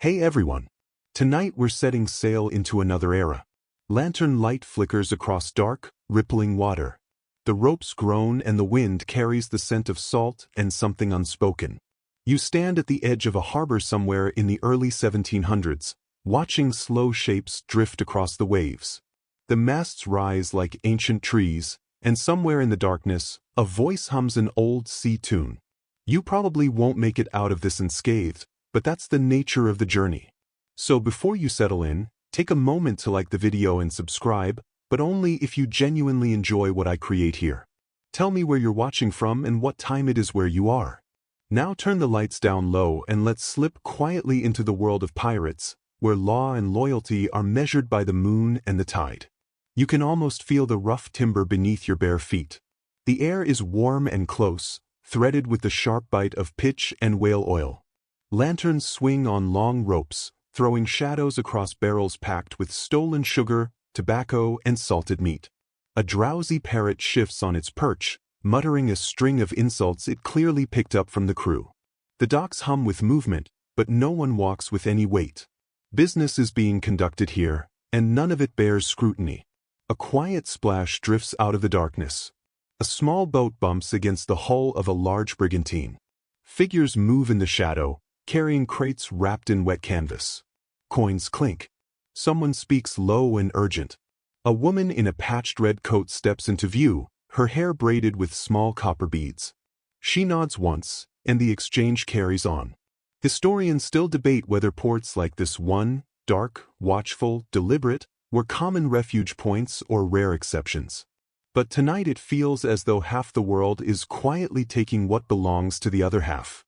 Hey everyone! Tonight we're setting sail into another era. Lantern light flickers across dark, rippling water. The ropes groan and the wind carries the scent of salt and something unspoken. You stand at the edge of a harbor somewhere in the early 1700s, watching slow shapes drift across the waves. The masts rise like ancient trees, and somewhere in the darkness, a voice hums an old sea tune. You probably won't make it out of this unscathed, but that's the nature of the journey. So before you settle in, take a moment to like the video and subscribe, but only if you genuinely enjoy what I create here. Tell me where you're watching from and what time it is where you are. Now turn the lights down low and let's slip quietly into the world of pirates, where law and loyalty are measured by the moon and the tide. You can almost feel the rough timber beneath your bare feet. The air is warm and close, threaded with the sharp bite of pitch and whale oil. Lanterns swing on long ropes, throwing shadows across barrels packed with stolen sugar, tobacco, and salted meat. A drowsy parrot shifts on its perch, muttering a string of insults it clearly picked up from the crew. The docks hum with movement, but no one walks with any weight. Business is being conducted here, and none of it bears scrutiny. A quiet splash drifts out of the darkness. A small boat bumps against the hull of a large brigantine. Figures move in the shadow, carrying crates wrapped in wet canvas. Coins clink. Someone speaks low and urgent. A woman in a patched red coat steps into view, her hair braided with small copper beads. She nods once, and the exchange carries on. Historians still debate whether ports like this one, dark, watchful, deliberate, were common refuge points or rare exceptions. But tonight it feels as though half the world is quietly taking what belongs to the other half.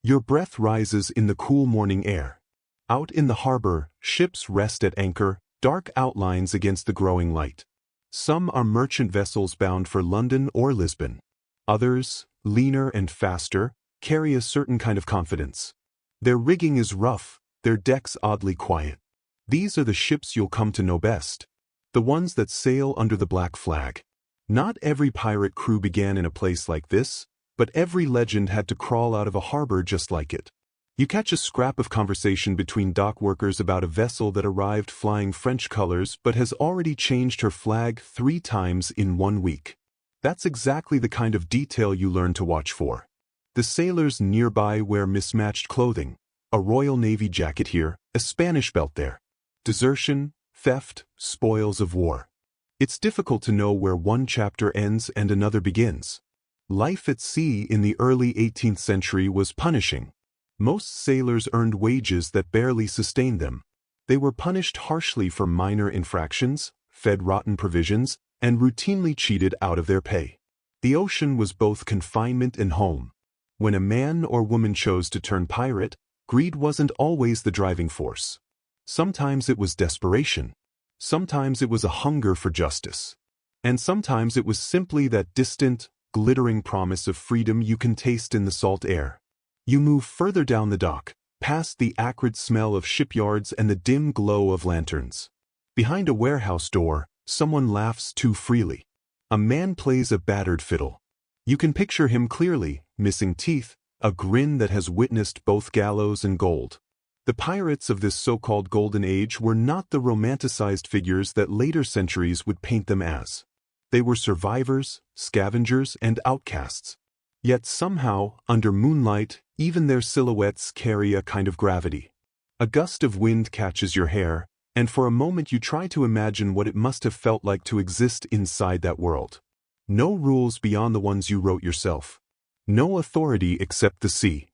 Your breath rises in the cool morning air. Out in the harbor, ships rest at anchor, dark outlines against the growing light. Some are merchant vessels bound for London or Lisbon. Others, leaner and faster, carry a certain kind of confidence. Their rigging is rough, their decks oddly quiet. These are the ships you'll come to know best. The ones that sail under the black flag. Not every pirate crew began in a place like this, but every legend had to crawl out of a harbor just like it. You catch a scrap of conversation between dock workers about a vessel that arrived flying French colors but has already changed her flag 3 times in 1 week. That's exactly the kind of detail you learn to watch for. The sailors nearby wear mismatched clothing, a Royal Navy jacket here, a Spanish belt there. Desertion, theft, spoils of war. It's difficult to know where one chapter ends and another begins. Life at sea in the early 18th century was punishing. Most sailors earned wages that barely sustained them. They were punished harshly for minor infractions, fed rotten provisions, and routinely cheated out of their pay. The ocean was both confinement and home. When a man or woman chose to turn pirate, greed wasn't always the driving force. Sometimes it was desperation. Sometimes it was a hunger for justice. And sometimes it was simply that distant, glittering promise of freedom you can taste in the salt air. You move further down the dock, past the acrid smell of shipyards and the dim glow of lanterns. Behind a warehouse door, someone laughs too freely. A man plays a battered fiddle. You can picture him clearly, missing teeth, a grin that has witnessed both gallows and gold. The pirates of this so-called Golden Age were not the romanticized figures that later centuries would paint them as. They were survivors, scavengers, and outcasts. Yet somehow, under moonlight, even their silhouettes carry a kind of gravity. A gust of wind catches your hair, and for a moment you try to imagine what it must have felt like to exist inside that world. No rules beyond the ones you wrote yourself. No authority except the sea.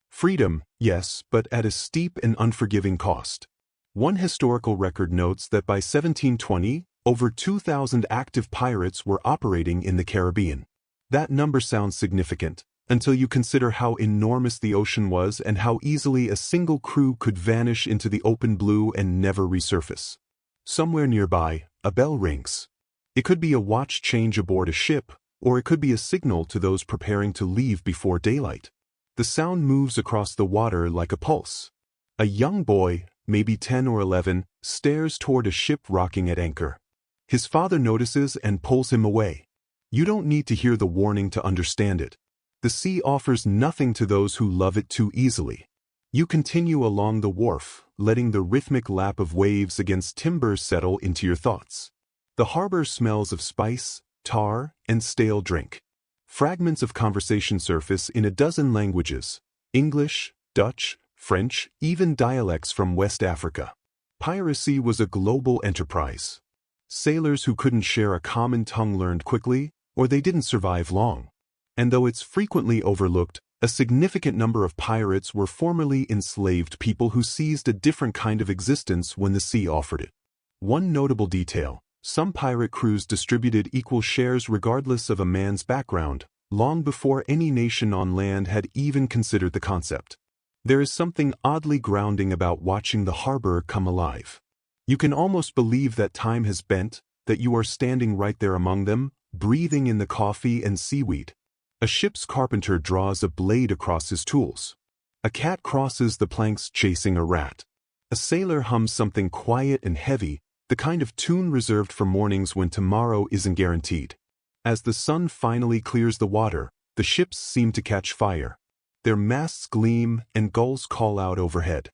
Freedom, yes, but at a steep and unforgiving cost. One historical record notes that by 1720, over 2,000 active pirates were operating in the Caribbean. That number sounds significant, until you consider how enormous the ocean was and how easily a single crew could vanish into the open blue and never resurface. Somewhere nearby, a bell rings. It could be a watch change aboard a ship, or it could be a signal to those preparing to leave before daylight. The sound moves across the water like a pulse. A young boy, maybe 10 or 11, stares toward a ship rocking at anchor. His father notices and pulls him away. You don't need to hear the warning to understand it. The sea offers nothing to those who love it too easily. You continue along the wharf, letting the rhythmic lap of waves against timbers settle into your thoughts. The harbor smells of spice, tar, and stale drink. Fragments of conversation surface in a dozen languages: English, Dutch, French, even dialects from West Africa. Piracy was a global enterprise. Sailors who couldn't share a common tongue learned quickly, or they didn't survive long. And though it's frequently overlooked, a significant number of pirates were formerly enslaved people who seized a different kind of existence when the sea offered it. One notable detail: some pirate crews distributed equal shares regardless of a man's background, long before any nation on land had even considered the concept. There is something oddly grounding about watching the harbor come alive. You can almost believe that time has bent, that you are standing right there among them, breathing in the coffee and seaweed. A ship's carpenter draws a blade across his tools. A cat crosses the planks chasing a rat. A sailor hums something quiet and heavy, the kind of tune reserved for mornings when tomorrow isn't guaranteed. As the sun finally clears the water, the ships seem to catch fire. Their masts gleam and gulls call out overhead.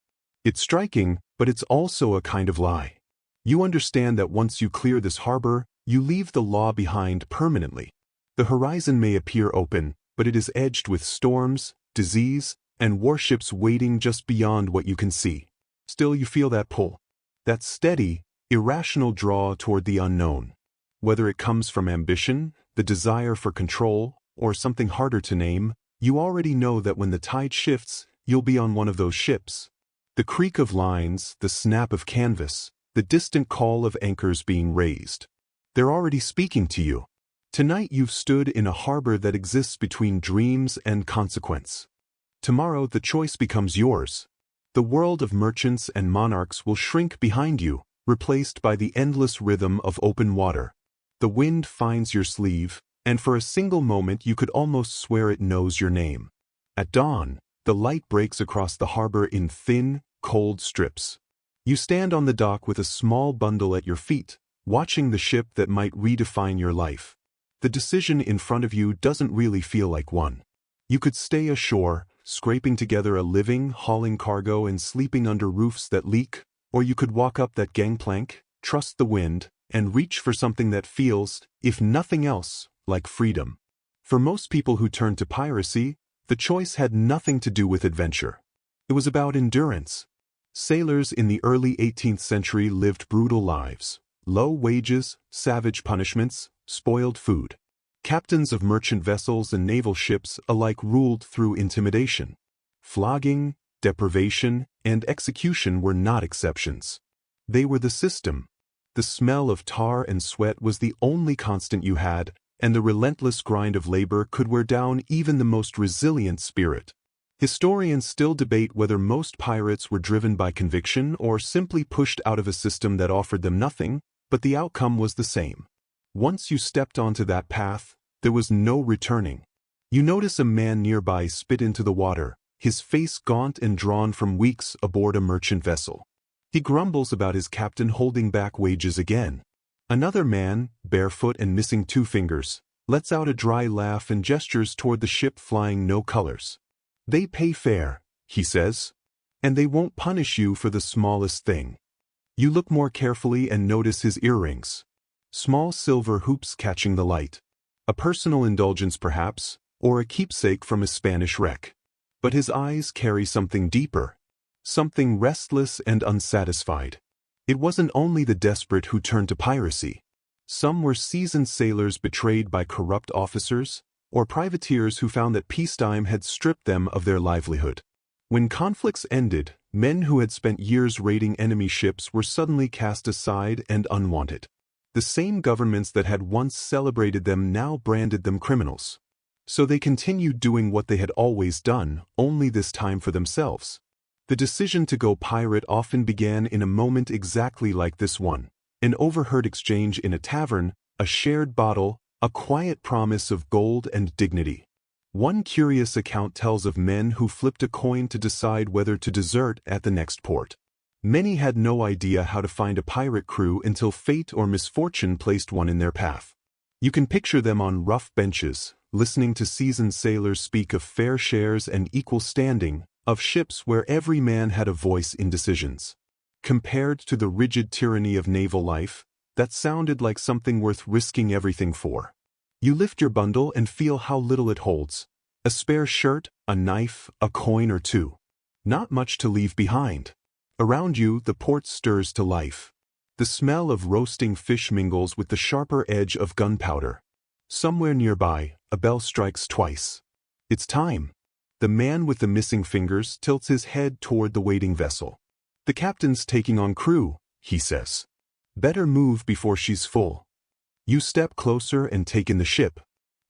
It's striking, but it's also a kind of lie. You understand that once you clear this harbor, you leave the law behind permanently. The horizon may appear open, but it is edged with storms, disease, and warships waiting just beyond what you can see. Still, you feel that pull, that steady, irrational draw toward the unknown. Whether it comes from ambition, the desire for control, or something harder to name, you already know that when the tide shifts, you'll be on one of those ships. The creak of lines, the snap of canvas, the distant call of anchors being raised. They're already speaking to you. Tonight you've stood in a harbor that exists between dreams and consequence. Tomorrow the choice becomes yours. The world of merchants and monarchs will shrink behind you, replaced by the endless rhythm of open water. The wind finds your sleeve, and for a single moment you could almost swear it knows your name. At dawn, the light breaks across the harbor in thin, cold strips. You stand on the dock with a small bundle at your feet, watching the ship that might redefine your life. The decision in front of you doesn't really feel like one. You could stay ashore, scraping together a living, hauling cargo and sleeping under roofs that leak, or you could walk up that gangplank, trust the wind, and reach for something that feels, if nothing else, like freedom. For most people who turn to piracy, the choice had nothing to do with adventure. It was about endurance. Sailors in the early 18th century lived brutal lives: low wages, savage punishments, spoiled food. Captains of merchant vessels and naval ships alike ruled through intimidation. Flogging, deprivation, and execution were not exceptions. They were the system. The smell of tar and sweat was the only constant you had, and the relentless grind of labor could wear down even the most resilient spirit. Historians still debate whether most pirates were driven by conviction or simply pushed out of a system that offered them nothing, but the outcome was the same. Once you stepped onto that path, there was no returning. You notice a man nearby spit into the water, his face gaunt and drawn from weeks aboard a merchant vessel. He grumbles about his captain holding back wages again. Another man, barefoot and missing 2 fingers, lets out a dry laugh and gestures toward the ship flying no colors. They pay fair, he says, and they won't punish you for the smallest thing. You look more carefully and notice his earrings. Small silver hoops catching the light. A personal indulgence perhaps, or a keepsake from a Spanish wreck. But his eyes carry something deeper. Something restless and unsatisfied. It wasn't only the desperate who turned to piracy. Some were seasoned sailors betrayed by corrupt officers, or privateers who found that peacetime had stripped them of their livelihood. When conflicts ended, men who had spent years raiding enemy ships were suddenly cast aside and unwanted. The same governments that had once celebrated them now branded them criminals. So they continued doing what they had always done, only this time for themselves. The decision to go pirate often began in a moment exactly like this one: an overheard exchange in a tavern, a shared bottle, a quiet promise of gold and dignity. One curious account tells of men who flipped a coin to decide whether to desert at the next port. Many had no idea how to find a pirate crew until fate or misfortune placed one in their path. You can picture them on rough benches, listening to seasoned sailors speak of fair shares and equal standing, of ships where every man had a voice in decisions. Compared to the rigid tyranny of naval life, that sounded like something worth risking everything for. You lift your bundle and feel how little it holds. A spare shirt, a knife, a coin or two. Not much to leave behind. Around you, the port stirs to life. The smell of roasting fish mingles with the sharper edge of gunpowder. Somewhere nearby, a bell strikes twice. It's time. The man with the missing fingers tilts his head toward the waiting vessel. The captain's taking on crew, he says. Better move before she's full. You step closer and take in the ship.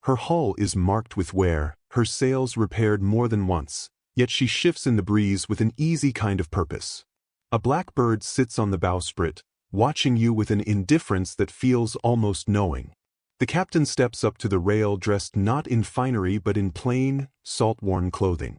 Her hull is marked with wear, her sails repaired more than once, yet she shifts in the breeze with an easy kind of purpose. A blackbird sits on the bowsprit, watching you with an indifference that feels almost knowing. The captain steps up to the rail dressed not in finery but in plain, salt-worn clothing.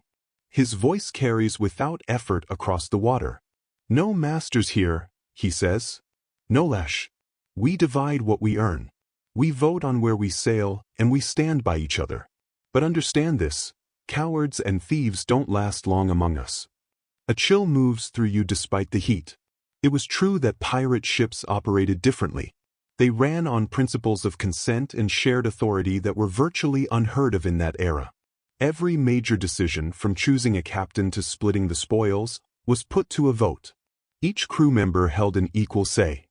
His voice carries without effort across the water. No masters here, he says. No lash. We divide what we earn. We vote on where we sail, and we stand by each other. But understand this, cowards and thieves don't last long among us. A chill moves through you despite the heat. It was true that pirate ships operated differently. They ran on principles of consent and shared authority that were virtually unheard of in that era. Every major decision, from choosing a captain to splitting the spoils, was put to a vote. Each crew member held an equal say.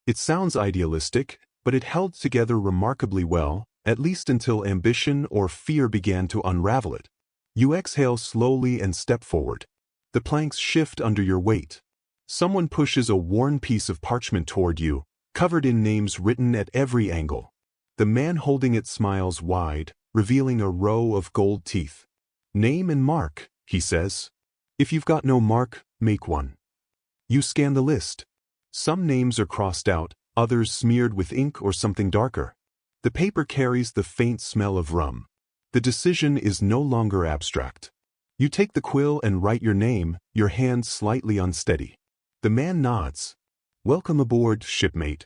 It sounds idealistic, but it held together remarkably well, at least until ambition or fear began to unravel it. You exhale slowly and step forward. The planks shift under your weight. Someone pushes a worn piece of parchment toward you, covered in names written at every angle. The man holding it smiles wide, revealing a row of gold teeth. Name and mark, he says. If you've got no mark, make one. You scan the list. Some names are crossed out, others smeared with ink or something darker. The paper carries the faint smell of rum. The decision is no longer abstract. You take the quill and write your name, your hand slightly unsteady. The man nods. Welcome aboard, shipmate.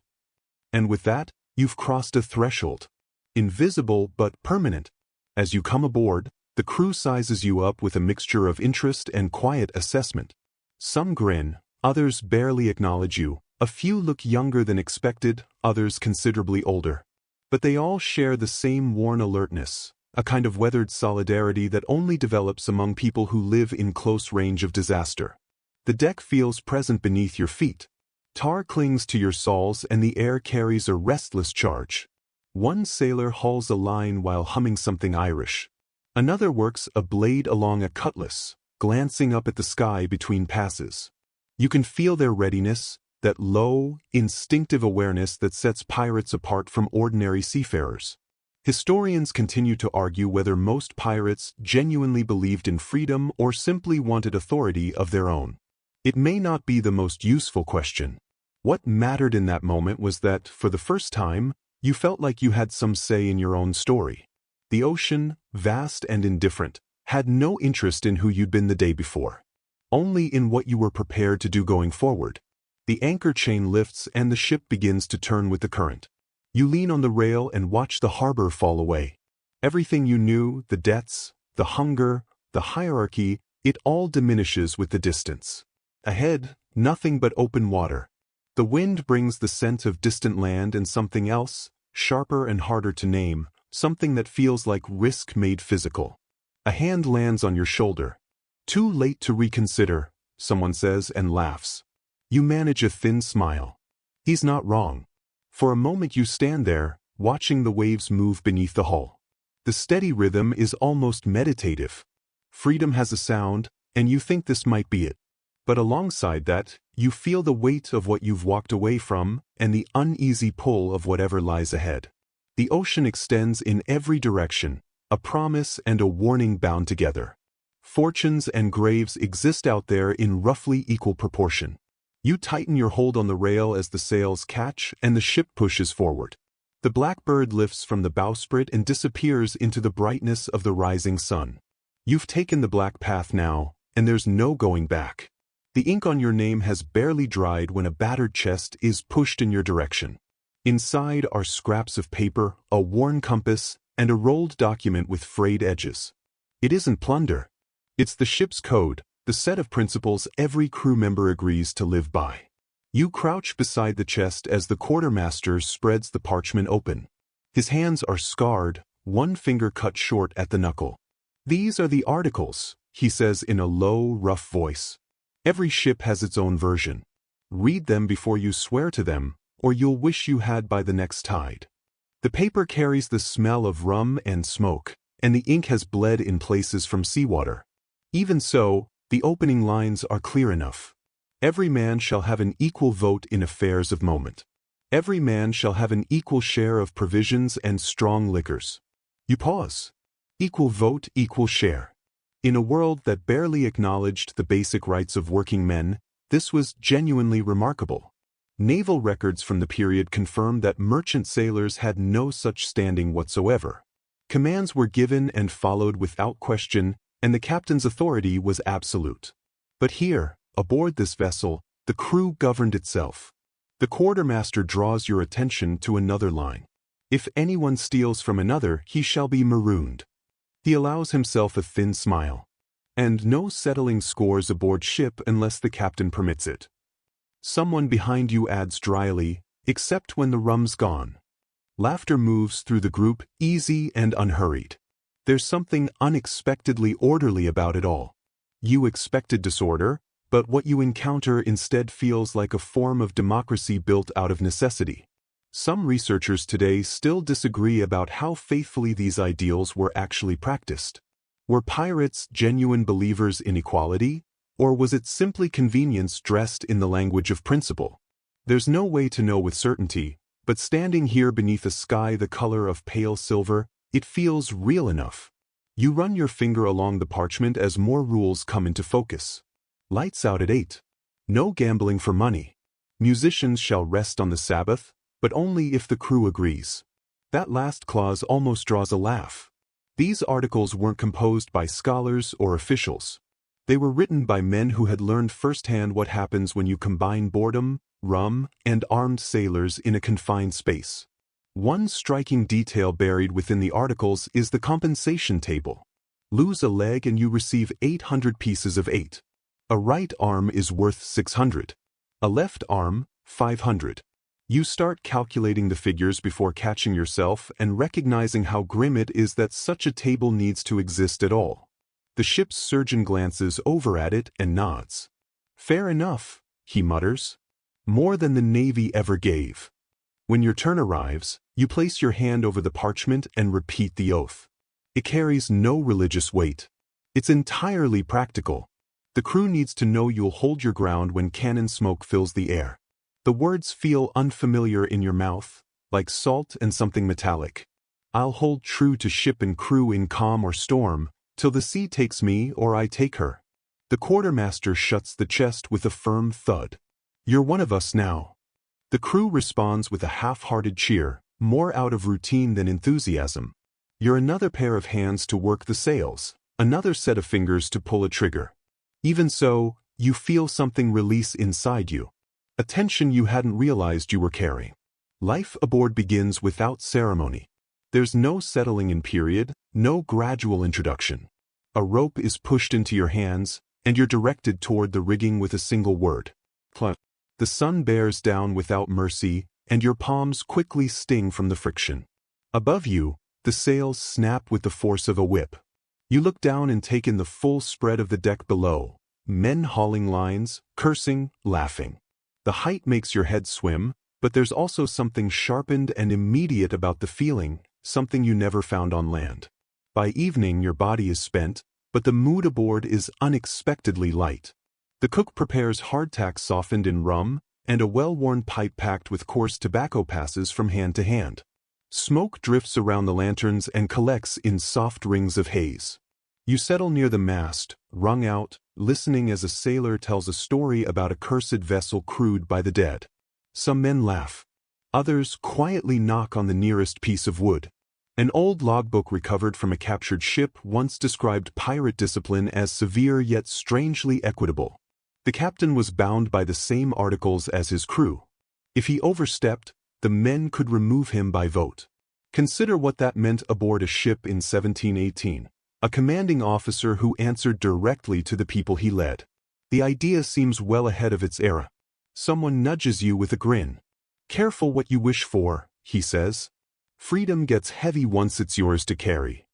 And with that, you've crossed a threshold. Invisible but permanent. As you come aboard, the crew sizes you up with a mixture of interest and quiet assessment. Some grin, others barely acknowledge you. A few look younger than expected, others considerably older. But they all share the same worn alertness, a kind of weathered solidarity that only develops among people who live in close range of disaster. The deck feels present beneath your feet. Tar clings to your soles and the air carries a restless charge. One sailor hauls a line while humming something Irish. Another works a blade along a cutlass, glancing up at the sky between passes. You can feel their readiness, that low, instinctive awareness that sets pirates apart from ordinary seafarers. Historians continue to argue whether most pirates genuinely believed in freedom or simply wanted authority of their own. It may not be the most useful question. What mattered in that moment was that, for the first time, you felt like you had some say in your own story. The ocean, vast and indifferent, had no interest in who you'd been the day before. Only in what you were prepared to do going forward. The anchor chain lifts and the ship begins to turn with the current. You lean on the rail and watch the harbor fall away. Everything you knew, the debts, the hunger, the hierarchy, it all diminishes with the distance. Ahead, nothing but open water. The wind brings the scent of distant land and something else, sharper and harder to name, something that feels like risk made physical. A hand lands on your shoulder. Too late to reconsider, someone says and laughs. You manage a thin smile. He's not wrong. For a moment you stand there, watching the waves move beneath the hull. The steady rhythm is almost meditative. Freedom has a sound, and you think this might be it. But alongside that, you feel the weight of what you've walked away from and the uneasy pull of whatever lies ahead. The ocean extends in every direction, a promise and a warning bound together. Fortunes and graves exist out there in roughly equal proportion. You tighten your hold on the rail as the sails catch and the ship pushes forward. The blackbird lifts from the bowsprit and disappears into the brightness of the rising sun. You've taken the black path now, and there's no going back. The ink on your name has barely dried when a battered chest is pushed in your direction. Inside are scraps of paper, a worn compass, and a rolled document with frayed edges. It isn't plunder. It's the ship's code, the set of principles every crew member agrees to live by. You crouch beside the chest as the quartermaster spreads the parchment open. His hands are scarred, one finger cut short at the knuckle. "These are the articles," he says in a low, rough voice. "Every ship has its own version. Read them before you swear to them, or you'll wish you had by the next tide." The paper carries the smell of rum and smoke, and the ink has bled in places from seawater. Even so, the opening lines are clear enough. "Every man shall have an equal vote in affairs of moment. Every man shall have an equal share of provisions and strong liquors." You pause. Equal vote, equal share. In a world that barely acknowledged the basic rights of working men, this was genuinely remarkable. Naval records from the period confirm that merchant sailors had no such standing whatsoever. Commands were given and followed without question, and the captain's authority was absolute. But here, aboard this vessel, the crew governed itself. The quartermaster draws your attention to another line. "If anyone steals from another, he shall be marooned." He allows himself a thin smile. And no settling scores aboard ship unless the captain permits it. Someone behind you adds dryly, "Except when the rum's gone." Laughter moves through the group, easy and unhurried. There's something unexpectedly orderly about it all. You expected disorder, but what you encounter instead feels like a form of democracy built out of necessity. Some researchers today still disagree about how faithfully these ideals were actually practiced. Were pirates genuine believers in equality, or was it simply convenience dressed in the language of principle? There's no way to know with certainty, but standing here beneath a sky the color of pale silver, it feels real enough. You run your finger along the parchment as more rules come into focus. Lights out at 8. No gambling for money. Musicians shall rest on the Sabbath, but only if the crew agrees. That last clause almost draws a laugh. These articles weren't composed by scholars or officials. They were written by men who had learned firsthand what happens when you combine boredom, rum, and armed sailors in a confined space. One striking detail buried within the articles is the compensation table. Lose a leg and you receive 800 pieces of 8. A right arm is worth 600. A left arm, 500. You start calculating the figures before catching yourself and recognizing how grim it is that such a table needs to exist at all. The ship's surgeon glances over at it and nods. "Fair enough," he mutters. "More than the Navy ever gave." When your turn arrives, you place your hand over the parchment and repeat the oath. It carries no religious weight. It's entirely practical. The crew needs to know you'll hold your ground when cannon smoke fills the air. The words feel unfamiliar in your mouth, like salt and something metallic. "I'll hold true to ship and crew in calm or storm, till the sea takes me or I take her." The quartermaster shuts the chest with a firm thud. "You're one of us now." The crew responds with a half-hearted cheer, more out of routine than enthusiasm. You're another pair of hands to work the sails, another set of fingers to pull a trigger. Even so, you feel something release inside you. A tension you hadn't realized you were carrying. Life aboard begins without ceremony. There's no settling in period, no gradual introduction. A rope is pushed into your hands, and you're directed toward the rigging with a single word. Clutch. The sun bears down without mercy, and your palms quickly sting from the friction. Above you, the sails snap with the force of a whip. You look down and take in the full spread of the deck below, men hauling lines, cursing, laughing. The height makes your head swim, but there's also something sharpened and immediate about the feeling, something you never found on land. By evening your body is spent, but the mood aboard is unexpectedly light. The cook prepares hardtack softened in rum, and a well-worn pipe packed with coarse tobacco passes from hand to hand. Smoke drifts around the lanterns and collects in soft rings of haze. You settle near the mast, wrung out, listening as a sailor tells a story about a cursed vessel crewed by the dead. Some men laugh. Others quietly knock on the nearest piece of wood. An old logbook recovered from a captured ship once described pirate discipline as severe yet strangely equitable. The captain was bound by the same articles as his crew. If he overstepped, the men could remove him by vote. Consider what that meant aboard a ship in 1718. a commanding officer who answered directly to the people he led. The idea seems well ahead of its era. Someone nudges you with a grin. "Careful what you wish for," he says. "Freedom gets heavy once it's yours to carry."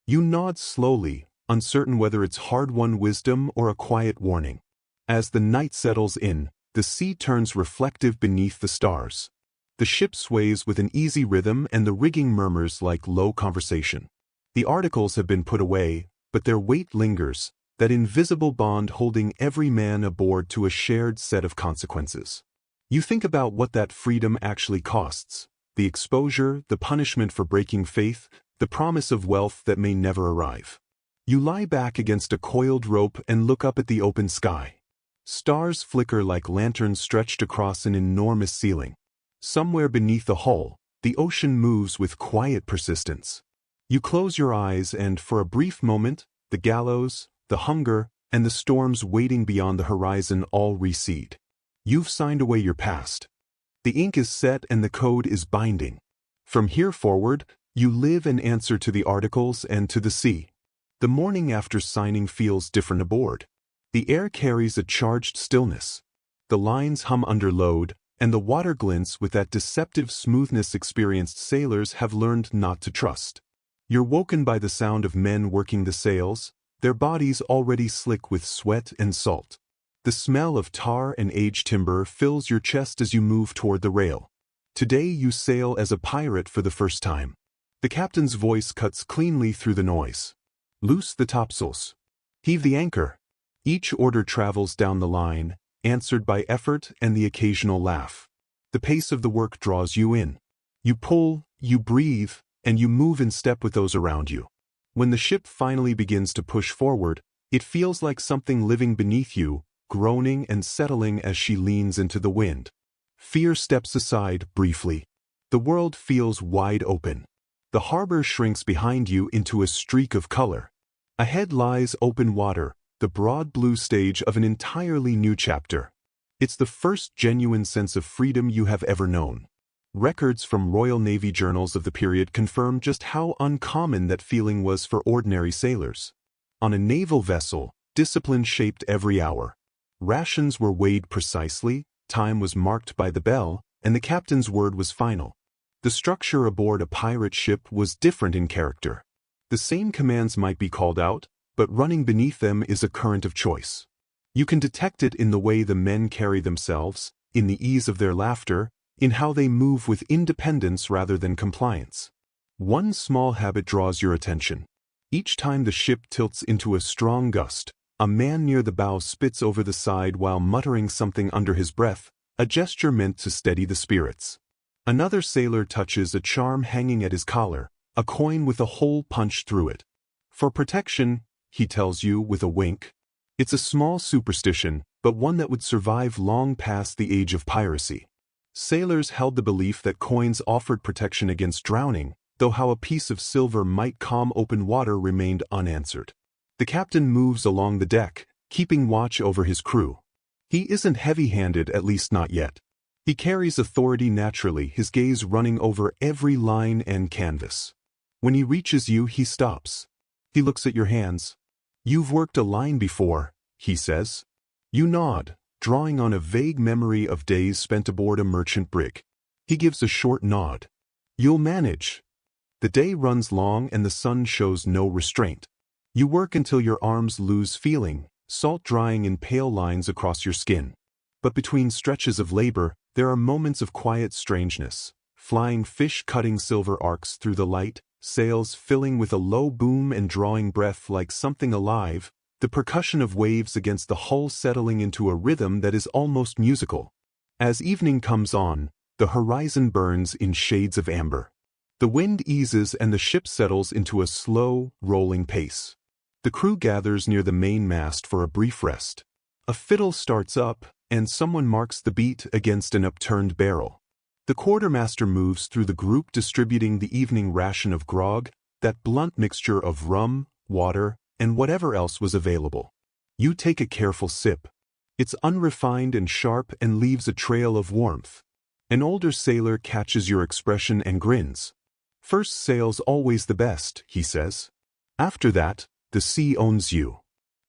You nod slowly, uncertain whether it's hard-won wisdom or a quiet warning. As the night settles in, the sea turns reflective beneath the stars. The ship sways with an easy rhythm and the rigging murmurs like low conversation. The articles have been put away, but their weight lingers, that invisible bond holding every man aboard to a shared set of consequences. You think about what that freedom actually costs: the exposure, the punishment for breaking faith, the promise of wealth that may never arrive. You lie back against a coiled rope and look up at the open sky. Stars flicker like lanterns stretched across an enormous ceiling. Somewhere beneath the hull, the ocean moves with quiet persistence. You close your eyes and, for a brief moment, the gallows, the hunger, and the storms waiting beyond the horizon all recede. You've signed away your past. The ink is set and the code is binding. From here forward, you live and answer to the articles and to the sea. The morning after signing feels different aboard. The air carries a charged stillness. The lines hum under load, and the water glints with that deceptive smoothness experienced sailors have learned not to trust. You're woken by the sound of men working the sails, their bodies already slick with sweat and salt. The smell of tar and aged timber fills your chest as you move toward the rail. Today you sail as a pirate for the first time. The captain's voice cuts cleanly through the noise. "Loose the topsails. Heave the anchor." Each order travels down the line, answered by effort and the occasional laugh. The pace of the work draws you in. You pull, you breathe, and you move in step with those around you. When the ship finally begins to push forward, it feels like something living beneath you, groaning and settling as she leans into the wind. Fear steps aside briefly. The world feels wide open. The harbor shrinks behind you into a streak of color. Ahead lies open water, the broad blue stage of an entirely new chapter. It's the first genuine sense of freedom you have ever known. Records from Royal Navy journals of the period confirm just how uncommon that feeling was for ordinary sailors. On a naval vessel, discipline shaped every hour. Rations were weighed precisely, time was marked by the bell, and the captain's word was final. The structure aboard a pirate ship was different in character. The same commands might be called out, but running beneath them is a current of choice. You can detect it in the way the men carry themselves, in the ease of their laughter, in how they move with independence rather than compliance. One small habit draws your attention. Each time the ship tilts into a strong gust, a man near the bow spits over the side while muttering something under his breath, a gesture meant to steady the spirits. Another sailor touches a charm hanging at his collar, a coin with a hole punched through it. "For protection," he tells you with a wink. It's a small superstition, but one that would survive long past the age of piracy. Sailors held the belief that coins offered protection against drowning, though how a piece of silver might calm open water remained unanswered. The captain moves along the deck, keeping watch over his crew. He isn't heavy-handed, at least not yet. He carries authority naturally, his gaze running over every line and canvas. When he reaches you, he stops. He looks at your hands. "You've worked a line before," he says. You nod, drawing on a vague memory of days spent aboard a merchant brig. He gives a short nod. "You'll manage." The day runs long and the sun shows no restraint. You work until your arms lose feeling, salt drying in pale lines across your skin. But between stretches of labor, there are moments of quiet strangeness. Flying fish cutting silver arcs through the light, sails filling with a low boom and drawing breath like something alive, the percussion of waves against the hull settling into a rhythm that is almost musical. As evening comes on, the horizon burns in shades of amber. The wind eases and the ship settles into a slow, rolling pace. The crew gathers near the mainmast for a brief rest. A fiddle starts up, and someone marks the beat against an upturned barrel. The quartermaster moves through the group distributing the evening ration of grog, that blunt mixture of rum, water, and whatever else was available. You take a careful sip. It's unrefined and sharp and leaves a trail of warmth. An older sailor catches your expression and grins. "First sail's always the best," he says. After that, the sea owns you.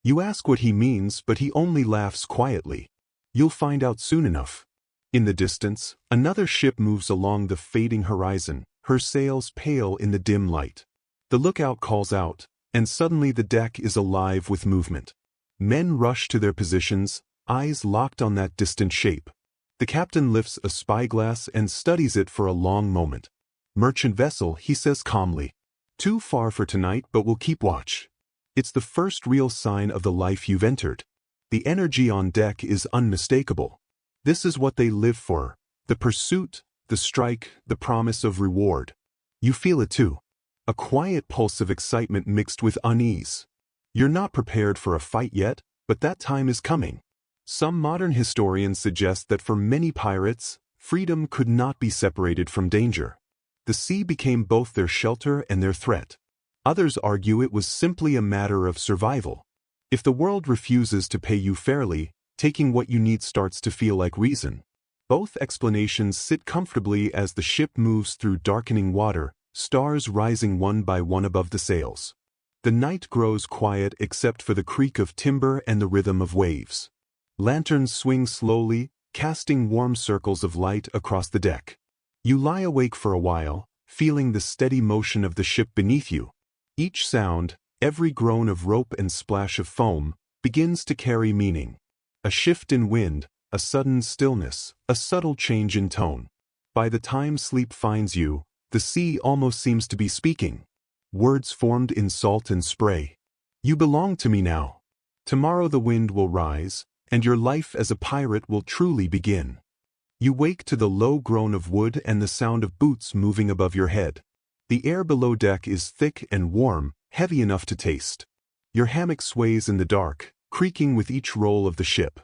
You ask what he means, but he only laughs quietly. You'll find out soon enough. In the distance, another ship moves along the fading horizon, her sails pale in the dim light. The lookout calls out, and suddenly the deck is alive with movement. Men rush to their positions, eyes locked on that distant shape. The captain lifts a spyglass and studies it for a long moment. "Merchant vessel," he says calmly. "Too far for tonight, but we'll keep watch." It's the first real sign of the life you've entered. The energy on deck is unmistakable. This is what they live for: the pursuit, the strike, the promise of reward. You feel it too. A quiet pulse of excitement mixed with unease. You're not prepared for a fight yet, but that time is coming. Some modern historians suggest that for many pirates, freedom could not be separated from danger. The sea became both their shelter and their threat. Others argue it was simply a matter of survival. If the world refuses to pay you fairly, taking what you need starts to feel like reason. Both explanations sit comfortably as the ship moves through darkening water, stars rising one by one above the sails. The night grows quiet except for the creak of timber and the rhythm of waves. Lanterns swing slowly, casting warm circles of light across the deck. You lie awake for a while, feeling the steady motion of the ship beneath you. Each sound, every groan of rope and splash of foam, begins to carry meaning. A shift in wind, a sudden stillness, a subtle change in tone. By the time sleep finds you, the sea almost seems to be speaking. Words formed in salt and spray. "You belong to me now. Tomorrow the wind will rise, and your life as a pirate will truly begin." You wake to the low groan of wood and the sound of boots moving above your head. The air below deck is thick and warm, heavy enough to taste. Your hammock sways in the dark, creaking with each roll of the ship.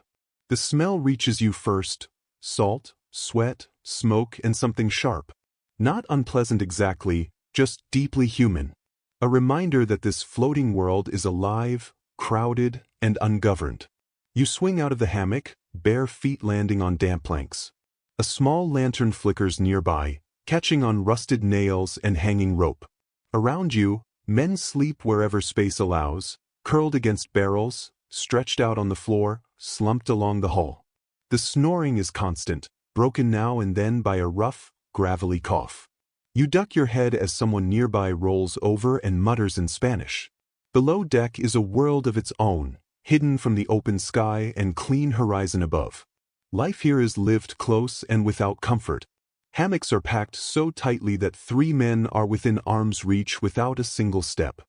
The smell reaches you first: salt, sweat, smoke, and something sharp. Not unpleasant exactly, just deeply human. A reminder that this floating world is alive, crowded, and ungoverned. You swing out of the hammock, bare feet landing on damp planks. A small lantern flickers nearby, catching on rusted nails and hanging rope. Around you, men sleep wherever space allows, curled against barrels, stretched out on the floor, slumped along the hull. The snoring is constant, broken now and then by a rough, gravelly cough. You duck your head as someone nearby rolls over and mutters in Spanish. Below deck is a world of its own, hidden from the open sky and clean horizon above. Life here is lived close and without comfort. Hammocks are packed so tightly that 3 men are within arm's reach without a single step.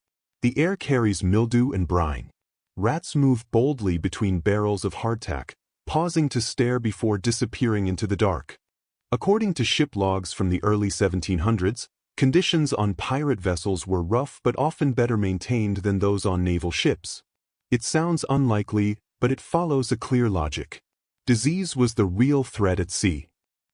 The air carries mildew and brine. Rats move boldly between barrels of hardtack, pausing to stare before disappearing into the dark. According to ship logs from the early 1700s, conditions on pirate vessels were rough but often better maintained than those on naval ships. It sounds unlikely, but it follows a clear logic. Disease was the real threat at sea.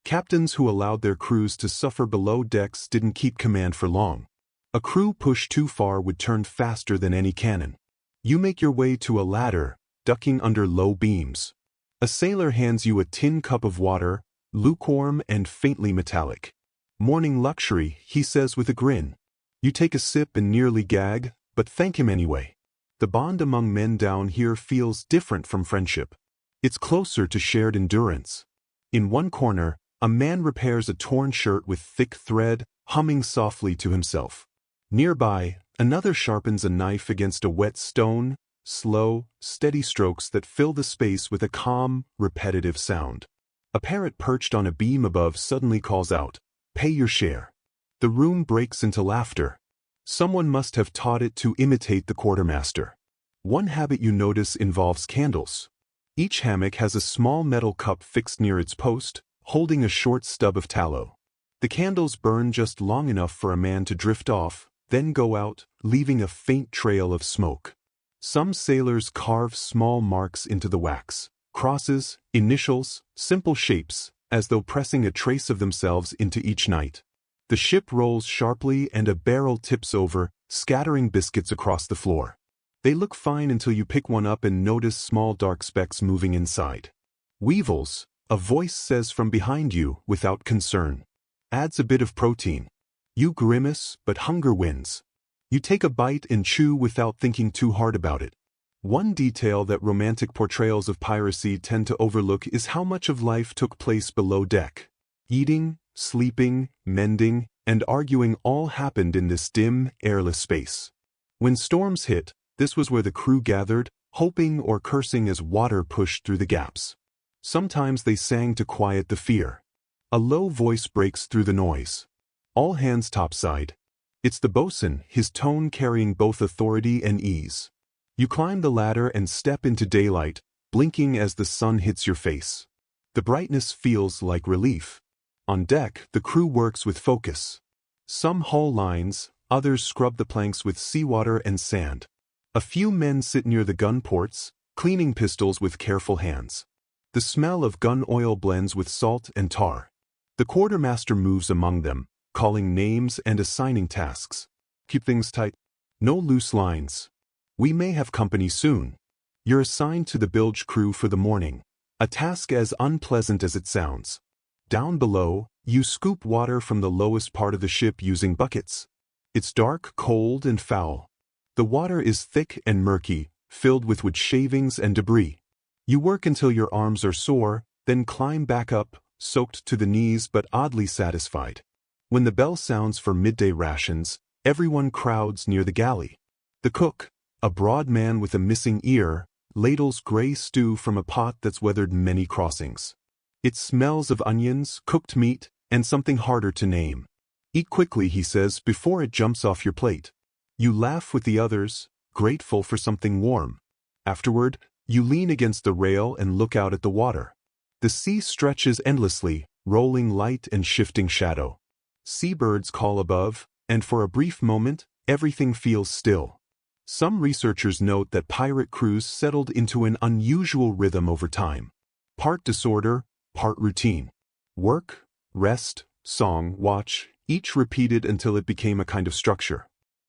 Captains who allowed their crews to suffer below decks didn't keep command for long. A crew pushed too far would turn faster than any cannon. You make your way to a ladder, ducking under low beams. A sailor hands you a tin cup of water, lukewarm and faintly metallic. "Morning luxury," he says with a grin. You take a sip and nearly gag, but thank him anyway. The bond among men down here feels different from friendship. It's closer to shared endurance. In one corner, a man repairs a torn shirt with thick thread, humming softly to himself. Nearby, another sharpens a knife against a wet stone, slow, steady strokes that fill the space with a calm, repetitive sound. A parrot perched on a beam above suddenly calls out, "Pay your share." The room breaks into laughter. Someone must have taught it to imitate the quartermaster. One habit you notice involves candles. Each hammock has a small metal cup fixed near its post, holding a short stub of tallow. The candles burn just long enough for a man to drift off, then go out, leaving a faint trail of smoke. Some sailors carve small marks into the wax. Crosses, initials, simple shapes, as though pressing a trace of themselves into each night. The ship rolls sharply and a barrel tips over, scattering biscuits across the floor. They look fine until you pick one up and notice small dark specks moving inside. "Weevils," a voice says from behind you without concern. Adds a bit of protein. You grimace, but hunger wins. You take a bite and chew without thinking too hard about it. One detail that romantic portrayals of piracy tend to overlook is how much of life took place below deck. Eating, sleeping, mending, and arguing all happened in this dim, airless space. When storms hit, this was where the crew gathered, hoping or cursing as water pushed through the gaps. Sometimes they sang to quiet the fear. A low voice breaks through the noise. All hands topside. It's the bosun, his tone carrying both authority and ease. You climb the ladder and step into daylight, blinking as the sun hits your face. The brightness feels like relief. On deck, the crew works with focus. Some haul lines, others scrub the planks with seawater and sand. A few men sit near the gun ports, cleaning pistols with careful hands. The smell of gun oil blends with salt and tar. The quartermaster moves among them, calling names and assigning tasks. Keep things tight. No loose lines. We may have company soon. You're assigned to the bilge crew for the morning, a task as unpleasant as it sounds. Down below, you scoop water from the lowest part of the ship using buckets. It's dark, cold, and foul. The water is thick and murky, filled with wood shavings and debris. You work until your arms are sore, then climb back up, soaked to the knees but oddly satisfied. When the bell sounds for midday rations, everyone crowds near the galley. The cook, a broad man with a missing ear, ladles gray stew from a pot that's weathered many crossings. It smells of onions, cooked meat, and something harder to name. Eat quickly, he says, before it jumps off your plate. You laugh with the others, grateful for something warm. Afterward, you lean against the rail and look out at the water. The sea stretches endlessly, rolling light and shifting shadow. Seabirds call above, and for a brief moment, everything feels still. Some researchers note that pirate crews settled into an unusual rhythm over time. Part disorder, part routine. Work, rest, song, watch, each repeated until it became a kind of structure.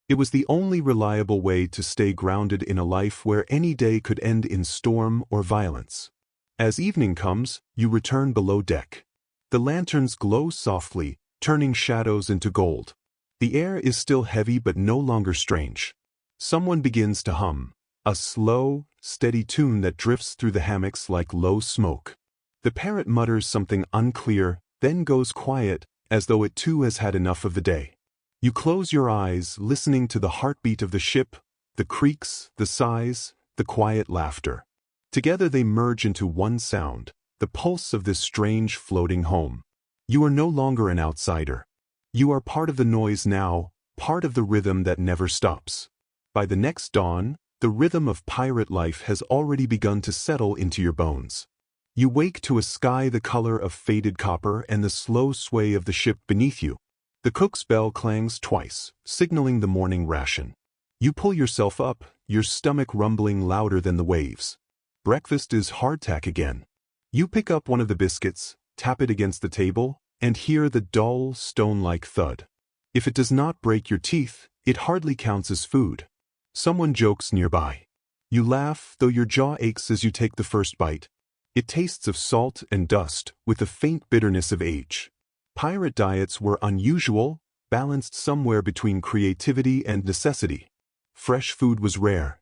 It was the only reliable way to stay grounded in a life where any day could end in storm or violence. As evening comes, you return below deck. The lanterns glow softly, turning shadows into gold. The air is still heavy but no longer strange. Someone begins to hum, a slow, steady tune that drifts through the hammocks like low smoke. The parrot mutters something unclear, then goes quiet, as though it too has had enough of the day. You close your eyes, listening to the heartbeat of the ship, the creaks, the sighs, the quiet laughter. Together they merge into one sound, the pulse of this strange floating home. You are no longer an outsider. You are part of the noise now, part of the rhythm that never stops. By the next dawn, the rhythm of pirate life has already begun to settle into your bones. You wake to a sky the color of faded copper and the slow sway of the ship beneath you. The cook's bell clangs twice, signaling the morning ration. You pull yourself up, your stomach rumbling louder than the waves. Breakfast is hardtack again. You pick up one of the biscuits, tap it against the table, and hear the dull, stone-like thud. If it does not break your teeth, it hardly counts as food. Someone jokes nearby. You laugh, though your jaw aches as you take the first bite. It tastes of salt and dust, with the faint bitterness of age. Pirate diets were unusual, balanced somewhere between creativity and necessity. Fresh food was rare.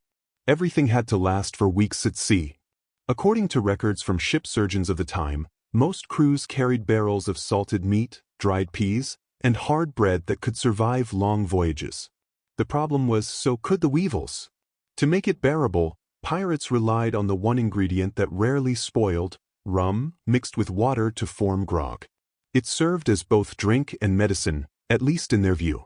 Everything had to last for weeks at sea. According to records from ship surgeons of the time, most crews carried barrels of salted meat, dried peas, and hard bread that could survive long voyages. The problem was, so could the weevils. To make it bearable, pirates relied on the one ingredient that rarely spoiled, rum, mixed with water to form grog. It served as both drink and medicine, at least in their view.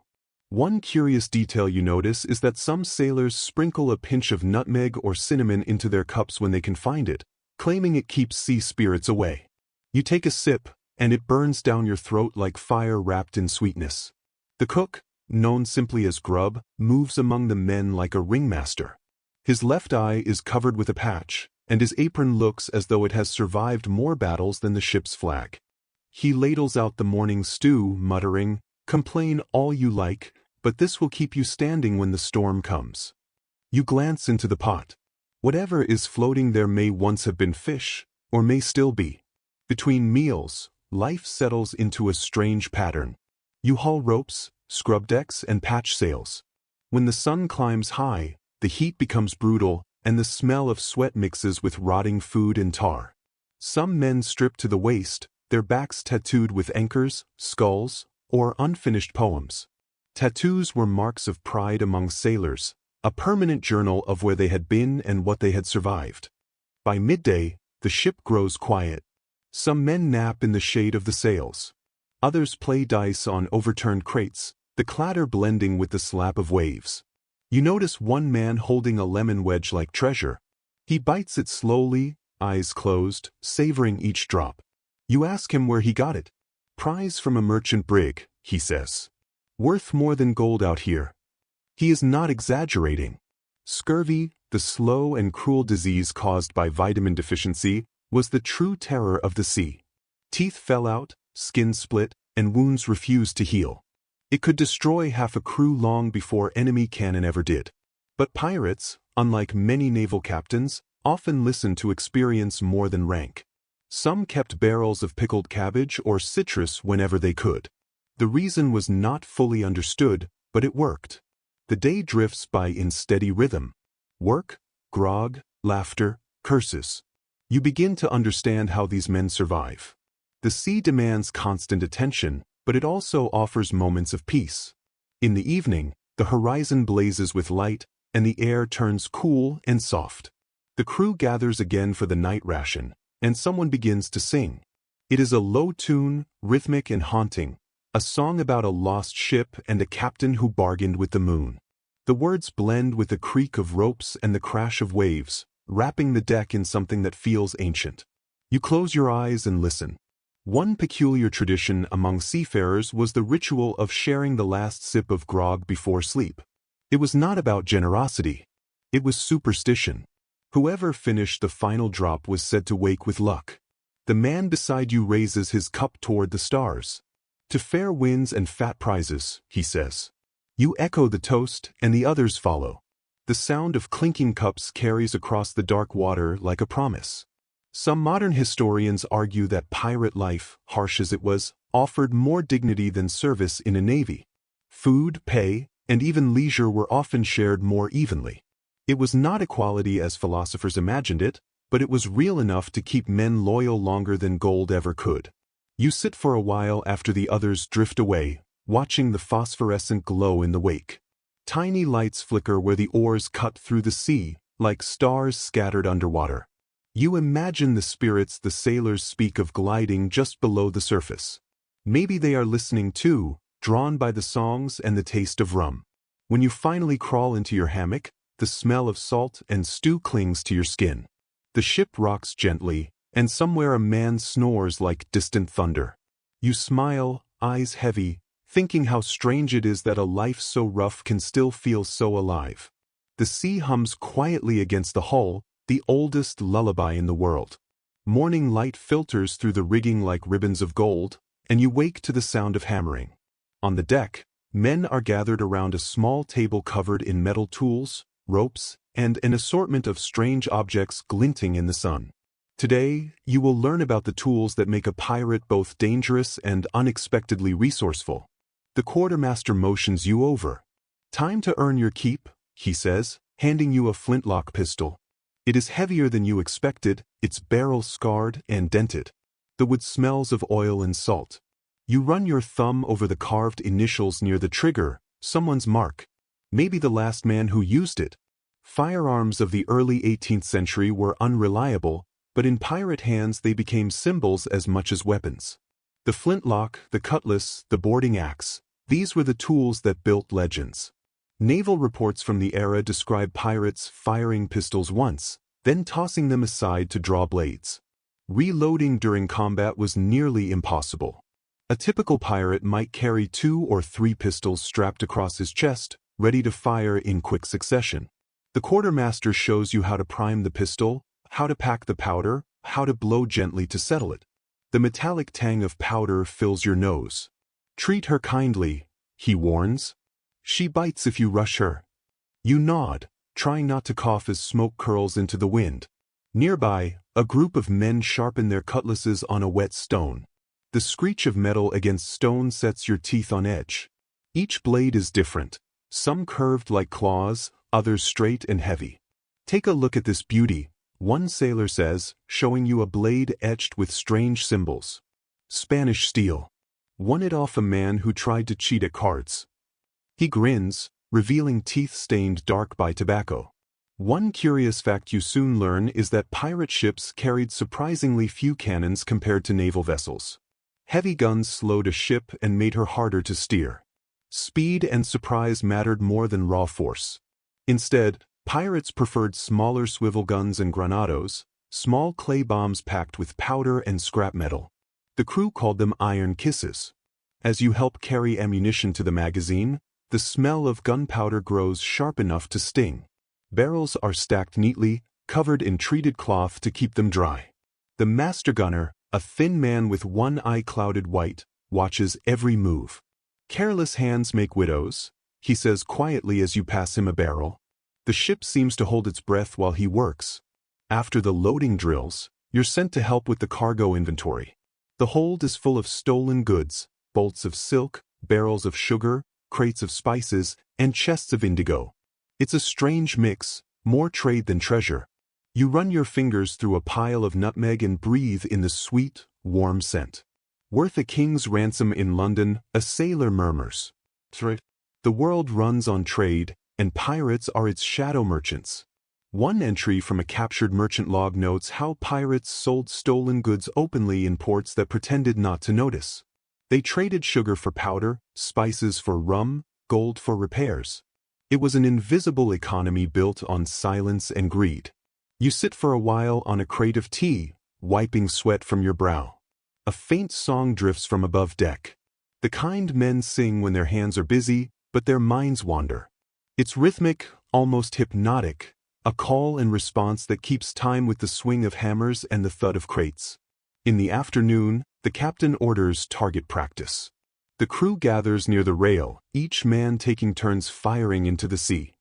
One curious detail you notice is that some sailors sprinkle a pinch of nutmeg or cinnamon into their cups when they can find it, claiming it keeps sea spirits away. You take a sip, and it burns down your throat like fire wrapped in sweetness. The cook, known simply as Grub, moves among the men like a ringmaster. His left eye is covered with a patch, and his apron looks as though it has survived more battles than the ship's flag. He ladles out the morning stew, muttering, "Complain all you like, but this will keep you standing when the storm comes." You glance into the pot. Whatever is floating there may once have been fish, or may still be. Between meals, life settles into a strange pattern. You haul ropes, scrub decks, and patch sails. When the sun climbs high, the heat becomes brutal, and the smell of sweat mixes with rotting food and tar. Some men strip to the waist, their backs tattooed with anchors, skulls, or unfinished poems. Tattoos were marks of pride among sailors, a permanent journal of where they had been and what they had survived. By midday, the ship grows quiet. Some men nap in the shade of the sails. Others play dice on overturned crates, the clatter blending with the slap of waves. You notice one man holding a lemon wedge-like treasure. He bites it slowly, eyes closed, savoring each drop. You ask him where he got it. "Prize from a merchant brig," he says. "Worth more than gold out here." He is not exaggerating. Scurvy, the slow and cruel disease caused by vitamin deficiency, was the true terror of the sea. Teeth fell out, skin split, and wounds refused to heal. It could destroy half a crew long before enemy cannon ever did. But pirates, unlike many naval captains, often listened to experience more than rank. Some kept barrels of pickled cabbage or citrus whenever they could. The reason was not fully understood, but it worked. The day drifts by in steady rhythm. Work, grog, laughter, curses. You begin to understand how these men survive. The sea demands constant attention, but it also offers moments of peace. In the evening, the horizon blazes with light, and the air turns cool and soft. The crew gathers again for the night ration, and someone begins to sing. It is a low tune, rhythmic and haunting, a song about a lost ship and a captain who bargained with the moon. The words blend with the creak of ropes and the crash of waves, wrapping the deck in something that feels ancient. You close your eyes and listen. One peculiar tradition among seafarers was the ritual of sharing the last sip of grog before sleep. It was not about generosity. It was superstition. Whoever finished the final drop was said to wake with luck. The man beside you raises his cup toward the stars. "To fair winds and fat prizes," he says. You echo the toast, and the others follow. The sound of clinking cups carries across the dark water like a promise. Some modern historians argue that pirate life, harsh as it was, offered more dignity than service in a navy. Food, pay, and even leisure were often shared more evenly. It was not equality as philosophers imagined it, but it was real enough to keep men loyal longer than gold ever could. You sit for a while after the others drift away, watching the phosphorescent glow in the wake. Tiny lights flicker where the oars cut through the sea, like stars scattered underwater. You imagine the spirits the sailors speak of gliding just below the surface. Maybe they are listening too, drawn by the songs and the taste of rum. When you finally crawl into your hammock, the smell of salt and stew clings to your skin. The ship rocks gently, and somewhere a man snores like distant thunder. You smile, eyes heavy, thinking how strange it is that a life so rough can still feel so alive. The sea hums quietly against the hull, the oldest lullaby in the world. Morning light filters through the rigging like ribbons of gold, and you wake to the sound of hammering. On the deck, men are gathered around a small table covered in metal tools, ropes, and an assortment of strange objects glinting in the sun. Today, you will learn about the tools that make a pirate both dangerous and unexpectedly resourceful. The quartermaster motions you over. "Time to earn your keep," he says, handing you a flintlock pistol. It is heavier than you expected, its barrel scarred and dented. The wood smells of oil and salt. You run your thumb over the carved initials near the trigger, someone's mark. Maybe the last man who used it. Firearms of the early 18th century were unreliable, but in pirate hands they became symbols as much as weapons. The flintlock, the cutlass, the boarding axe, these were the tools that built legends. Naval reports from the era describe pirates firing pistols once, then tossing them aside to draw blades. Reloading during combat was nearly impossible. A typical pirate might carry 2 or 3 pistols strapped across his chest, ready to fire in quick succession. The quartermaster shows you how to prime the pistol, how to pack the powder, how to blow gently to settle it. The metallic tang of powder fills your nose. "Treat her kindly," he warns. "She bites if you rush her." You nod, trying not to cough as smoke curls into the wind. Nearby, a group of men sharpen their cutlasses on a wet stone. The screech of metal against stone sets your teeth on edge. Each blade is different. some curved like claws, others straight and heavy. "Take a look at this beauty," one sailor says, showing you a blade etched with strange symbols. "Spanish steel. Won it off a man who tried to cheat at cards." He grins, revealing teeth stained dark by tobacco. One curious fact you soon learn is that pirate ships carried surprisingly few cannons compared to naval vessels. Heavy guns slowed a ship and made her harder to steer. Speed and surprise mattered more than raw force. Instead, pirates preferred smaller swivel guns and granados, small clay bombs packed with powder and scrap metal. The crew called them iron kisses. As you help carry ammunition to the magazine, the smell of gunpowder grows sharp enough to sting. Barrels are stacked neatly, covered in treated cloth to keep them dry. The master gunner, a thin man with one eye clouded white, watches every move. "Careless hands make widows," he says quietly as you pass him a barrel. The ship seems to hold its breath while he works. After the loading drills, you're sent to help with the cargo inventory. The hold is full of stolen goods, bolts of silk, barrels of sugar, crates of spices, and chests of indigo. It's a strange mix, more trade than treasure. You run your fingers through a pile of nutmeg and breathe in the sweet, warm scent. "Worth a king's ransom in London," a sailor murmurs. The world runs on trade, and pirates are its shadow merchants. One entry from a captured merchant log notes how pirates sold stolen goods openly in ports that pretended not to notice. They traded sugar for powder, spices for rum, gold for repairs. It was an invisible economy built on silence and greed. You sit for a while on a crate of tea, wiping sweat from your brow. A faint song drifts from above deck. The kind men sing when their hands are busy, but their minds wander. It's rhythmic, almost hypnotic, a call and response that keeps time with the swing of hammers and the thud of crates. In the afternoon, the captain orders target practice. The crew gathers near the rail, each man taking turns firing into the sea.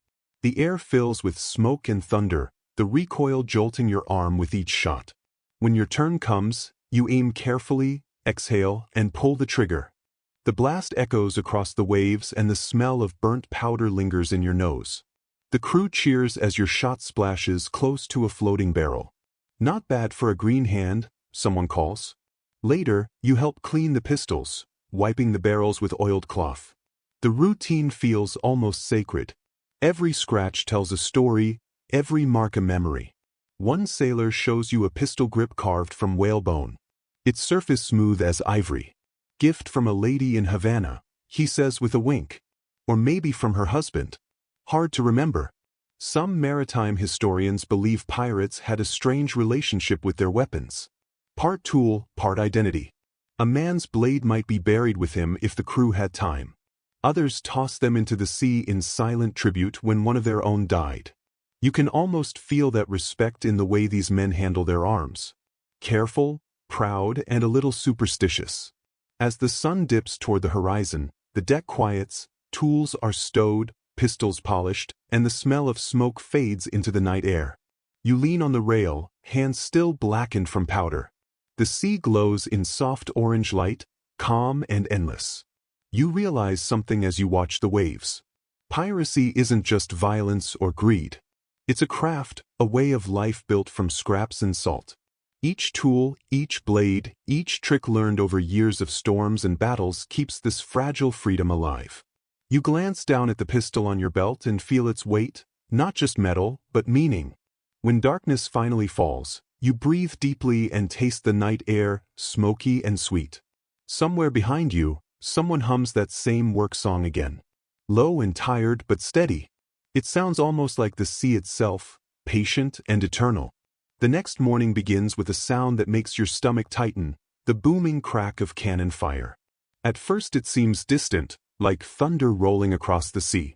The air fills with smoke and thunder, the recoil jolting your arm with each shot. When your turn comes, you aim carefully, exhale, and pull the trigger. The blast echoes across the waves and the smell of burnt powder lingers in your nose. The crew cheers as your shot splashes close to a floating barrel. "Not bad for a green hand," someone calls. Later, you help clean the pistols, wiping the barrels with oiled cloth. The routine feels almost sacred. Every scratch tells a story, every mark a memory. One sailor shows you a pistol grip carved from whalebone. Its surface smooth as ivory. "Gift from a lady in Havana," he says with a wink. Or maybe from her husband. Hard to remember. Some maritime historians believe pirates had a strange relationship with their weapons. Part tool, part identity. A man's blade might be buried with him if the crew had time. Others tossed them into the sea in silent tribute when one of their own died. You can almost feel that respect in the way these men handle their arms. Careful, proud, and a little superstitious. As the sun dips toward the horizon, the deck quiets, tools are stowed, pistols polished, and the smell of smoke fades into the night air. You lean on the rail, hands still blackened from powder. The sea glows in soft orange light, calm and endless. You realize something as you watch the waves. Piracy isn't just violence or greed. It's a craft, a way of life built from scraps and salt. Each tool, each blade, each trick learned over years of storms and battles keeps this fragile freedom alive. You glance down at the pistol on your belt and feel its weight, not just metal, but meaning. When darkness finally falls, you breathe deeply and taste the night air, smoky and sweet. Somewhere behind you, someone hums that same work song again. Low and tired but steady. It sounds almost like the sea itself, patient and eternal. The next morning begins with a sound that makes your stomach tighten, the booming crack of cannon fire. At first it seems distant, like thunder rolling across the sea.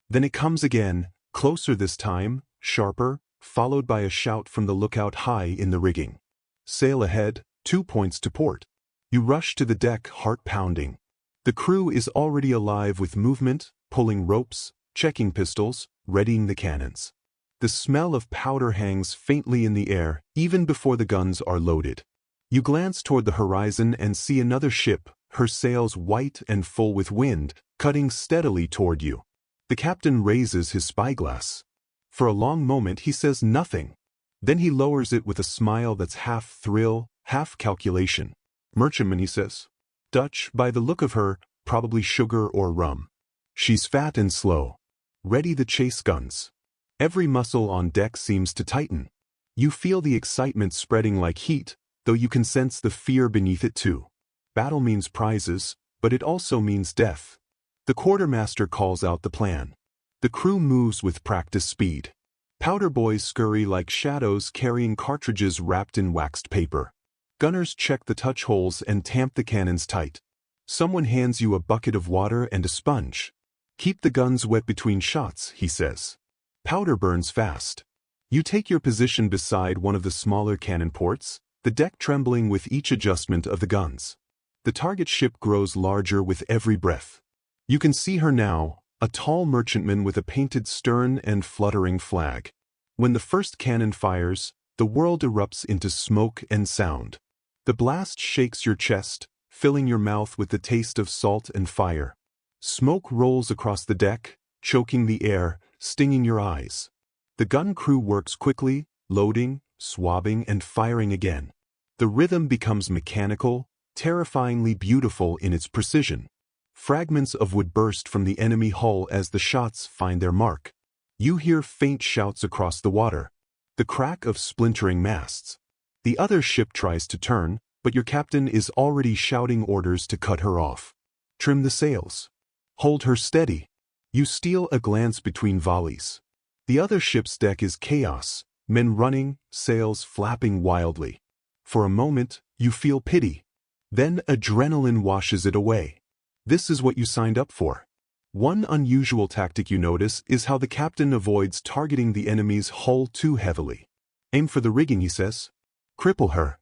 Then it comes again, closer this time, sharper, followed by a shout from the lookout high in the rigging. Sail ahead, 2 points to port. You rush to the deck, heart pounding. The crew is already alive with movement, pulling ropes, checking pistols, readying the cannons. The smell of powder hangs faintly in the air, even before the guns are loaded. You glance toward the horizon and see another ship, her sails white and full with wind, cutting steadily toward you. The captain raises his spyglass. For a long moment he says nothing. Then he lowers it with a smile that's half thrill, half calculation. "Merchantman," he says. "Dutch, by the look of her, probably sugar or rum. She's fat and slow. Ready the chase guns." Every muscle on deck seems to tighten. You feel the excitement spreading like heat, though you can sense the fear beneath it too. Battle means prizes, but it also means death. The quartermaster calls out the plan. The crew moves with practiced speed. Powder boys scurry like shadows carrying cartridges wrapped in waxed paper. Gunners check the touch holes and tamp the cannons tight. Someone hands you a bucket of water and a sponge. "Keep the guns wet between shots," he says. Powder burns fast. You take your position beside one of the smaller cannon ports, the deck trembling with each adjustment of the guns. The target ship grows larger with every breath. You can see her now, a tall merchantman with a painted stern and fluttering flag. When the first cannon fires, the world erupts into smoke and sound. The blast shakes your chest, filling your mouth with the taste of salt and fire. Smoke rolls across the deck, choking the air, stinging your eyes. The gun crew works quickly, loading, swabbing, and firing again. The rhythm becomes mechanical, terrifyingly beautiful in its precision. Fragments of wood burst from the enemy hull as the shots find their mark. You hear faint shouts across the water. The crack of splintering masts. The other ship tries to turn, but your captain is already shouting orders to cut her off. "Trim the sails. Hold her steady." You steal a glance between volleys. The other ship's deck is chaos, men running, sails flapping wildly. For a moment, you feel pity. Then adrenaline washes it away. This is what you signed up for. One unusual tactic you notice is how the captain avoids targeting the enemy's hull too heavily. "Aim for the rigging," he says. "Cripple her.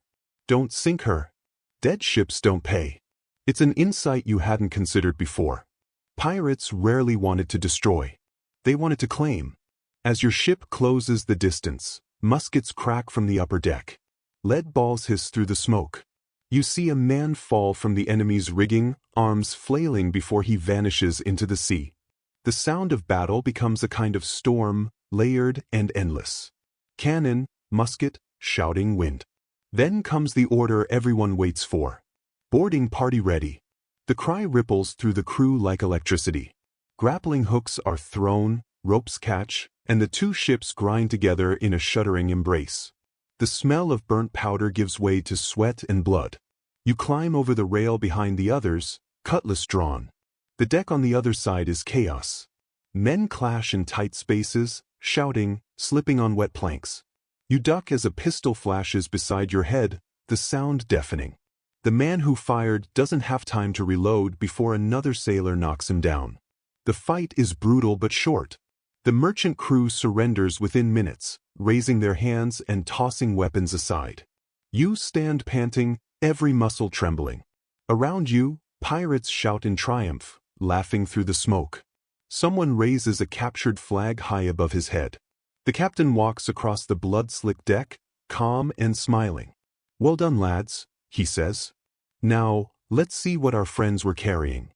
Don't sink her. Dead ships don't pay." It's an insight you hadn't considered before. Pirates rarely wanted to destroy. They wanted to claim. As your ship closes the distance, muskets crack from the upper deck. Lead balls hiss through the smoke. You see a man fall from the enemy's rigging, arms flailing before he vanishes into the sea. The sound of battle becomes a kind of storm, layered and endless. Cannon, musket, shouting wind. Then comes the order everyone waits for. "Boarding party ready." The cry ripples through the crew like electricity. Grappling hooks are thrown, ropes catch, and the two ships grind together in a shuddering embrace. The smell of burnt powder gives way to sweat and blood. You climb over the rail behind the others, cutlass drawn. The deck on the other side is chaos. Men clash in tight spaces, shouting, slipping on wet planks. You duck as a pistol flashes beside your head, the sound deafening. The man who fired doesn't have time to reload before another sailor knocks him down. The fight is brutal but short. The merchant crew surrenders within minutes, raising their hands and tossing weapons aside. You stand panting, every muscle trembling. Around you, pirates shout in triumph, laughing through the smoke. Someone raises a captured flag high above his head. The captain walks across the blood-slicked deck, calm and smiling. "Well done, lads," he says. "Now, let's see what our friends were carrying."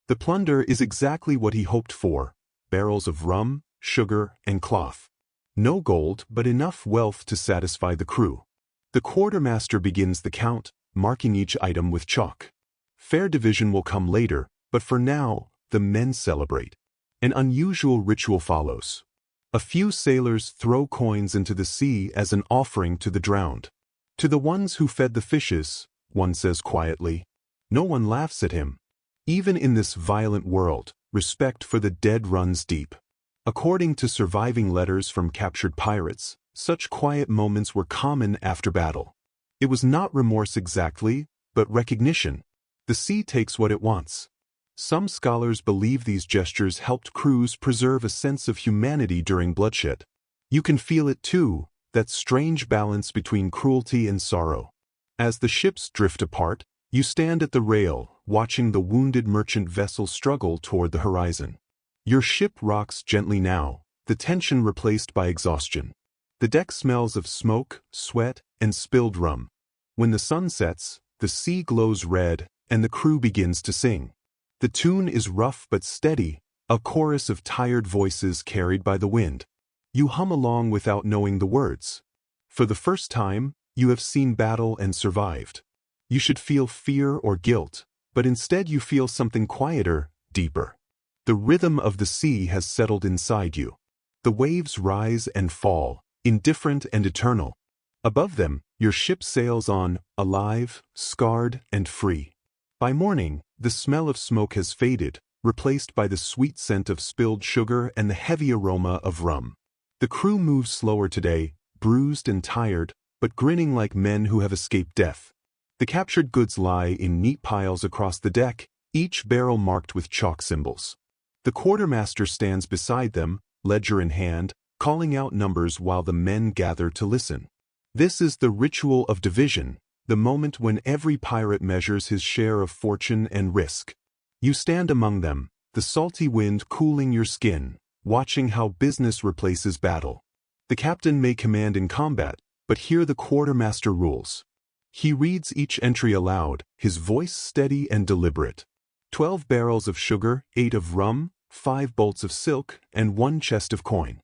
The plunder is exactly what he hoped for: barrels of rum, sugar, and cloth. No gold, but enough wealth to satisfy the crew. The quartermaster begins the count, marking each item with chalk. Fair division will come later, but for now, the men celebrate. An unusual ritual follows. A few sailors throw coins into the sea as an offering to the drowned. "To the ones who fed the fishes," one says quietly. No one laughs at him. Even in this violent world, respect for the dead runs deep. According to surviving letters from captured pirates, such quiet moments were common after battle. It was not remorse exactly, but recognition. The sea takes what it wants. Some scholars believe these gestures helped crews preserve a sense of humanity during bloodshed. You can feel it too, that strange balance between cruelty and sorrow. As the ships drift apart, you stand at the rail, watching the wounded merchant vessel struggle toward the horizon. Your ship rocks gently now, the tension replaced by exhaustion. The deck smells of smoke, sweat, and spilled rum. When the sun sets, the sea glows red, and the crew begins to sing. The tune is rough but steady, a chorus of tired voices carried by the wind. You hum along without knowing the words. For the first time, you have seen battle and survived. You should feel fear or guilt, but instead you feel something quieter, deeper. The rhythm of the sea has settled inside you. The waves rise and fall, indifferent and eternal. Above them, your ship sails on, alive, scarred, and free. By morning, the smell of smoke has faded, replaced by the sweet scent of spilled sugar and the heavy aroma of rum. The crew moves slower today, bruised and tired, but grinning like men who have escaped death. The captured goods lie in neat piles across the deck, each barrel marked with chalk symbols. The quartermaster stands beside them, ledger in hand, calling out numbers while the men gather to listen. This is the ritual of division, the moment when every pirate measures his share of fortune and risk. You stand among them, the salty wind cooling your skin, watching how business replaces battle. The captain may command in combat, but here the quartermaster rules. He reads each entry aloud, his voice steady and deliberate. 12 barrels of sugar, 8 of rum, 5 bolts of silk, and 1 chest of coin.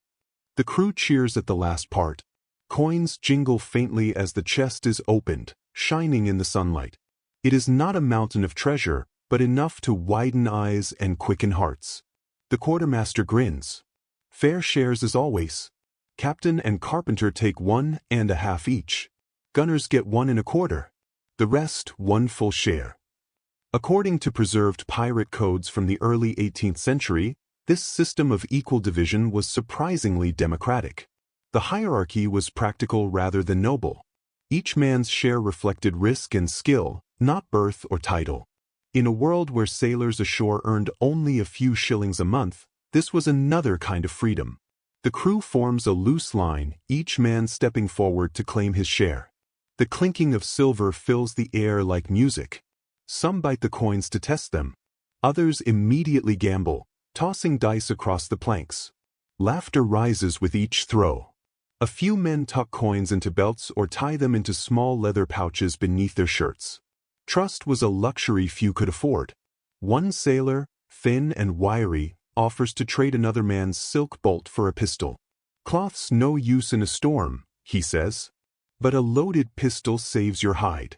The crew cheers at the last part. Coins jingle faintly as the chest is opened, shining in the sunlight. It is not a mountain of treasure, but enough to widen eyes and quicken hearts. The quartermaster grins. Fair shares as always. Captain and carpenter take 1 1/2 each. Gunners get 1 1/4. The rest 1 full share. According to preserved pirate codes from the early 18th century, this system of equal division was surprisingly democratic. The hierarchy was practical rather than noble. Each man's share reflected risk and skill, not birth or title. In a world where sailors ashore earned only a few shillings a month, this was another kind of freedom. The crew forms a loose line, each man stepping forward to claim his share. The clinking of silver fills the air like music. Some bite the coins to test them. Others immediately gamble, tossing dice across the planks. Laughter rises with each throw. A few men tuck coins into belts or tie them into small leather pouches beneath their shirts. Trust was a luxury few could afford. One sailor, thin and wiry, offers to trade another man's silk bolt for a pistol. Cloth's no use in a storm, he says. But a loaded pistol saves your hide.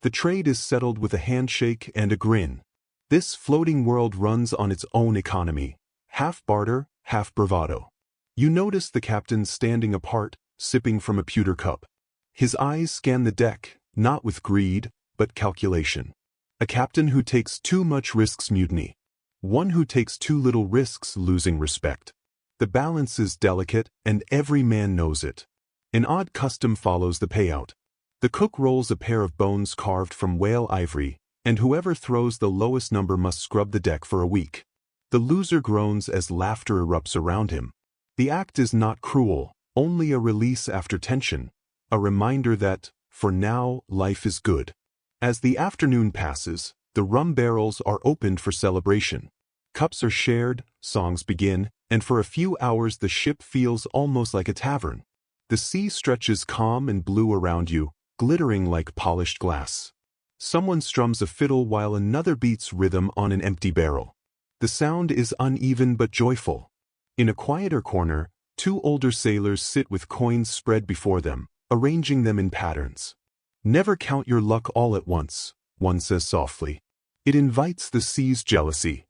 The trade is settled with a handshake and a grin. This floating world runs on its own economy, half barter, half bravado. You notice the captain standing apart, sipping from a pewter cup. His eyes scan the deck, not with greed, but calculation. A captain who takes too much risks mutiny. One who takes too little risks losing respect. The balance is delicate, and every man knows it. An odd custom follows the payout. The cook rolls a pair of bones carved from whale ivory, and whoever throws the lowest number must scrub the deck for a week. The loser groans as laughter erupts around him. The act is not cruel, only a release after tension, a reminder that, for now, life is good. As the afternoon passes, the rum barrels are opened for celebration. Cups are shared, songs begin, and for a few hours the ship feels almost like a tavern. The sea stretches calm and blue around you, glittering like polished glass. Someone strums a fiddle while another beats rhythm on an empty barrel. The sound is uneven but joyful. In a quieter corner, 2 older sailors sit with coins spread before them, arranging them in patterns. Never count your luck all at once, one says softly. It invites the sea's jealousy.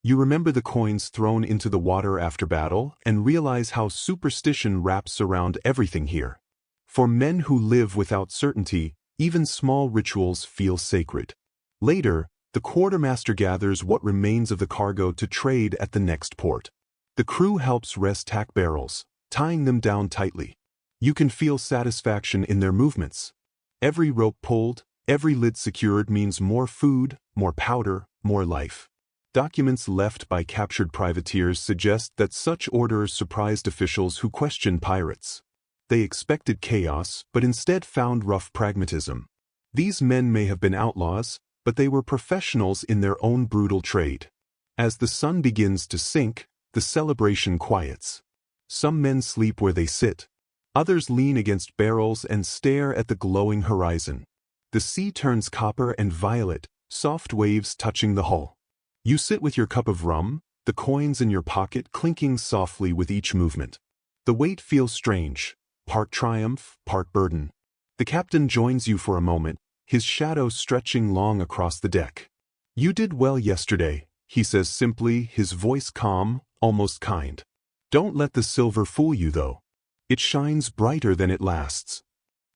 You remember the coins thrown into the water after battle and realize how superstition wraps around everything here. For men who live without certainty, even small rituals feel sacred. Later, the quartermaster gathers what remains of the cargo to trade at the next port. The crew helps rest tack barrels, tying them down tightly. You can feel satisfaction in their movements. Every rope pulled, every lid secured means more food, more powder, more life. Documents left by captured privateers suggest that such orders surprised officials who questioned pirates. They expected chaos, but instead found rough pragmatism. These men may have been outlaws, but they were professionals in their own brutal trade. As the sun begins to sink, the celebration quiets. Some men sleep where they sit. Others lean against barrels and stare at the glowing horizon. The sea turns copper and violet, soft waves touching the hull. You sit with your cup of rum, the coins in your pocket clinking softly with each movement. The weight feels strange, part triumph, part burden. The captain joins you for a moment, his shadow stretching long across the deck. "You did well yesterday," he says simply, his voice calm, almost kind. "Don't let the silver fool you though. It shines brighter than it lasts."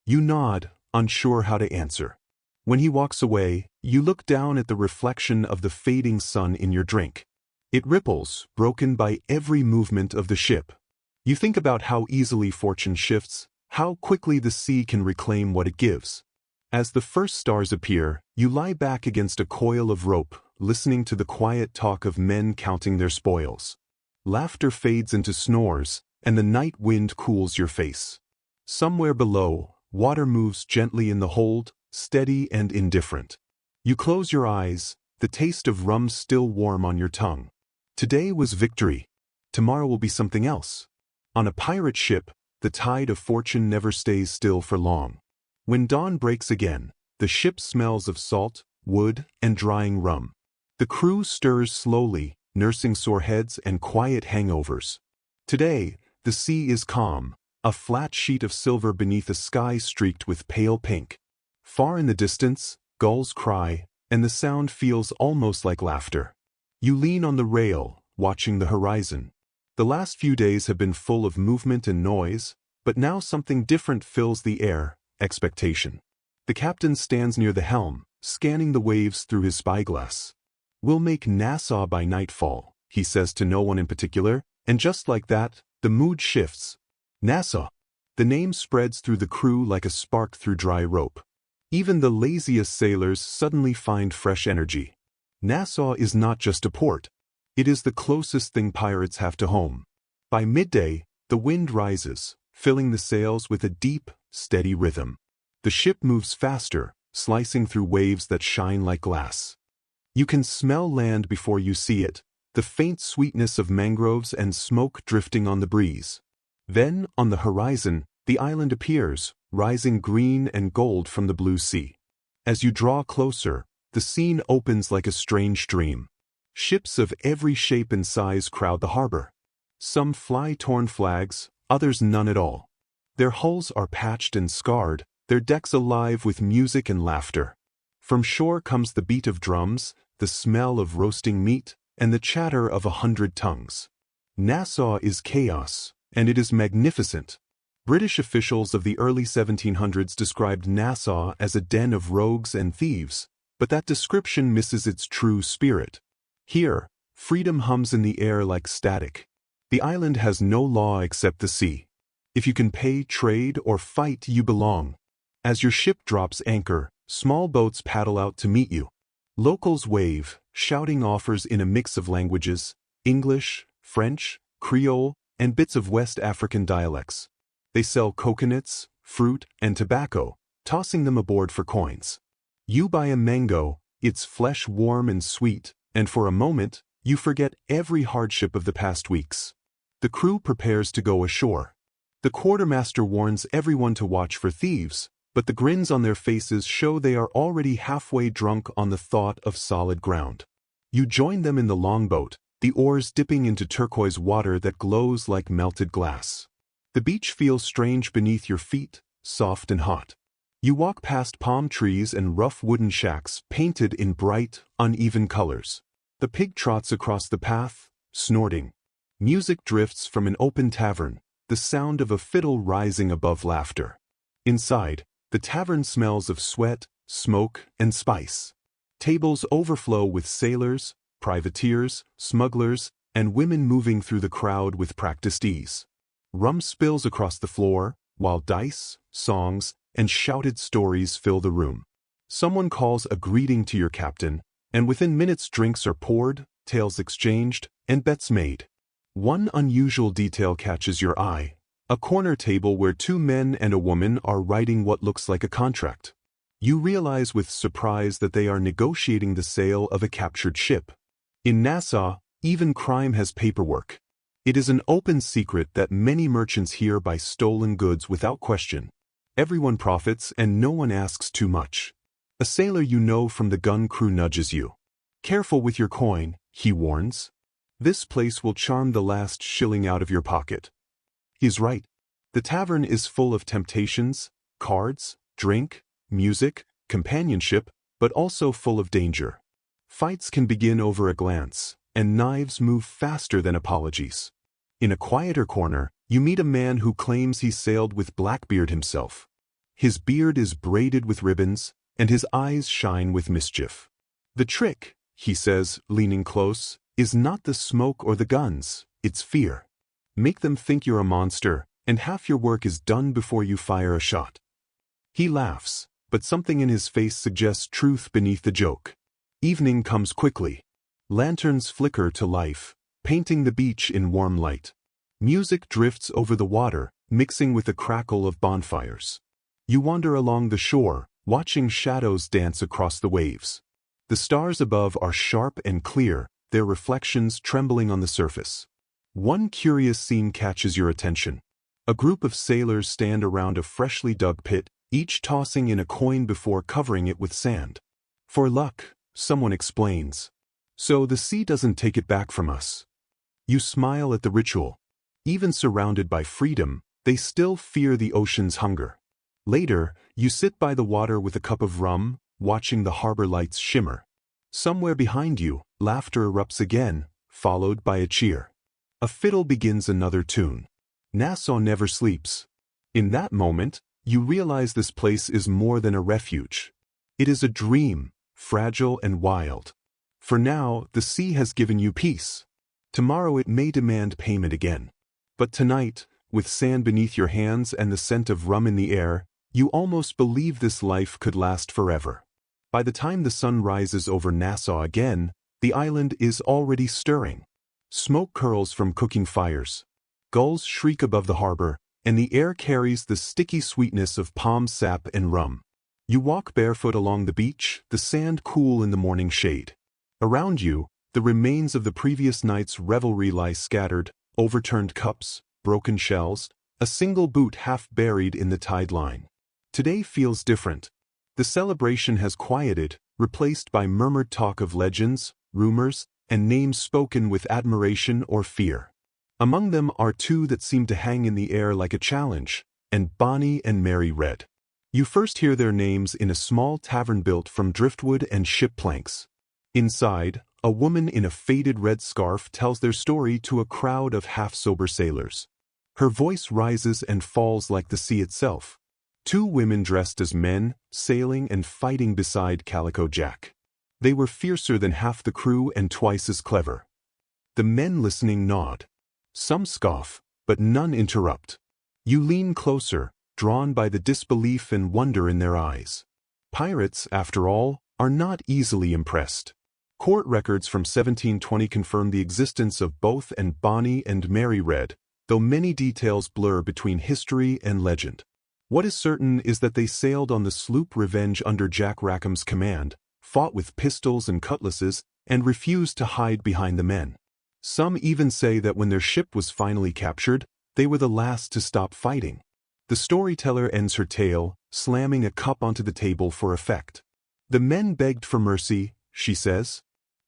You nod, unsure how to answer. When he walks away, you look down at the reflection of the fading sun in your drink. It ripples, broken by every movement of the ship. You think about how easily fortune shifts, how quickly the sea can reclaim what it gives. As the first stars appear, you lie back against a coil of rope, listening to the quiet talk of men counting their spoils. Laughter fades into snores, and the night wind cools your face. Somewhere below, water moves gently in the hold, steady and indifferent. You close your eyes, the taste of rum still warm on your tongue. Today was victory. Tomorrow will be something else. On a pirate ship, the tide of fortune never stays still for long. When dawn breaks again, the ship smells of salt, wood, and drying rum. The crew stirs slowly, nursing sore heads and quiet hangovers. Today, the sea is calm, a flat sheet of silver beneath a sky streaked with pale pink. Far in the distance, gulls cry, and the sound feels almost like laughter. You lean on the rail, watching the horizon. The last few days have been full of movement and noise, but now something different fills the air: expectation. The captain stands near the helm, scanning the waves through his spyglass. "We'll make Nassau by nightfall," he says to no one in particular, and just like that, the mood shifts. Nassau. The name spreads through the crew like a spark through dry rope. Even the laziest sailors suddenly find fresh energy. Nassau is not just a port. It is the closest thing pirates have to home. By midday, the wind rises, filling the sails with a deep, steady rhythm. The ship moves faster, slicing through waves that shine like glass. You can smell land before you see it, the faint sweetness of mangroves and smoke drifting on the breeze. Then, on the horizon, the island appears, rising green and gold from the blue sea. As you draw closer, the scene opens like a strange dream. Ships of every shape and size crowd the harbor. Some fly torn flags, others none at all. Their hulls are patched and scarred, their decks alive with music and laughter. From shore comes the beat of drums, the smell of roasting meat, and the chatter of 100 tongues. Nassau is chaos, and it is magnificent. British officials of the early 1700s described Nassau as a den of rogues and thieves, but that description misses its true spirit. Here, freedom hums in the air like static. The island has no law except the sea. If you can pay, trade, or fight, you belong. As your ship drops anchor, small boats paddle out to meet you. Locals wave, shouting offers in a mix of languages: English, French, Creole, and bits of West African dialects. They sell coconuts, fruit, and tobacco, tossing them aboard for coins. You buy a mango, its flesh warm and sweet, and for a moment, you forget every hardship of the past weeks. The crew prepares to go ashore. The quartermaster warns everyone to watch for thieves, but the grins on their faces show they are already halfway drunk on the thought of solid ground. You join them in the longboat, the oars dipping into turquoise water that glows like melted glass. The beach feels strange beneath your feet, soft and hot. You walk past palm trees and rough wooden shacks painted in bright, uneven colors. The pig trots across the path, snorting. Music drifts from an open tavern, the sound of a fiddle rising above laughter. Inside, the tavern smells of sweat, smoke, and spice. Tables overflow with sailors, privateers, smugglers, and women moving through the crowd with practiced ease. Rum spills across the floor, while dice, songs, and shouted stories fill the room. Someone calls a greeting to your captain, and within minutes drinks are poured, tales exchanged, and bets made. One unusual detail catches your eye: a corner table where two men and a woman are writing what looks like a contract. You realize with surprise that they are negotiating the sale of a captured ship. In Nassau, even crime has paperwork. It is an open secret that many merchants here buy stolen goods without question. Everyone profits and no one asks too much. A sailor you know from the gun crew nudges you. "Careful with your coin," he warns. This place will charm the last shilling out of your pocket. He's right. The tavern is full of temptations, cards, drink, music, companionship, but also full of danger. Fights can begin over a glance, and knives move faster than apologies. In a quieter corner, you meet a man who claims he sailed with Blackbeard himself. His beard is braided with ribbons, and his eyes shine with mischief. The trick, he says, leaning close, is not the smoke or the guns, it's fear. Make them think you're a monster, and half your work is done before you fire a shot. He laughs, but something in his face suggests truth beneath the joke. Evening comes quickly. Lanterns flicker to life, painting the beach in warm light. Music drifts over the water, mixing with the crackle of bonfires. You wander along the shore, watching shadows dance across the waves. The stars above are sharp and clear, their reflections trembling on the surface. One curious scene catches your attention. A group of sailors stand around a freshly dug pit, each tossing in a coin before covering it with sand. For luck, someone explains. So the sea doesn't take it back from us. You smile at the ritual. Even surrounded by freedom, they still fear the ocean's hunger. Later, you sit by the water with a cup of rum, watching the harbor lights shimmer. Somewhere behind you, laughter erupts again, followed by a cheer. A fiddle begins another tune. Nassau never sleeps. In that moment, you realize this place is more than a refuge. It is a dream, fragile and wild. For now, the sea has given you peace. Tomorrow it may demand payment again. But tonight, with sand beneath your hands and the scent of rum in the air, you almost believe this life could last forever. By the time the sun rises over Nassau again, the island is already stirring. Smoke curls from cooking fires. Gulls shriek above the harbor, and the air carries the sticky sweetness of palm sap and rum. You walk barefoot along the beach, the sand cool in the morning shade. Around you, the remains of the previous night's revelry lie scattered, overturned cups, broken shells, a single boot half buried in the tide line. Today feels different. The celebration has quieted, replaced by murmured talk of legends, rumors, and names spoken with admiration or fear. Among them are two that seem to hang in the air like a challenge, and Bonnie and Mary Red. You first hear their names in a small tavern built from driftwood and ship planks. Inside, a woman in a faded red scarf tells their story to a crowd of half-sober sailors. Her voice rises and falls like the sea itself. Two women dressed as men, sailing and fighting beside Calico Jack. They were fiercer than half the crew and twice as clever. The men listening nod. Some scoff, but none interrupt. You lean closer, drawn by the disbelief and wonder in their eyes. Pirates, after all, are not easily impressed. Court records from 1720 confirm the existence of both and Bonnie and Mary Red, though many details blur between history and legend. What is certain is that they sailed on the sloop Revenge under Jack Rackham's command, fought with pistols and cutlasses, and refused to hide behind the men. Some even say that when their ship was finally captured, they were the last to stop fighting. The storyteller ends her tale, slamming a cup onto the table for effect. The men begged for mercy, she says.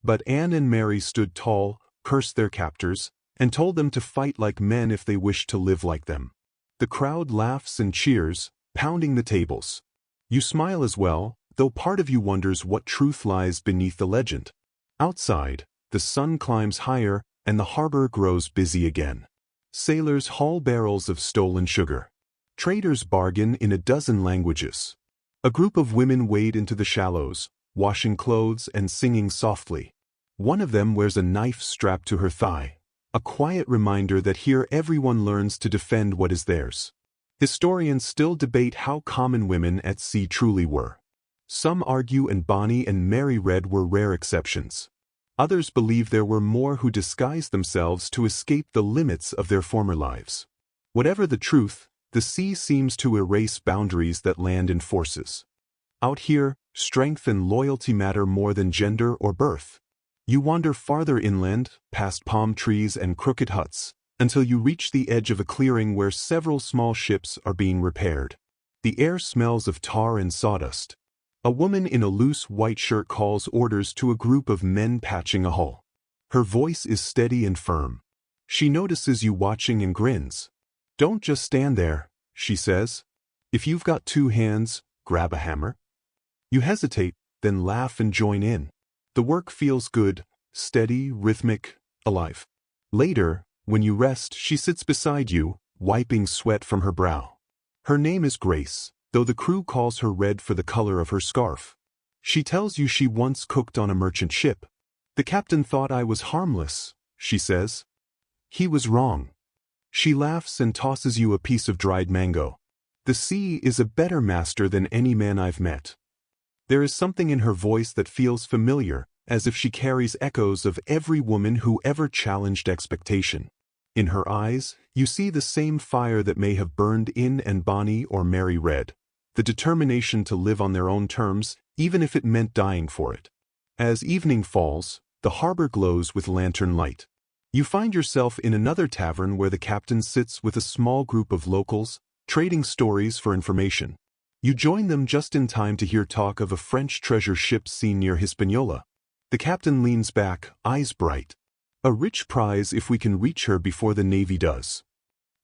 But Anne and Mary stood tall, cursed their captors, and told them to fight like men if they wished to live like them. The crowd laughs and cheers, pounding the tables. You smile as well, though part of you wonders what truth lies beneath the legend. Outside, the sun climbs higher, and the harbor grows busy again. Sailors haul barrels of stolen sugar. Traders bargain in a dozen languages. A group of women wade into the shallows, washing clothes and singing softly. One of them wears a knife strapped to her thigh, a quiet reminder that here everyone learns to defend what is theirs. Historians still debate how common women at sea truly were. Some argue and Bonnie and Mary Red were rare exceptions. Others believe there were more who disguised themselves to escape the limits of their former lives. Whatever the truth, the sea seems to erase boundaries that land enforces. Out here, strength and loyalty matter more than gender or birth. You wander farther inland, past palm trees and crooked huts, until you reach the edge of a clearing where several small ships are being repaired. The air smells of tar and sawdust. A woman in a loose white shirt calls orders to a group of men patching a hull. Her voice is steady and firm. She notices you watching and grins. "Don't just stand there," she says. "If you've got 2 hands, grab a hammer." You hesitate, then laugh and join in. The work feels good, steady, rhythmic, alive. Later, when you rest, she sits beside you, wiping sweat from her brow. Her name is Grace, though the crew calls her Red for the color of her scarf. She tells you she once cooked on a merchant ship. "The captain thought I was harmless," she says. "He was wrong." She laughs and tosses you a piece of dried mango. "The sea is a better master than any man I've met." There is something in her voice that feels familiar, as if she carries echoes of every woman who ever challenged expectation. In her eyes, you see the same fire that may have burned in and Bonnie or Mary Red, the determination to live on their own terms, even if it meant dying for it. As evening falls, the harbor glows with lantern light. You find yourself in another tavern where the captain sits with a small group of locals, trading stories for information. You join them just in time to hear talk of a French treasure ship seen near Hispaniola. The captain leans back, eyes bright. "A rich prize if we can reach her before the Navy does."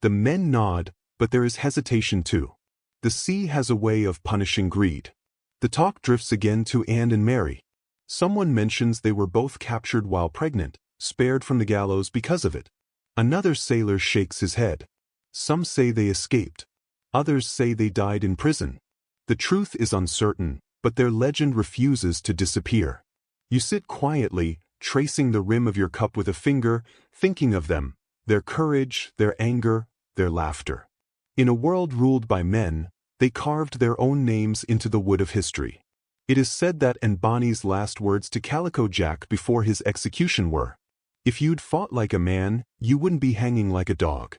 The men nod, but there is hesitation too. The sea has a way of punishing greed. The talk drifts again to Anne and Mary. Someone mentions they were both captured while pregnant, spared from the gallows because of it. Another sailor shakes his head. Some say they escaped. Others say they died in prison. The truth is uncertain, but their legend refuses to disappear. You sit quietly, tracing the rim of your cup with a finger, thinking of them, their courage, their anger, their laughter. In a world ruled by men, they carved their own names into the wood of history. It is said that and Bonnie's last words to Calico Jack before his execution were, "If you'd fought like a man, you wouldn't be hanging like a dog."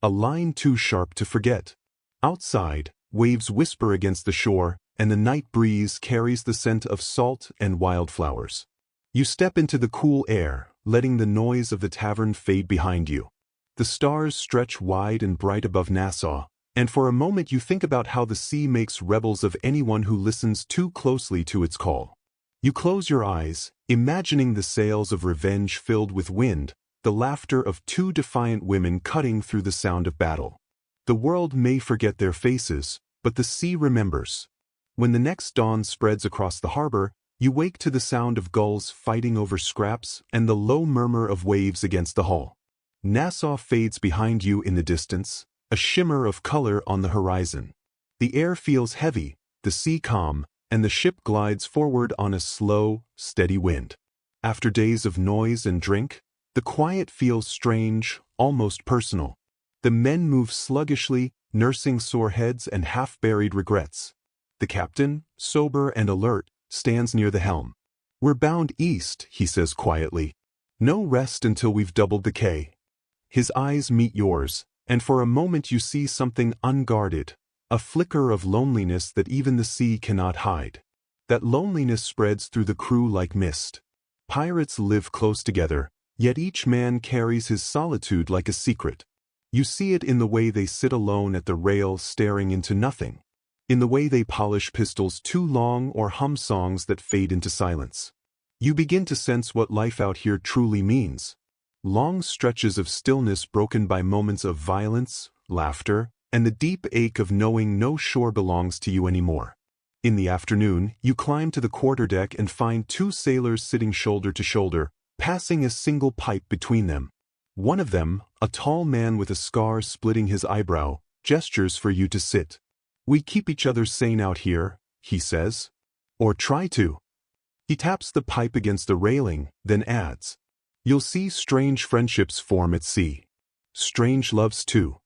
A line too sharp to forget. Outside, waves whisper against the shore, and the night breeze carries the scent of salt and wildflowers. You step into the cool air, letting the noise of the tavern fade behind you. The stars stretch wide and bright above Nassau, and for a moment you think about how the sea makes rebels of anyone who listens too closely to its call. You close your eyes, imagining the sails of revenge filled with wind, the laughter of 2 defiant women cutting through the sound of battle. The world may forget their faces, but the sea remembers. When the next dawn spreads across the harbor, you wake to the sound of gulls fighting over scraps and the low murmur of waves against the hull. Nassau fades behind you in the distance, a shimmer of color on the horizon. The air feels heavy, the sea calm, and the ship glides forward on a slow, steady wind. After days of noise and drink, the quiet feels strange, almost personal. The men move sluggishly, nursing sore heads and half-buried regrets. The captain, sober and alert, stands near the helm. "We're bound east," he says quietly. "No rest until we've doubled the K." His eyes meet yours, and for a moment you see something unguarded, a flicker of loneliness that even the sea cannot hide. That loneliness spreads through the crew like mist. Pirates live close together, yet each man carries his solitude like a secret. You see it in the way they sit alone at the rail staring into nothing, in the way they polish pistols too long or hum songs that fade into silence. You begin to sense what life out here truly means. Long stretches of stillness broken by moments of violence, laughter, and the deep ache of knowing no shore belongs to you anymore. In the afternoon, you climb to the quarterdeck and find 2 sailors sitting shoulder to shoulder, passing a single pipe between them. One of them, a tall man with a scar splitting his eyebrow, gestures for you to sit. "We keep each other sane out here," he says. "Or try to." He taps the pipe against the railing, then adds, "You'll see strange friendships form at sea. Strange loves too."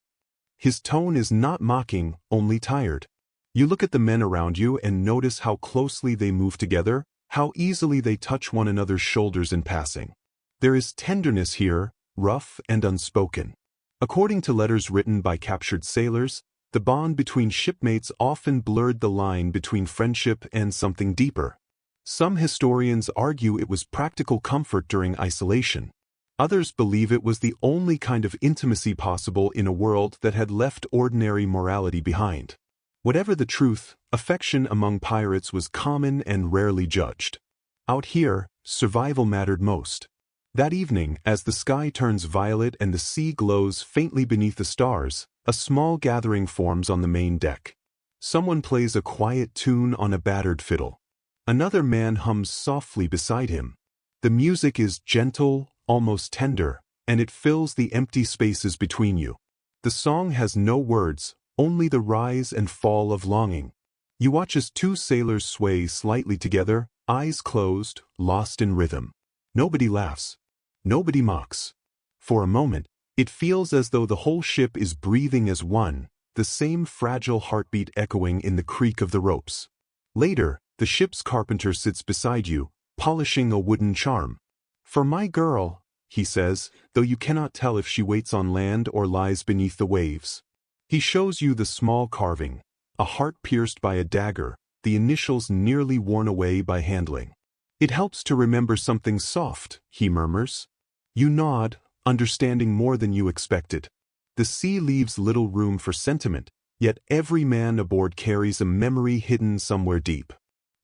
His tone is not mocking, only tired. You look at the men around you and notice how closely they move together, how easily they touch one another's shoulders in passing. There is tenderness here, rough and unspoken. According to letters written by captured sailors, the bond between shipmates often blurred the line between friendship and something deeper. Some historians argue it was practical comfort during isolation. Others believe it was the only kind of intimacy possible in a world that had left ordinary morality behind. Whatever the truth, affection among pirates was common and rarely judged. Out here, survival mattered most. That evening, as the sky turns violet and the sea glows faintly beneath the stars, a small gathering forms on the main deck. Someone plays a quiet tune on a battered fiddle. Another man hums softly beside him. The music is gentle, almost tender, and it fills the empty spaces between you. The song has no words, only the rise and fall of longing. You watch as two sailors sway slightly together, eyes closed, lost in rhythm. Nobody laughs. Nobody mocks. For a moment, it feels as though the whole ship is breathing as one, the same fragile heartbeat echoing in the creak of the ropes. Later, the ship's carpenter sits beside you, polishing a wooden charm. "For my girl," he says, though you cannot tell if she waits on land or lies beneath the waves. He shows you the small carving, a heart pierced by a dagger, the initials nearly worn away by handling. "It helps to remember something soft," he murmurs. You nod, understanding more than you expected. The sea leaves little room for sentiment, yet every man aboard carries a memory hidden somewhere deep.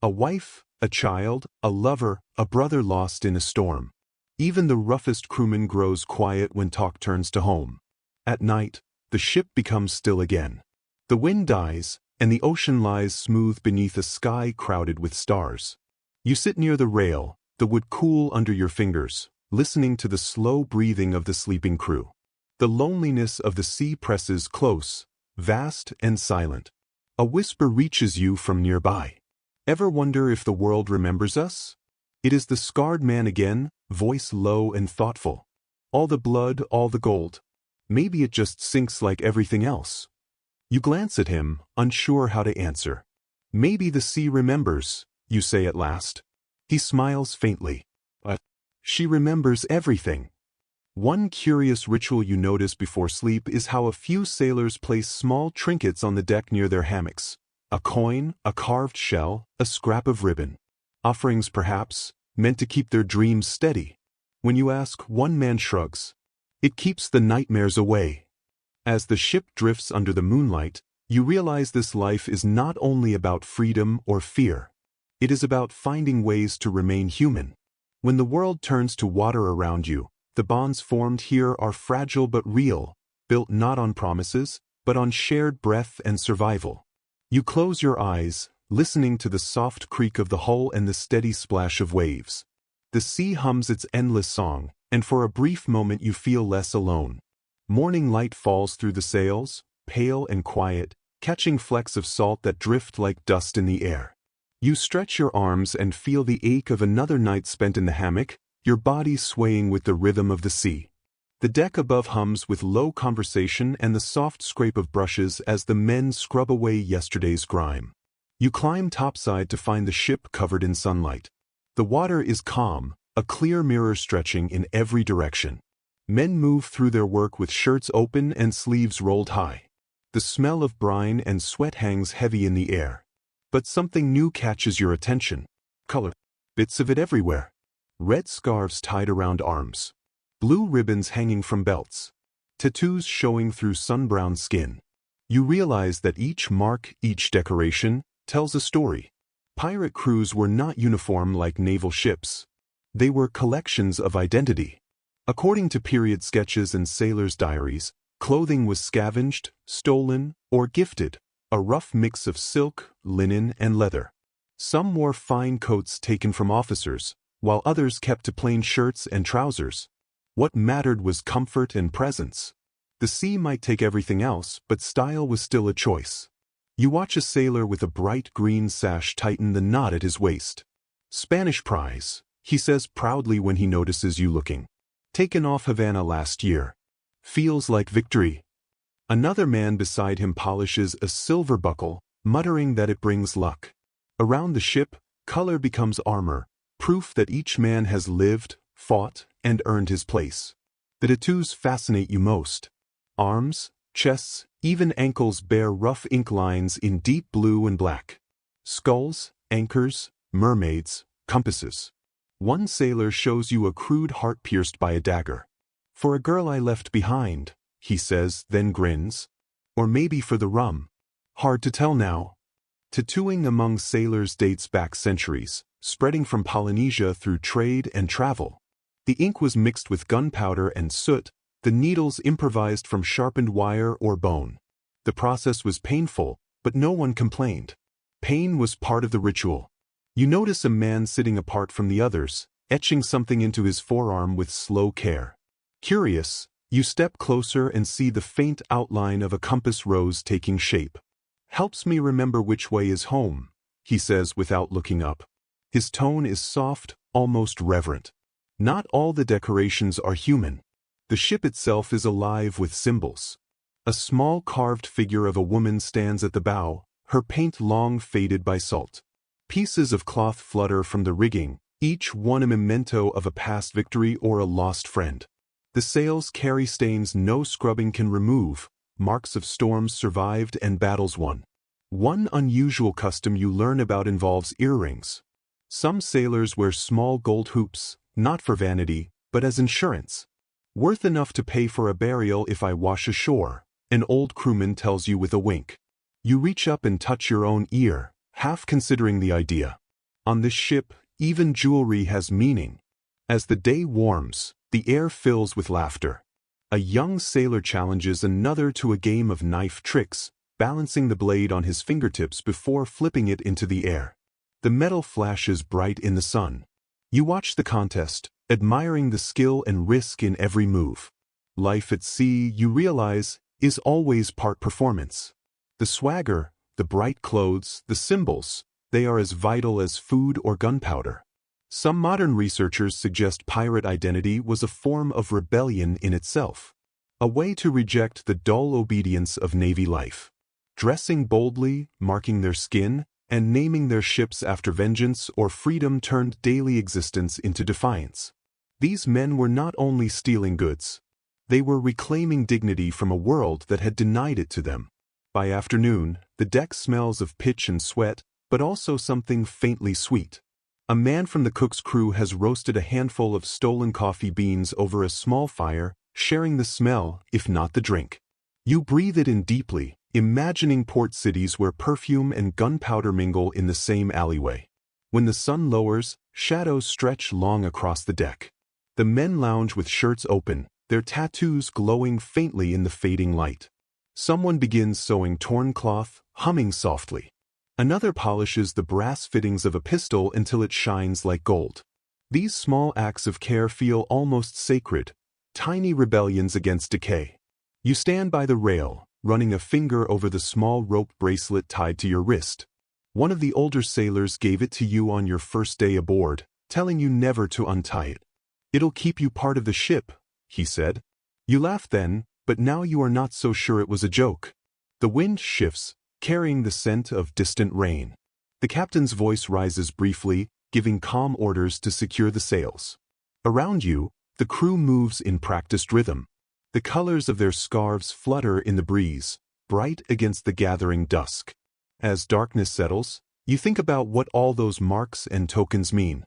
A wife, a child, a lover, a brother lost in a storm. Even the roughest crewman grows quiet when talk turns to home. At night, the ship becomes still again. The wind dies, and the ocean lies smooth beneath a sky crowded with stars. You sit near the rail, the wood cool under your fingers, listening to the slow breathing of the sleeping crew. The loneliness of the sea presses close, vast and silent. A whisper reaches you from nearby. Ever wonder if the world remembers us? It is the scarred man again, voice low and thoughtful. All the blood, all the gold. Maybe it just sinks like everything else. You glance at him, unsure how to answer. "Maybe the sea remembers," you say at last. He smiles faintly. "She remembers everything." One curious ritual you notice before sleep is how a few sailors place small trinkets on the deck near their hammocks. A coin, a carved shell, a scrap of ribbon. Offerings perhaps, meant to keep their dreams steady. When you ask, one man shrugs. "It keeps the nightmares away." As the ship drifts under the moonlight, you realize this life is not only about freedom or fear. It is about finding ways to remain human. When the world turns to water around you, the bonds formed here are fragile but real, built not on promises, but on shared breath and survival. You close your eyes, listening to the soft creak of the hull and the steady splash of waves. The sea hums its endless song, and for a brief moment you feel less alone. Morning light falls through the sails, pale and quiet, catching flecks of salt that drift like dust in the air. You stretch your arms and feel the ache of another night spent in the hammock, your body swaying with the rhythm of the sea. The deck above hums with low conversation and the soft scrape of brushes as the men scrub away yesterday's grime. You climb topside to find the ship covered in sunlight. The water is calm, a clear mirror stretching in every direction. Men move through their work with shirts open and sleeves rolled high. The smell of brine and sweat hangs heavy in the air. But something new catches your attention. Color. Bits of it everywhere. Red scarves tied around arms. Blue ribbons hanging from belts. Tattoos showing through sun-browned skin. You realize that each mark, each decoration, tells a story. Pirate crews were not uniform like naval ships. They were collections of identity. According to period sketches and sailors' diaries, clothing was scavenged, stolen, or gifted. A rough mix of silk, linen, and leather. Some wore fine coats taken from officers, while others kept to plain shirts and trousers. What mattered was comfort and presence. The sea might take everything else, but style was still a choice. You watch a sailor with a bright green sash tighten the knot at his waist. "Spanish prize," he says proudly when he notices you looking. "Taken off Havana last year. Feels like victory." Another man beside him polishes a silver buckle, muttering that it brings luck. Around the ship, color becomes armor, proof that each man has lived, fought, and earned his place. The tattoos fascinate you most. Arms, chests, even ankles bear rough ink lines in deep blue and black. Skulls, anchors, mermaids, compasses. One sailor shows you a crude heart pierced by a dagger. "For a girl I left behind," he says, then grins. Or maybe for the rum. Hard to tell now. Tattooing among sailors dates back centuries, spreading from Polynesia through trade and travel. The ink was mixed with gunpowder and soot, the needles improvised from sharpened wire or bone. The process was painful, but no one complained. Pain was part of the ritual. You notice a man sitting apart from the others, etching something into his forearm with slow care. Curious, you step closer and see the faint outline of a compass rose taking shape. "Helps me remember which way is home," he says without looking up. His tone is soft, almost reverent. Not all the decorations are human. The ship itself is alive with symbols. A small carved figure of a woman stands at the bow, her paint long faded by salt. Pieces of cloth flutter from the rigging, each one a memento of a past victory or a lost friend. The sails carry stains no scrubbing can remove, marks of storms survived and battles won. One unusual custom you learn about involves earrings. Some sailors wear small gold hoops, not for vanity, but as insurance. "Worth enough to pay for a burial if I wash ashore," an old crewman tells you with a wink. You reach up and touch your own ear, half considering the idea. On this ship, even jewelry has meaning. As the day warms, the air fills with laughter. A young sailor challenges another to a game of knife tricks, balancing the blade on his fingertips before flipping it into the air. The metal flashes bright in the sun. You watch the contest, admiring the skill and risk in every move. Life at sea, you realize, is always part performance. The swagger, the bright clothes, the symbols, they are as vital as food or gunpowder. Some modern researchers suggest pirate identity was a form of rebellion in itself, a way to reject the dull obedience of Navy life. Dressing boldly, marking their skin, and naming their ships after vengeance or freedom turned daily existence into defiance. These men were not only stealing goods, they were reclaiming dignity from a world that had denied it to them. By afternoon, the deck smells of pitch and sweat, but also something faintly sweet. A man from the cook's crew has roasted a handful of stolen coffee beans over a small fire, sharing the smell, if not the drink. You breathe it in deeply, imagining port cities where perfume and gunpowder mingle in the same alleyway. When the sun lowers, shadows stretch long across the deck. The men lounge with shirts open, their tattoos glowing faintly in the fading light. Someone begins sewing torn cloth, humming softly. Another polishes the brass fittings of a pistol until it shines like gold. These small acts of care feel almost sacred, tiny rebellions against decay. You stand by the rail, running a finger over the small rope bracelet tied to your wrist. One of the older sailors gave it to you on your first day aboard, telling you never to untie it. "It'll keep you part of the ship," he said. You laugh then, but now you are not so sure it was a joke. The wind shifts, carrying the scent of distant rain. The captain's voice rises briefly, giving calm orders to secure the sails. Around you, the crew moves in practiced rhythm. The colors of their scarves flutter in the breeze, bright against the gathering dusk. As darkness settles, you think about what all those marks and tokens mean.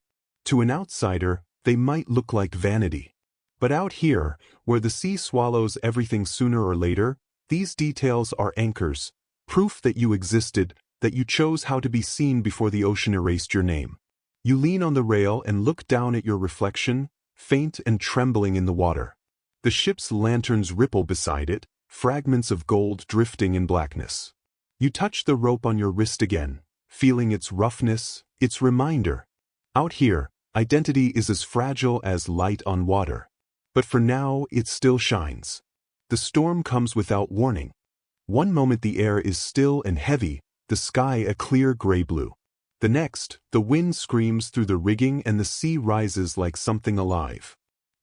To an outsider, they might look like vanity. But out here, where the sea swallows everything sooner or later, these details are anchors, proof that you existed, that you chose how to be seen before the ocean erased your name. You lean on the rail and look down at your reflection, faint and trembling in the water. The ship's lanterns ripple beside it, fragments of gold drifting in blackness. You touch the rope on your wrist again, feeling its roughness, its reminder. Out here, identity is as fragile as light on water. But for now, it still shines. The storm comes without warning. One moment the air is still and heavy, the sky a clear gray blue. The next, the wind screams through the rigging and the sea rises like something alive.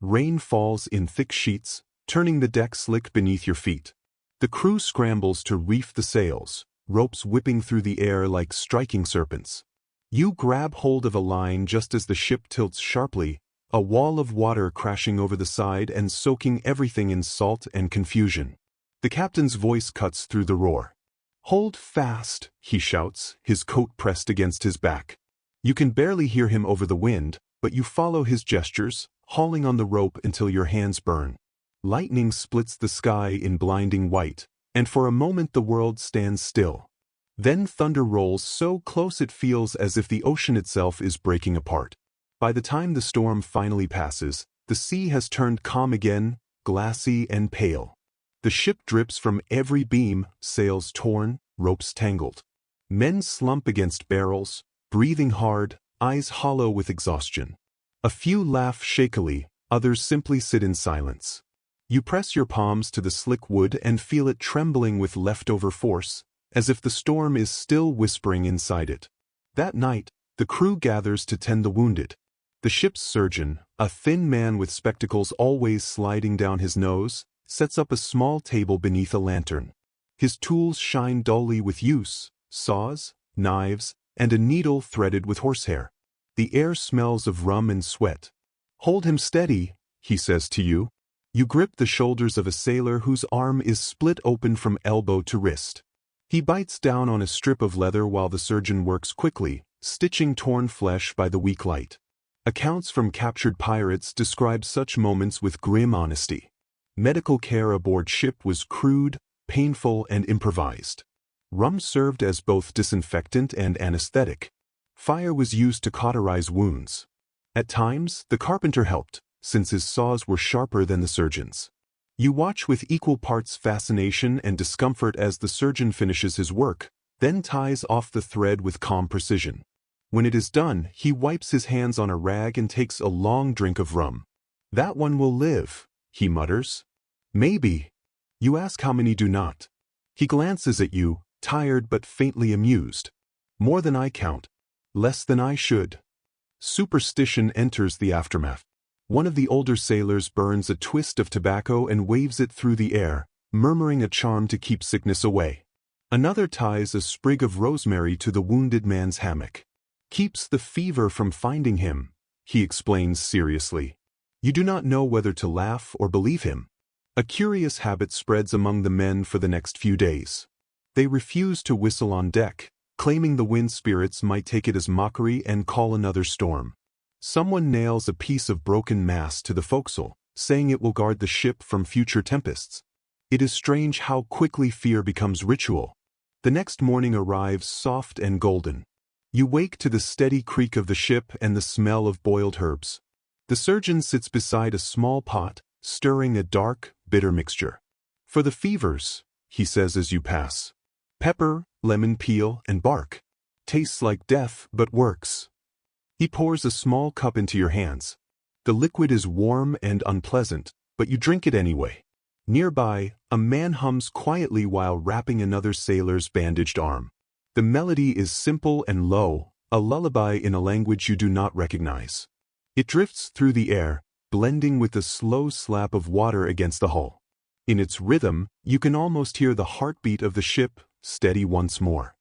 Rain falls in thick sheets, turning the deck slick beneath your feet. The crew scrambles to reef the sails, ropes whipping through the air like striking serpents. You grab hold of a line just as the ship tilts sharply, a wall of water crashing over the side and soaking everything in salt and confusion. The captain's voice cuts through the roar. "Hold fast," he shouts, his coat pressed against his back. You can barely hear him over the wind, but you follow his gestures, hauling on the rope until your hands burn. Lightning splits the sky in blinding white, and for a moment the world stands still. Then thunder rolls so close it feels as if the ocean itself is breaking apart. By the time the storm finally passes, The sea has turned calm again, glassy and pale. The ship drips from every beam, sails torn, ropes tangled. Men slump against barrels, breathing hard, eyes hollow with exhaustion. A few laugh shakily, others simply sit in silence. You press your palms to the slick wood and feel it trembling with leftover force, as if the storm is still whispering inside it. That night, the crew gathers to tend the wounded. The ship's surgeon, a thin man with spectacles always sliding down his nose, sets up a small table beneath a lantern. His tools shine dully with use, saws, knives, and a needle threaded with horsehair. The air smells of rum and sweat. "Hold him steady," he says to you. You grip the shoulders of a sailor whose arm is split open from elbow to wrist. He bites down on a strip of leather while the surgeon works quickly, stitching torn flesh by the weak light. Accounts from captured pirates describe such moments with grim honesty. Medical care aboard ship was crude, painful, and improvised. Rum served as both disinfectant and anesthetic. Fire was used to cauterize wounds. At times, the carpenter helped, since his saws were sharper than the surgeon's. You watch with equal parts fascination and discomfort as the surgeon finishes his work, then ties off the thread with calm precision. When it is done, he wipes his hands on a rag and takes a long drink of rum. "That one will live," he mutters. "Maybe." You ask how many do not. He glances at you, tired but faintly amused. "More than I count. Less than I should." Superstition enters the aftermath. One of the older sailors burns a twist of tobacco and waves it through the air, murmuring a charm to keep sickness away. Another ties a sprig of rosemary to the wounded man's hammock. "Keeps the fever from finding him," he explains seriously. You do not know whether to laugh or believe him. A curious habit spreads among the men for the next few days. They refuse to whistle on deck, claiming the wind spirits might take it as mockery and call another storm. Someone nails a piece of broken mast to the forecastle, saying it will guard the ship from future tempests. It is strange how quickly fear becomes ritual. The next morning arrives soft and golden. You wake to the steady creak of the ship and the smell of boiled herbs. The surgeon sits beside a small pot, stirring a dark, bitter mixture. "For the fevers," he says as you pass. "Pepper, lemon peel, and bark. Tastes like death but works." He pours a small cup into your hands. The liquid is warm and unpleasant, but you drink it anyway. Nearby, a man hums quietly while wrapping another sailor's bandaged arm. The melody is simple and low, a lullaby in a language you do not recognize. It drifts through the air, blending with the slow slap of water against the hull. In its rhythm, you can almost hear the heartbeat of the ship, steady once more.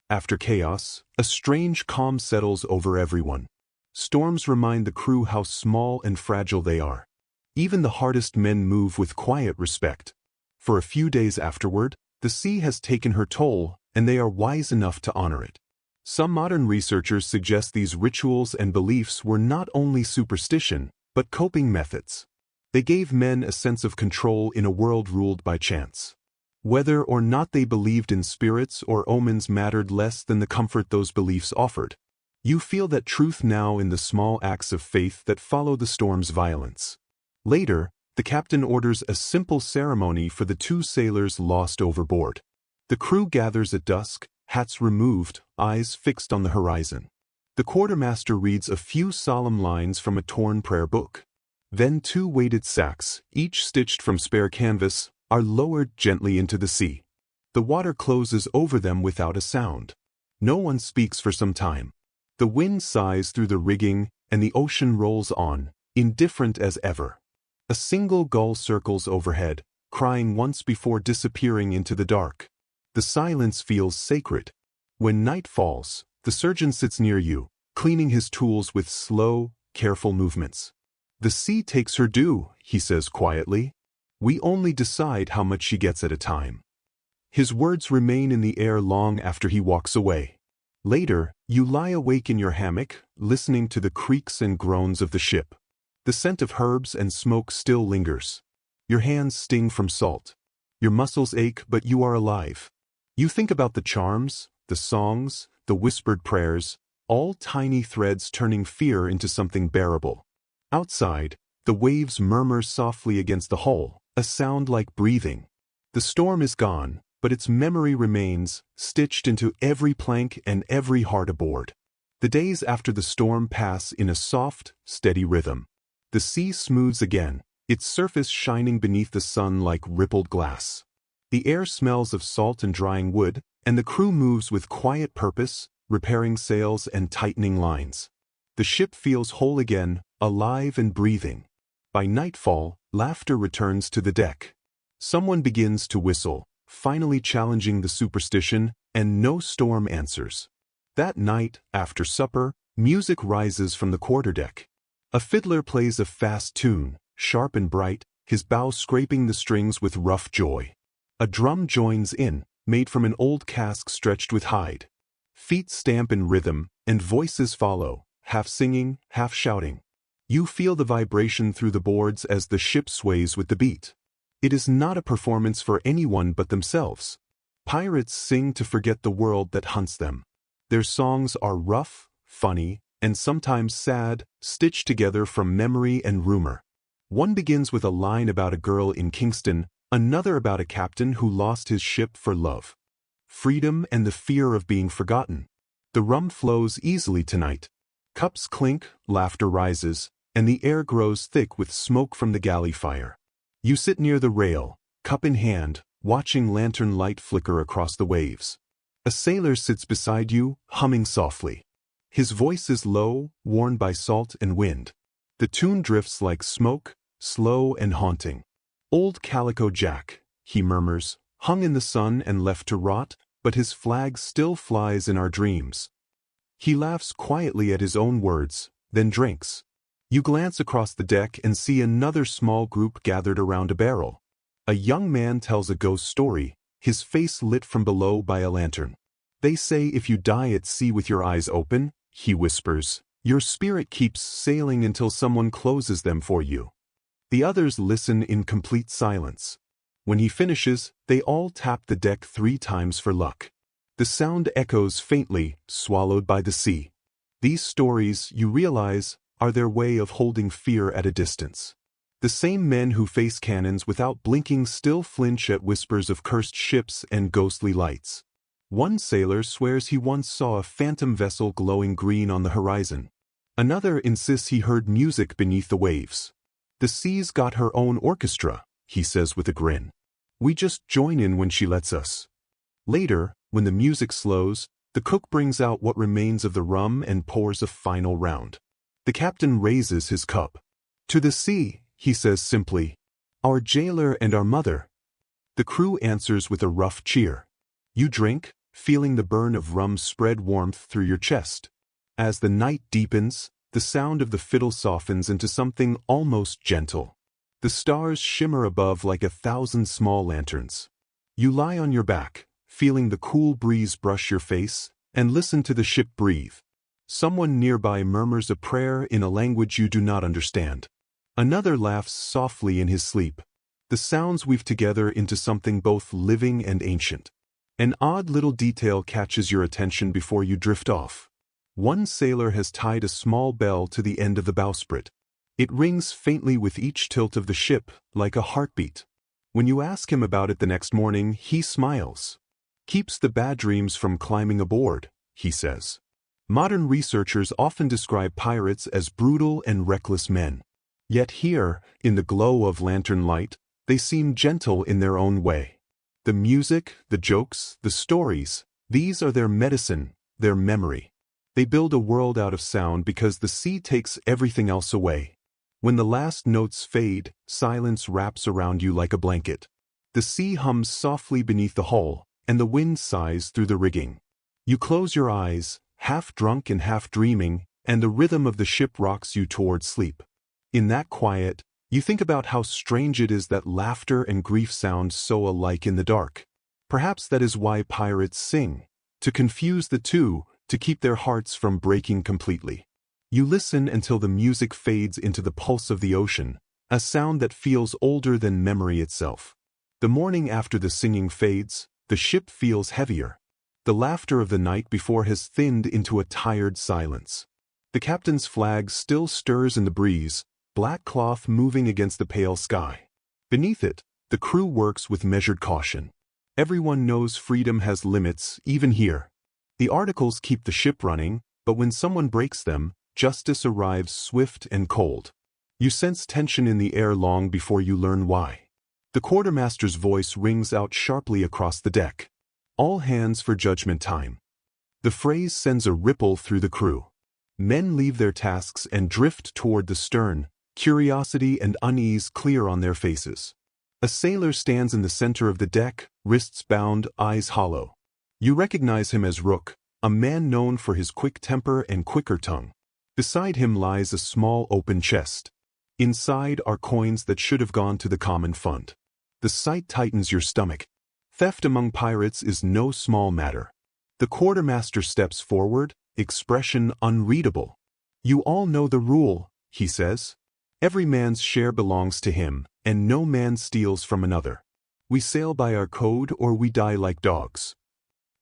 After chaos, a strange calm settles over everyone. Storms remind the crew how small and fragile they are. Even the hardest men move with quiet respect. For a few days afterward, the sea has taken her toll, and they are wise enough to honor it. Some modern researchers suggest these rituals and beliefs were not only superstition, but coping methods. They gave men a sense of control in a world ruled by chance. Whether or not they believed in spirits or omens mattered less than the comfort those beliefs offered. You feel that truth now in the small acts of faith that follow the storm's violence. Later, the captain orders a simple ceremony for the two sailors lost overboard. The crew gathers at dusk, hats removed, eyes fixed on the horizon. The quartermaster reads a few solemn lines from a torn prayer book. Then two weighted sacks, each stitched from spare canvas, are lowered gently into the sea. The water closes over them without a sound. No one speaks for some time. The wind sighs through the rigging, and the ocean rolls on, indifferent as ever. A single gull circles overhead, crying once before disappearing into the dark. The silence feels sacred. When night falls, the surgeon sits near you, cleaning his tools with slow, careful movements. "The sea takes her due," he says quietly. "We only decide how much she gets at a time." His words remain in the air long after he walks away. Later, you lie awake in your hammock, listening to the creaks and groans of the ship. The scent of herbs and smoke still lingers. Your hands sting from salt. Your muscles ache, but you are alive. You think about the charms, the songs, the whispered prayers, all tiny threads turning fear into something bearable. Outside, The waves murmur softly against the hull, a sound like breathing. The storm is gone, but its memory remains, stitched into every plank and every heart aboard. The days after the storm pass in a soft, steady rhythm. The sea smooths again, its surface shining beneath the sun like rippled glass. The air smells of salt and drying wood, and the crew moves with quiet purpose, repairing sails and tightening lines. The ship feels whole again, alive and breathing. By nightfall, laughter returns to the deck. Someone begins to whistle, finally challenging the superstition, and no storm answers. That night, after supper, music rises from the quarterdeck. A fiddler plays a fast tune, sharp and bright, his bow scraping the strings with rough joy. A drum joins in, made from an old cask stretched with hide. Feet stamp in rhythm, and voices follow, half singing, half shouting. You feel the vibration through the boards as the ship sways with the beat. It is not a performance for anyone but themselves. Pirates sing to forget the world that hunts them. Their songs are rough, funny, and sometimes sad, stitched together from memory and rumor. One begins with a line about a girl in Kingston, another about a captain who lost his ship for love. Freedom and the fear of being forgotten. The rum flows easily tonight. Cups clink, laughter rises, and the air grows thick with smoke from the galley fire. You sit near the rail, cup in hand, watching lantern light flicker across the waves. A sailor sits beside you, humming softly. His voice is low, worn by salt and wind. The tune drifts like smoke, slow and haunting. Old Calico Jack, he murmurs, hung in the sun and left to rot, but his flag still flies in our dreams. He laughs quietly at his own words, then drinks. You glance across the deck and see another small group gathered around a barrel. A young man tells a ghost story, his face lit from below by a lantern. They say if you die at sea with your eyes open, he whispers, your spirit keeps sailing until someone closes them for you. The others listen in complete silence. When he finishes, they all tap the deck 3 times for luck. The sound echoes faintly, swallowed by the sea. These stories, you realize, are their way of holding fear at a distance. The same men who face cannons without blinking still flinch at whispers of cursed ships and ghostly lights. One sailor swears he once saw a phantom vessel glowing green on the horizon. Another insists he heard music beneath the waves. The sea's got her own orchestra, he says with a grin. We just join in when she lets us. Later, when the music slows, the cook brings out what remains of the rum and pours a final round. The captain raises his cup. To the sea, he says simply, our jailer and our mother. The crew answers with a rough cheer. You drink, feeling the burn of rum spread warmth through your chest. As the night deepens, the sound of the fiddle softens into something almost gentle. The stars shimmer above like 1,000 small lanterns. You lie on your back, feeling the cool breeze brush your face, and listen to the ship breathe. Someone nearby murmurs a prayer in a language you do not understand. Another laughs softly in his sleep. The sounds weave together into something both living and ancient. An odd little detail catches your attention before you drift off. One sailor has tied a small bell to the end of the bowsprit. It rings faintly with each tilt of the ship, like a heartbeat. When you ask him about it the next morning, he smiles. Keeps the bad dreams from climbing aboard, he says. Modern researchers often describe pirates as brutal and reckless men. Yet here, in the glow of lantern light, they seem gentle in their own way. The music, the jokes, the stories, these are their medicine, their memory. They build a world out of sound because the sea takes everything else away. When the last notes fade, silence wraps around you like a blanket. The sea hums softly beneath the hull, and the wind sighs through the rigging. You close your eyes, half drunk and half dreaming, and the rhythm of the ship rocks you toward sleep. In that quiet, you think about how strange it is that laughter and grief sound so alike in the dark. Perhaps that is why pirates sing, to confuse the two, to keep their hearts from breaking completely. You listen until the music fades into the pulse of the ocean, a sound that feels older than memory itself. The morning after the singing fades, the ship feels heavier. The laughter of the night before has thinned into a tired silence. The captain's flag still stirs in the breeze, black cloth moving against the pale sky. Beneath it, the crew works with measured caution. Everyone knows freedom has limits, even here. The articles keep the ship running, but when someone breaks them, justice arrives swift and cold. You sense tension in the air long before you learn why. The quartermaster's voice rings out sharply across the deck. All hands for judgment time. The phrase sends a ripple through the crew. Men leave their tasks and drift toward the stern, curiosity and unease clear on their faces. A sailor stands in the center of the deck, wrists bound, eyes hollow. You recognize him as Rook, a man known for his quick temper and quicker tongue. Beside him lies a small open chest. Inside are coins that should have gone to the common fund. The sight tightens your stomach. Theft among pirates is no small matter. The quartermaster steps forward, expression unreadable. "You all know the rule," he says. "Every man's share belongs to him, and no man steals from another. We sail by our code or we die like dogs."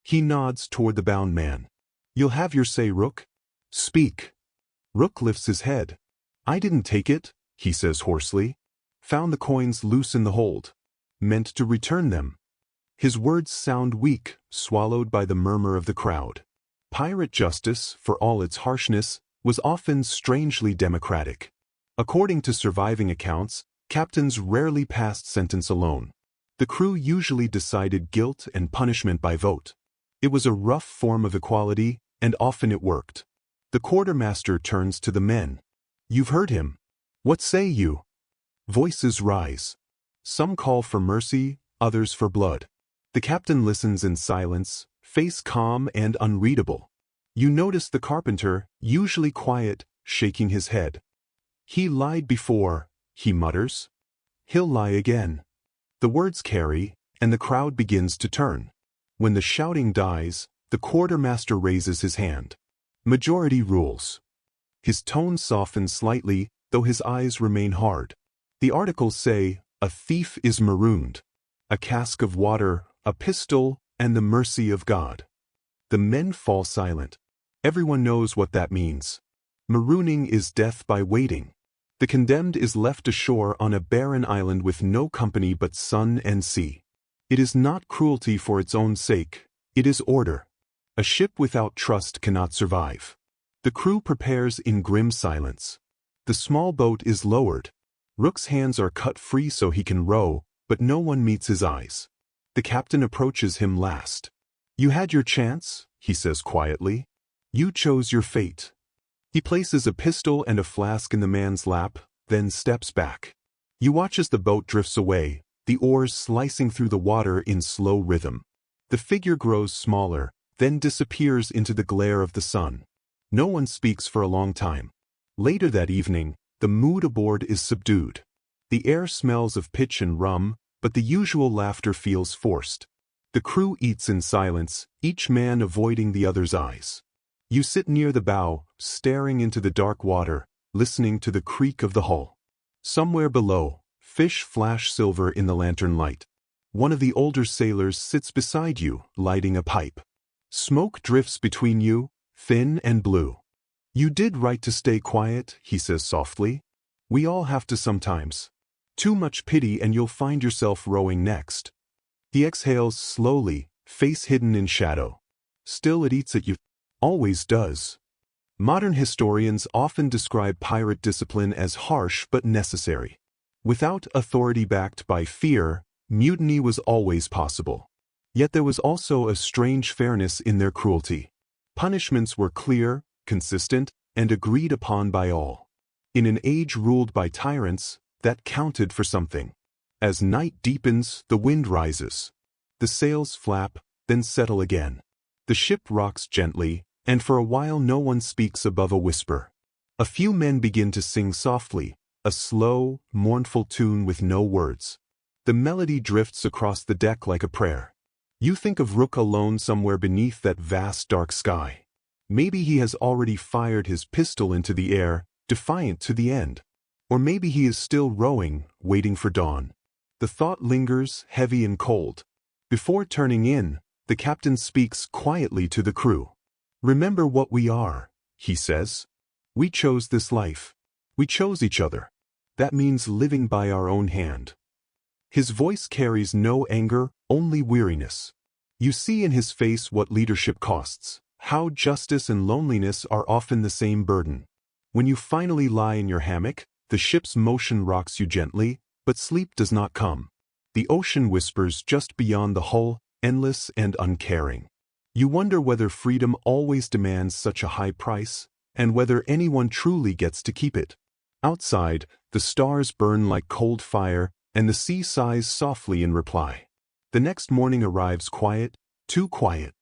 He nods toward the bound man. "You'll have your say, Rook. Speak." Rook lifts his head. "I didn't take it," he says hoarsely. "Found the coins loose in the hold. Meant to return them." His words sound weak, swallowed by the murmur of the crowd. Pirate justice, for all its harshness, was often strangely democratic. According to surviving accounts, captains rarely passed sentence alone. The crew usually decided guilt and punishment by vote. It was a rough form of equality, and often it worked. The quartermaster turns to the men. "You've heard him. What say you?" Voices rise. Some call for mercy, others for blood. The captain listens in silence, face calm and unreadable. You notice the carpenter, usually quiet, shaking his head. "He lied before," he mutters. "He'll lie again." The words carry, and the crowd begins to turn. When the shouting dies, the quartermaster raises his hand. Majority rules. His tone softens slightly, though his eyes remain hard. The articles say, "A thief is marooned. A cask of water, a pistol, and the mercy of God." The men fall silent. Everyone knows what that means. Marooning is death by waiting. The condemned is left ashore on a barren island with no company but sun and sea. It is not cruelty for its own sake, it is order. A ship without trust cannot survive. The crew prepares in grim silence. The small boat is lowered. Rook's hands are cut free so he can row, but no one meets his eyes. The captain approaches him last. "You had your chance," he says quietly. "You chose your fate." He places a pistol and a flask in the man's lap, then steps back. You watch as the boat drifts away, the oars slicing through the water in slow rhythm. The figure grows smaller, then disappears into the glare of the sun. No one speaks for a long time. Later that evening, the mood aboard is subdued. The air smells of pitch and rum, but the usual laughter feels forced. The crew eats in silence, each man avoiding the other's eyes. You sit near the bow, staring into the dark water, listening to the creak of the hull. Somewhere below, fish flash silver in the lantern light. One of the older sailors sits beside you, lighting a pipe. Smoke drifts between you, thin and blue. "You did right to stay quiet," he says softly. "We all have to sometimes. Too much pity and you'll find yourself rowing next." He exhales slowly, face hidden in shadow. Still it eats at you. Always does. Modern historians often describe pirate discipline as harsh but necessary. Without authority backed by fear, mutiny was always possible. Yet there was also a strange fairness in their cruelty. Punishments were clear, consistent, and agreed upon by all. In an age ruled by tyrants, that counted for something. As night deepens, the wind rises. The sails flap, then settle again. The ship rocks gently, and for a while no one speaks above a whisper. A few men begin to sing softly, a slow, mournful tune with no words. The melody drifts across the deck like a prayer. You think of Rook alone somewhere beneath that vast dark sky. Maybe he has already fired his pistol into the air, defiant to the end. Or maybe he is still rowing, waiting for dawn. The thought lingers, heavy and cold. Before turning in, the captain speaks quietly to the crew. "Remember what we are," he says. "We chose this life. We chose each other. That means living by our own hand. His voice carries no anger, only weariness. You see in his face what leadership costs, how justice and loneliness are often the same burden. When you finally lie in your hammock, the ship's motion rocks you gently, but sleep does not come. The ocean whispers just beyond the hull, endless and uncaring. You wonder whether freedom always demands such a high price, and whether anyone truly gets to keep it. Outside, the stars burn like cold fire, and the sea sighs softly in reply. The next morning arrives quiet, too quiet.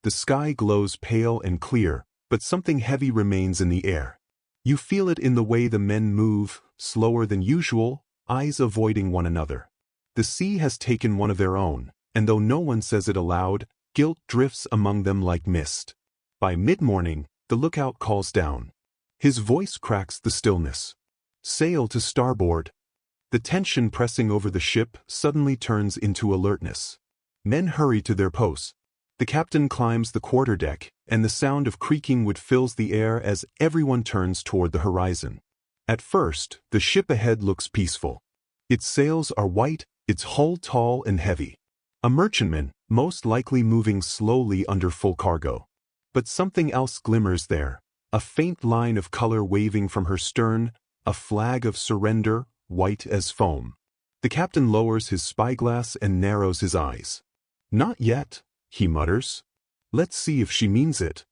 The sky glows pale and clear, but something heavy remains in the air. You feel it in the way the men move, slower than usual, eyes avoiding one another. The sea has taken one of their own, and though no one says it aloud, guilt drifts among them like mist. By mid-morning, the lookout calls down. His voice cracks the stillness. Sail to starboard. The tension pressing over the ship suddenly turns into alertness. Men hurry to their posts. The captain climbs the quarterdeck, and the sound of creaking wood fills the air as everyone turns toward the horizon. At first, the ship ahead looks peaceful. Its sails are white, its hull tall and heavy. A merchantman, most likely moving slowly under full cargo. But something else glimmers there, a faint line of color waving from her stern, a flag of surrender, white as foam. The captain lowers his spyglass and narrows his eyes. "Not yet," he mutters. "Let's see if she means it."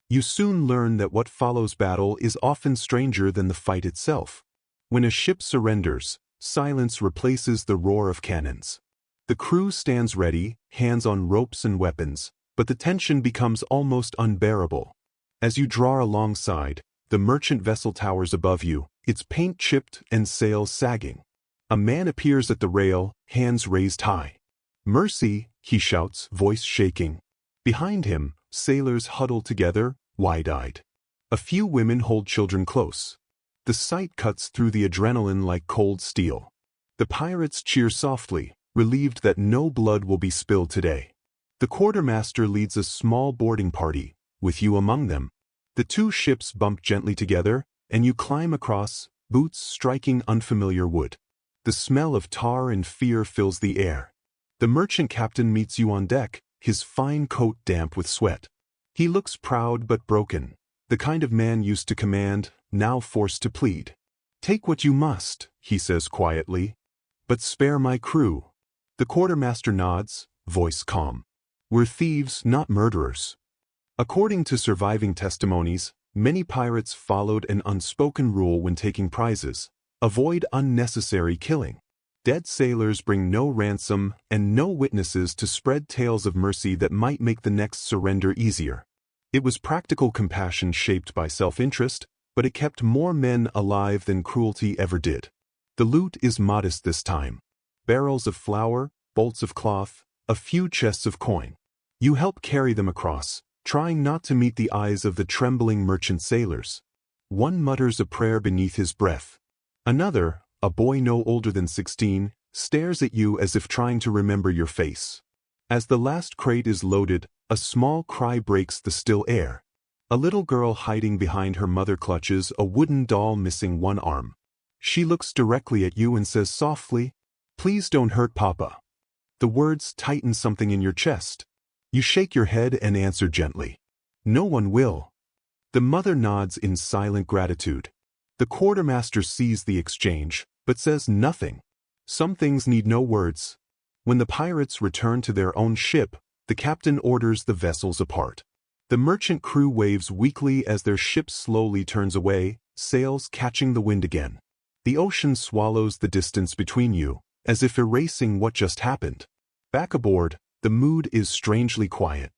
You soon learn that what follows battle is often stranger than the fight itself. When a ship surrenders, silence replaces the roar of cannons. The crew stands ready, hands on ropes and weapons, but the tension becomes almost unbearable. As you draw alongside, the merchant vessel towers above you, its paint chipped and sails sagging. A man appears at the rail, hands raised high. "Mercy," he shouts, voice shaking. Behind him, sailors huddle together, wide-eyed. A few women hold children close. The sight cuts through the adrenaline like cold steel. The pirates cheer softly, relieved that no blood will be spilled today. The quartermaster leads a small boarding party, with you among them. The two ships bump gently together, and you climb across, boots striking unfamiliar wood. The smell of tar and fear fills the air. The merchant captain meets you on deck, his fine coat damp with sweat. He looks proud but broken, the kind of man used to command, now forced to plead. "Take what you must," he says quietly, "but spare my crew." The quartermaster nods, voice calm. "We're thieves, not murderers." According to surviving testimonies, many pirates followed an unspoken rule when taking prizes: avoid unnecessary killing. Dead sailors bring no ransom and no witnesses to spread tales of mercy that might make the next surrender easier. It was practical compassion shaped by self-interest, but it kept more men alive than cruelty ever did. The loot is modest this time. Barrels of flour, bolts of cloth, a few chests of coin. You help carry them across, trying not to meet the eyes of the trembling merchant sailors. One mutters a prayer beneath his breath. Another, a boy no older than 16, stares at you as if trying to remember your face. As the last crate is loaded, a small cry breaks the still air. A little girl hiding behind her mother clutches a wooden doll missing one arm. She looks directly at you and says softly, "Please don't hurt Papa." The words tighten something in your chest. You shake your head and answer gently, "No one will." The mother nods in silent gratitude. The quartermaster sees the exchange, but says nothing. Some things need no words. When the pirates return to their own ship, the captain orders the vessels apart. The merchant crew waves weakly as their ship slowly turns away, sails catching the wind again. The ocean swallows the distance between you, as if erasing what just happened. Back aboard, the mood is strangely quiet.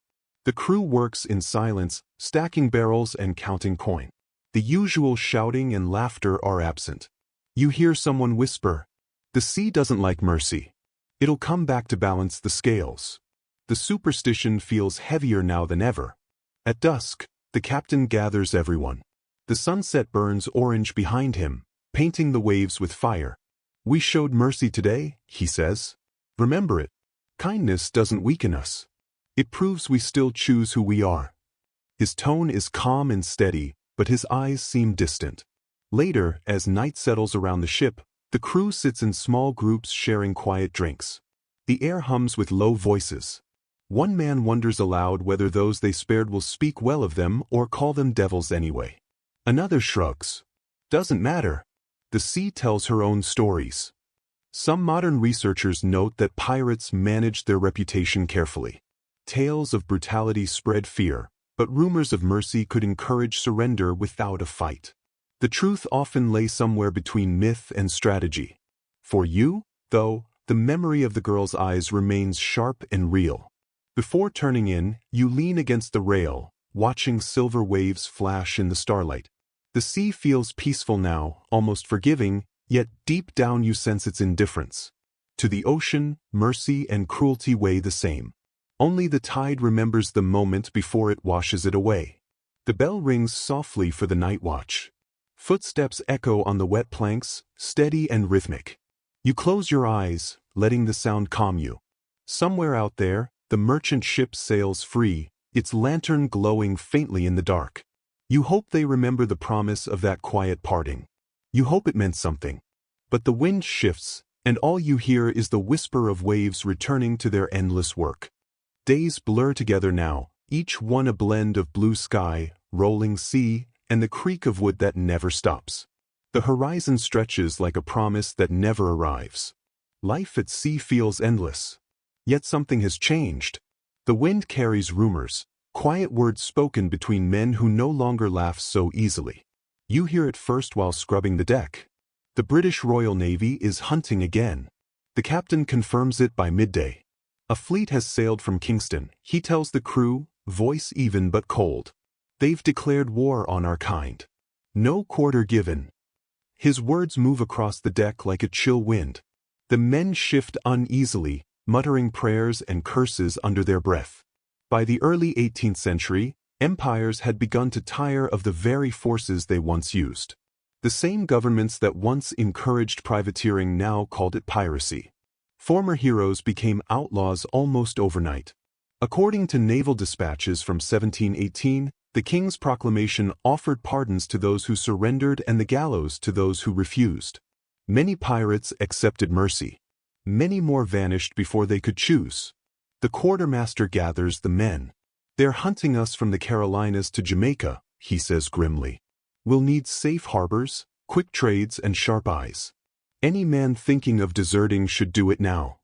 The crew works in silence, stacking barrels and counting coin. The usual shouting and laughter are absent. You hear someone whisper, "The sea doesn't like mercy. It'll come back to balance the scales." The superstition feels heavier now than ever. At dusk, the captain gathers everyone. The sunset burns orange behind him, painting the waves with fire. "We showed mercy today," he says. "Remember it. Kindness doesn't weaken us. It proves we still choose who we are." His tone is calm and steady, but his eyes seem distant. Later, as night settles around the ship, The crew sits in small groups sharing quiet drinks. The air hums with low voices. One man wonders aloud whether those they spared will speak well of them or call them devils anyway. Another shrugs. Doesn't matter. The sea tells her own stories. Some modern researchers note that pirates managed their reputation carefully. Tales of brutality spread fear, but rumors of mercy could encourage surrender without a fight. The truth often lay somewhere between myth and strategy. For you, though, the memory of the girl's eyes remains sharp and real. Before turning in, you lean against the rail, watching silver waves flash in the starlight. The sea feels peaceful now, almost forgiving, yet deep down you sense its indifference. To the ocean, mercy and cruelty weigh the same. Only the tide remembers the moment before it washes it away. The bell rings softly for the night watch. Footsteps echo on the wet planks, steady and rhythmic. You close your eyes, letting the sound calm you. Somewhere out there, the merchant ship sails free, its lantern glowing faintly in the dark. You hope they remember the promise of that quiet parting. You hope it meant something. But the wind shifts, and all you hear is the whisper of waves returning to their endless work. Days blur together now, each one a blend of blue sky, rolling sea, and the creak of wood that never stops. The horizon stretches like a promise that never arrives. Life at sea feels endless. Yet something has changed. The wind carries rumors, quiet words spoken between men who no longer laugh so easily. You hear it first while scrubbing the deck. The British Royal Navy is hunting again. The captain confirms it by midday. A fleet has sailed from Kingston, he tells the crew, voice even but cold. They've declared war on our kind. No quarter given. His words move across the deck like a chill wind. The men shift uneasily, muttering prayers and curses under their breath. By the early 18th century, empires had begun to tire of the very forces they once used. The same governments that once encouraged privateering now called it piracy. Former heroes became outlaws almost overnight. According to naval dispatches from 1718, the king's proclamation offered pardons to those who surrendered and the gallows to those who refused. Many pirates accepted mercy. Many more vanished before they could choose. The quartermaster gathers the men. They're hunting us from the Carolinas to Jamaica, he says grimly. We'll need safe harbors, quick trades and sharp eyes. Any man thinking of deserting should do it now.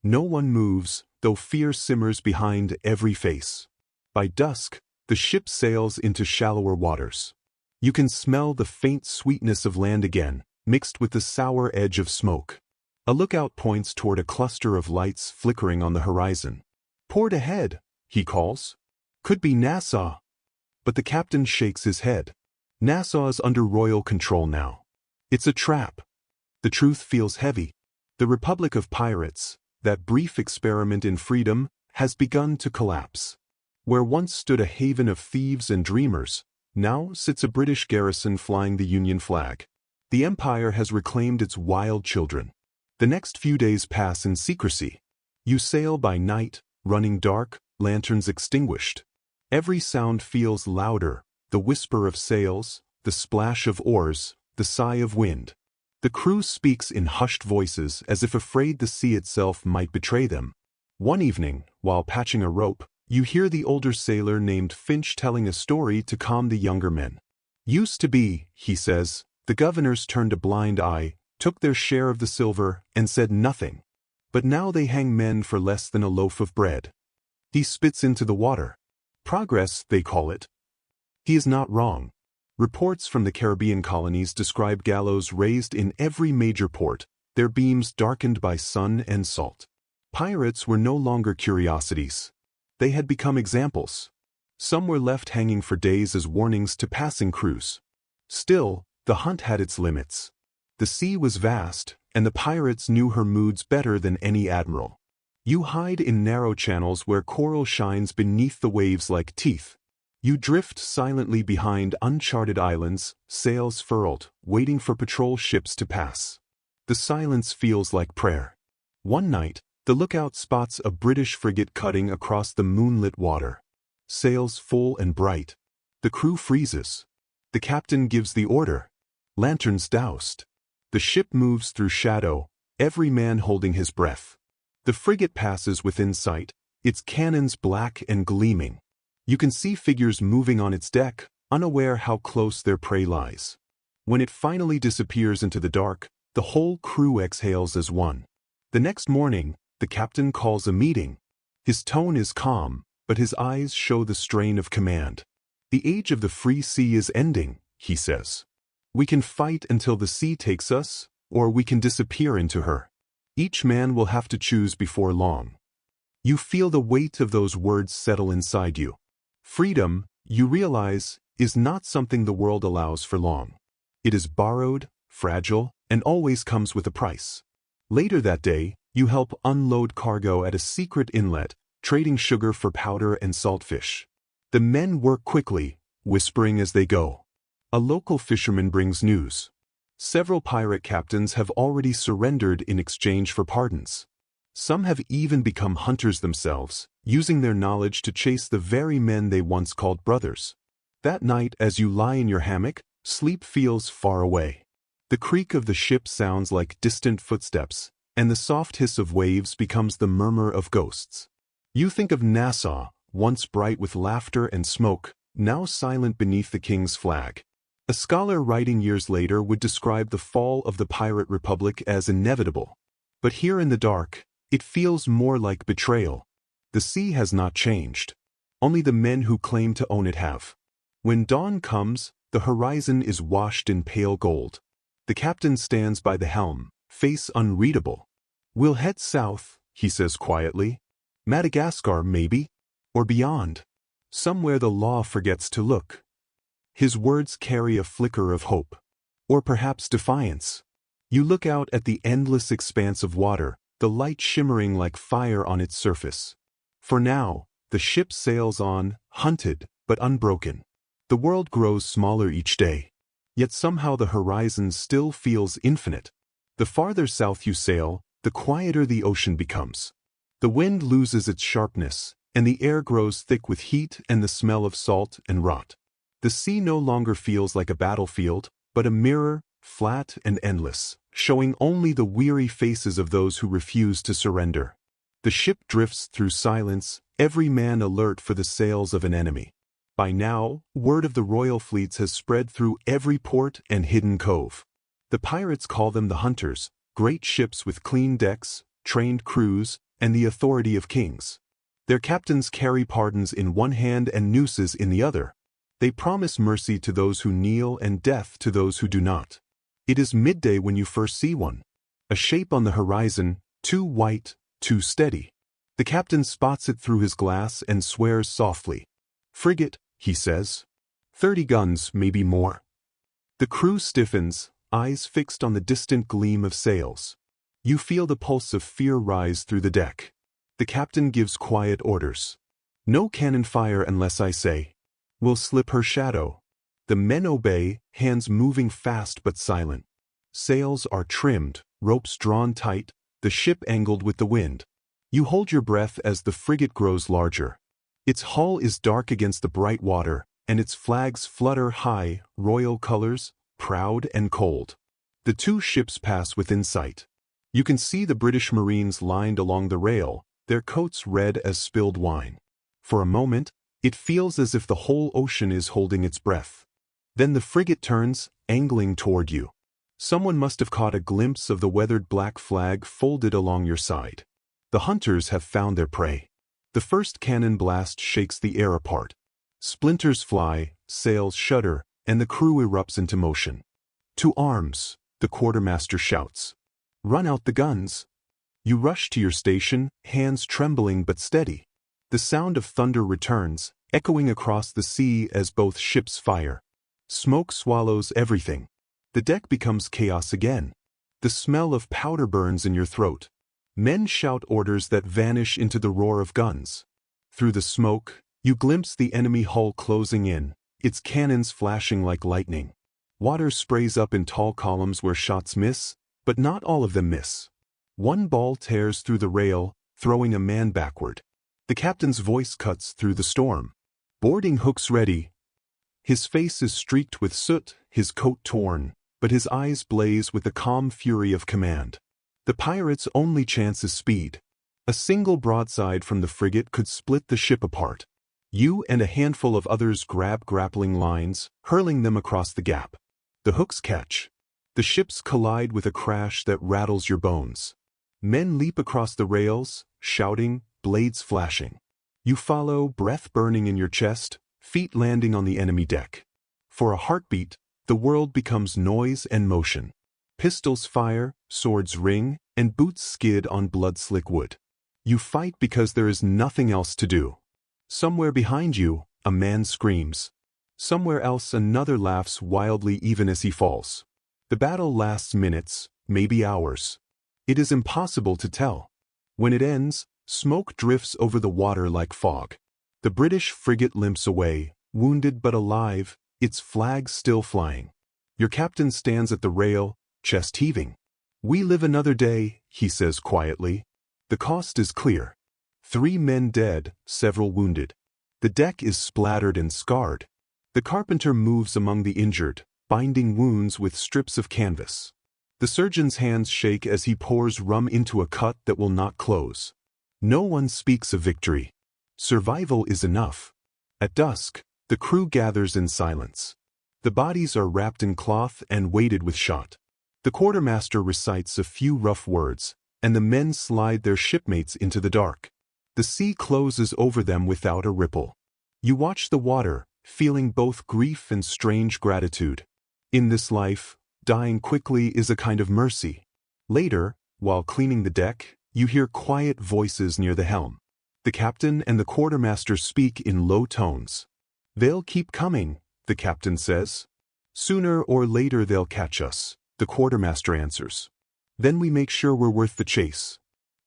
No one moves, though fear simmers behind every face. By dusk, the ship sails into shallower waters. You can smell the faint sweetness of land again, mixed with the sour edge of smoke. A lookout points toward a cluster of lights flickering on the horizon. Port ahead, he calls. Could be Nassau. But the captain shakes his head. Nassau is under royal control now. It's a trap. The truth feels heavy. The Republic of Pirates, that brief experiment in freedom, has begun to collapse. Where once stood a haven of thieves and dreamers, now sits a British garrison flying the Union flag. The empire has reclaimed its wild children. The next few days pass in secrecy. You sail by night, running dark, lanterns extinguished. Every sound feels louder, the whisper of sails, the splash of oars, the sigh of wind. The crew speaks in hushed voices as if afraid the sea itself might betray them. One evening, while patching a rope, you hear the older sailor named Finch telling a story to calm the younger men. Used to be, he says, the governors turned a blind eye, took their share of the silver, and said nothing. But now they hang men for less than a loaf of bread. He spits into the water. Progress, they call it. He is not wrong. Reports from the Caribbean colonies describe gallows raised in every major port, their beams darkened by sun and salt. Pirates were no longer curiosities. They had become examples. Some were left hanging for days as warnings to passing crews. Still, the hunt had its limits. The sea was vast, and the pirates knew her moods better than any admiral. You hide in narrow channels where coral shines beneath the waves like teeth. You drift silently behind uncharted islands, sails furled, waiting for patrol ships to pass. The silence feels like prayer. One night, the lookout spots a British frigate cutting across the moonlit water. Sails full and bright. The crew freezes. The captain gives the order. Lanterns doused. The ship moves through shadow, every man holding his breath. The frigate passes within sight, its cannons black and gleaming. You can see figures moving on its deck, unaware how close their prey lies. When it finally disappears into the dark, the whole crew exhales as one. The next morning, the captain calls a meeting. His tone is calm, but his eyes show the strain of command. The age of the free sea is ending, he says. We can fight until the sea takes us, or we can disappear into her. Each man will have to choose before long. You feel the weight of those words settle inside you. Freedom, you realize, is not something the world allows for long. It is borrowed, fragile, and always comes with a price. Later that day, you help unload cargo at a secret inlet, trading sugar for powder and saltfish. The men work quickly, whispering as they go. A local fisherman brings news. Several pirate captains have already surrendered in exchange for pardons. Some have even become hunters themselves, using their knowledge to chase the very men they once called brothers. That night, as you lie in your hammock, sleep feels far away. The creak of the ship sounds like distant footsteps, and the soft hiss of waves becomes the murmur of ghosts. You think of Nassau, once bright with laughter and smoke, now silent beneath the king's flag. A scholar writing years later would describe the fall of the pirate republic as inevitable. But here in the dark, it feels more like betrayal. The sea has not changed. Only the men who claim to own it have. When dawn comes, the horizon is washed in pale gold. The captain stands by the helm, face unreadable. We'll head south, he says quietly. Madagascar, maybe? Or beyond. Somewhere the law forgets to look. His words carry a flicker of hope. Or perhaps defiance. You look out at the endless expanse of water, the light shimmering like fire on its surface. For now, the ship sails on, hunted, but unbroken. The world grows smaller each day. Yet somehow the horizon still feels infinite. The farther south you sail, the quieter the ocean becomes. The wind loses its sharpness, and the air grows thick with heat and the smell of salt and rot. The sea no longer feels like a battlefield, but a mirror, flat and endless, showing only the weary faces of those who refuse to surrender. The ship drifts through silence, every man alert for the sails of an enemy. By now, word of the royal fleets has spread through every port and hidden cove. The pirates call them the hunters, great ships with clean decks, trained crews, and the authority of kings. Their captains carry pardons in one hand and nooses in the other. They promise mercy to those who kneel and death to those who do not. It is midday when you first see one. A shape on the horizon, too white, too steady. The captain spots it through his glass and swears softly. Frigate, he says. 30 guns, maybe more. The crew stiffens, eyes fixed on the distant gleam of sails. You feel the pulse of fear rise through the deck. The captain gives quiet orders. No cannon fire unless I say. We'll slip her shadow. The men obey, hands moving fast but silent. Sails are trimmed, ropes drawn tight, the ship angled with the wind. You hold your breath as the frigate grows larger. Its hull is dark against the bright water, and its flags flutter high, royal colors, proud and cold. The two ships pass within sight. You can see the British Marines lined along the rail, their coats red as spilled wine. For a moment, it feels as if the whole ocean is holding its breath. Then the frigate turns, angling toward you. Someone must have caught a glimpse of the weathered black flag folded along your side. The hunters have found their prey. The first cannon blast shakes the air apart. Splinters fly, sails shudder, and the crew erupts into motion. To arms, the quartermaster shouts. Run out the guns. You rush to your station, hands trembling but steady. The sound of thunder returns, echoing across the sea as both ships fire. Smoke swallows everything. The deck becomes chaos again. The smell of powder burns in your throat. Men shout orders that vanish into the roar of guns. Through the smoke, you glimpse the enemy hull closing in, its cannons flashing like lightning. Water sprays up in tall columns where shots miss, but not all of them miss. One ball tears through the rail, throwing a man backward. The captain's voice cuts through the storm. Boarding hooks ready. His face is streaked with soot, his coat torn. but his eyes blaze with the calm fury of command. The pirates' only chance is speed. A single broadside from the frigate could split the ship apart. You and a handful of others grab grappling lines, hurling them across the gap. The hooks catch. The ships collide with a crash that rattles your bones. Men leap across the rails, shouting, blades flashing. You follow, breath burning in your chest, feet landing on the enemy deck. For a heartbeat, the world becomes noise and motion. Pistols fire, swords ring, and boots skid on blood-slick wood. You fight because there is nothing else to do. Somewhere behind you, a man screams. Somewhere else another laughs wildly even as he falls. The battle lasts minutes, maybe hours. It is impossible to tell. When it ends, smoke drifts over the water like fog. The British frigate limps away, wounded but alive, its flag still flying. Your captain stands at the rail, chest heaving. "We live another day," he says quietly. The cost is clear. 3 men dead, several wounded. The deck is splattered and scarred. The carpenter moves among the injured, binding wounds with strips of canvas. The surgeon's hands shake as he pours rum into a cut that will not close. No one speaks of victory. Survival is enough. At dusk, the crew gathers in silence. The bodies are wrapped in cloth and weighted with shot. The quartermaster recites a few rough words, and the men slide their shipmates into the dark. The sea closes over them without a ripple. You watch the water, feeling both grief and strange gratitude. In this life, dying quickly is a kind of mercy. Later, while cleaning the deck, you hear quiet voices near the helm. The captain and the quartermaster speak in low tones. "They'll keep coming," the captain says. "Sooner or later they'll catch us," the quartermaster answers. "Then we make sure we're worth the chase."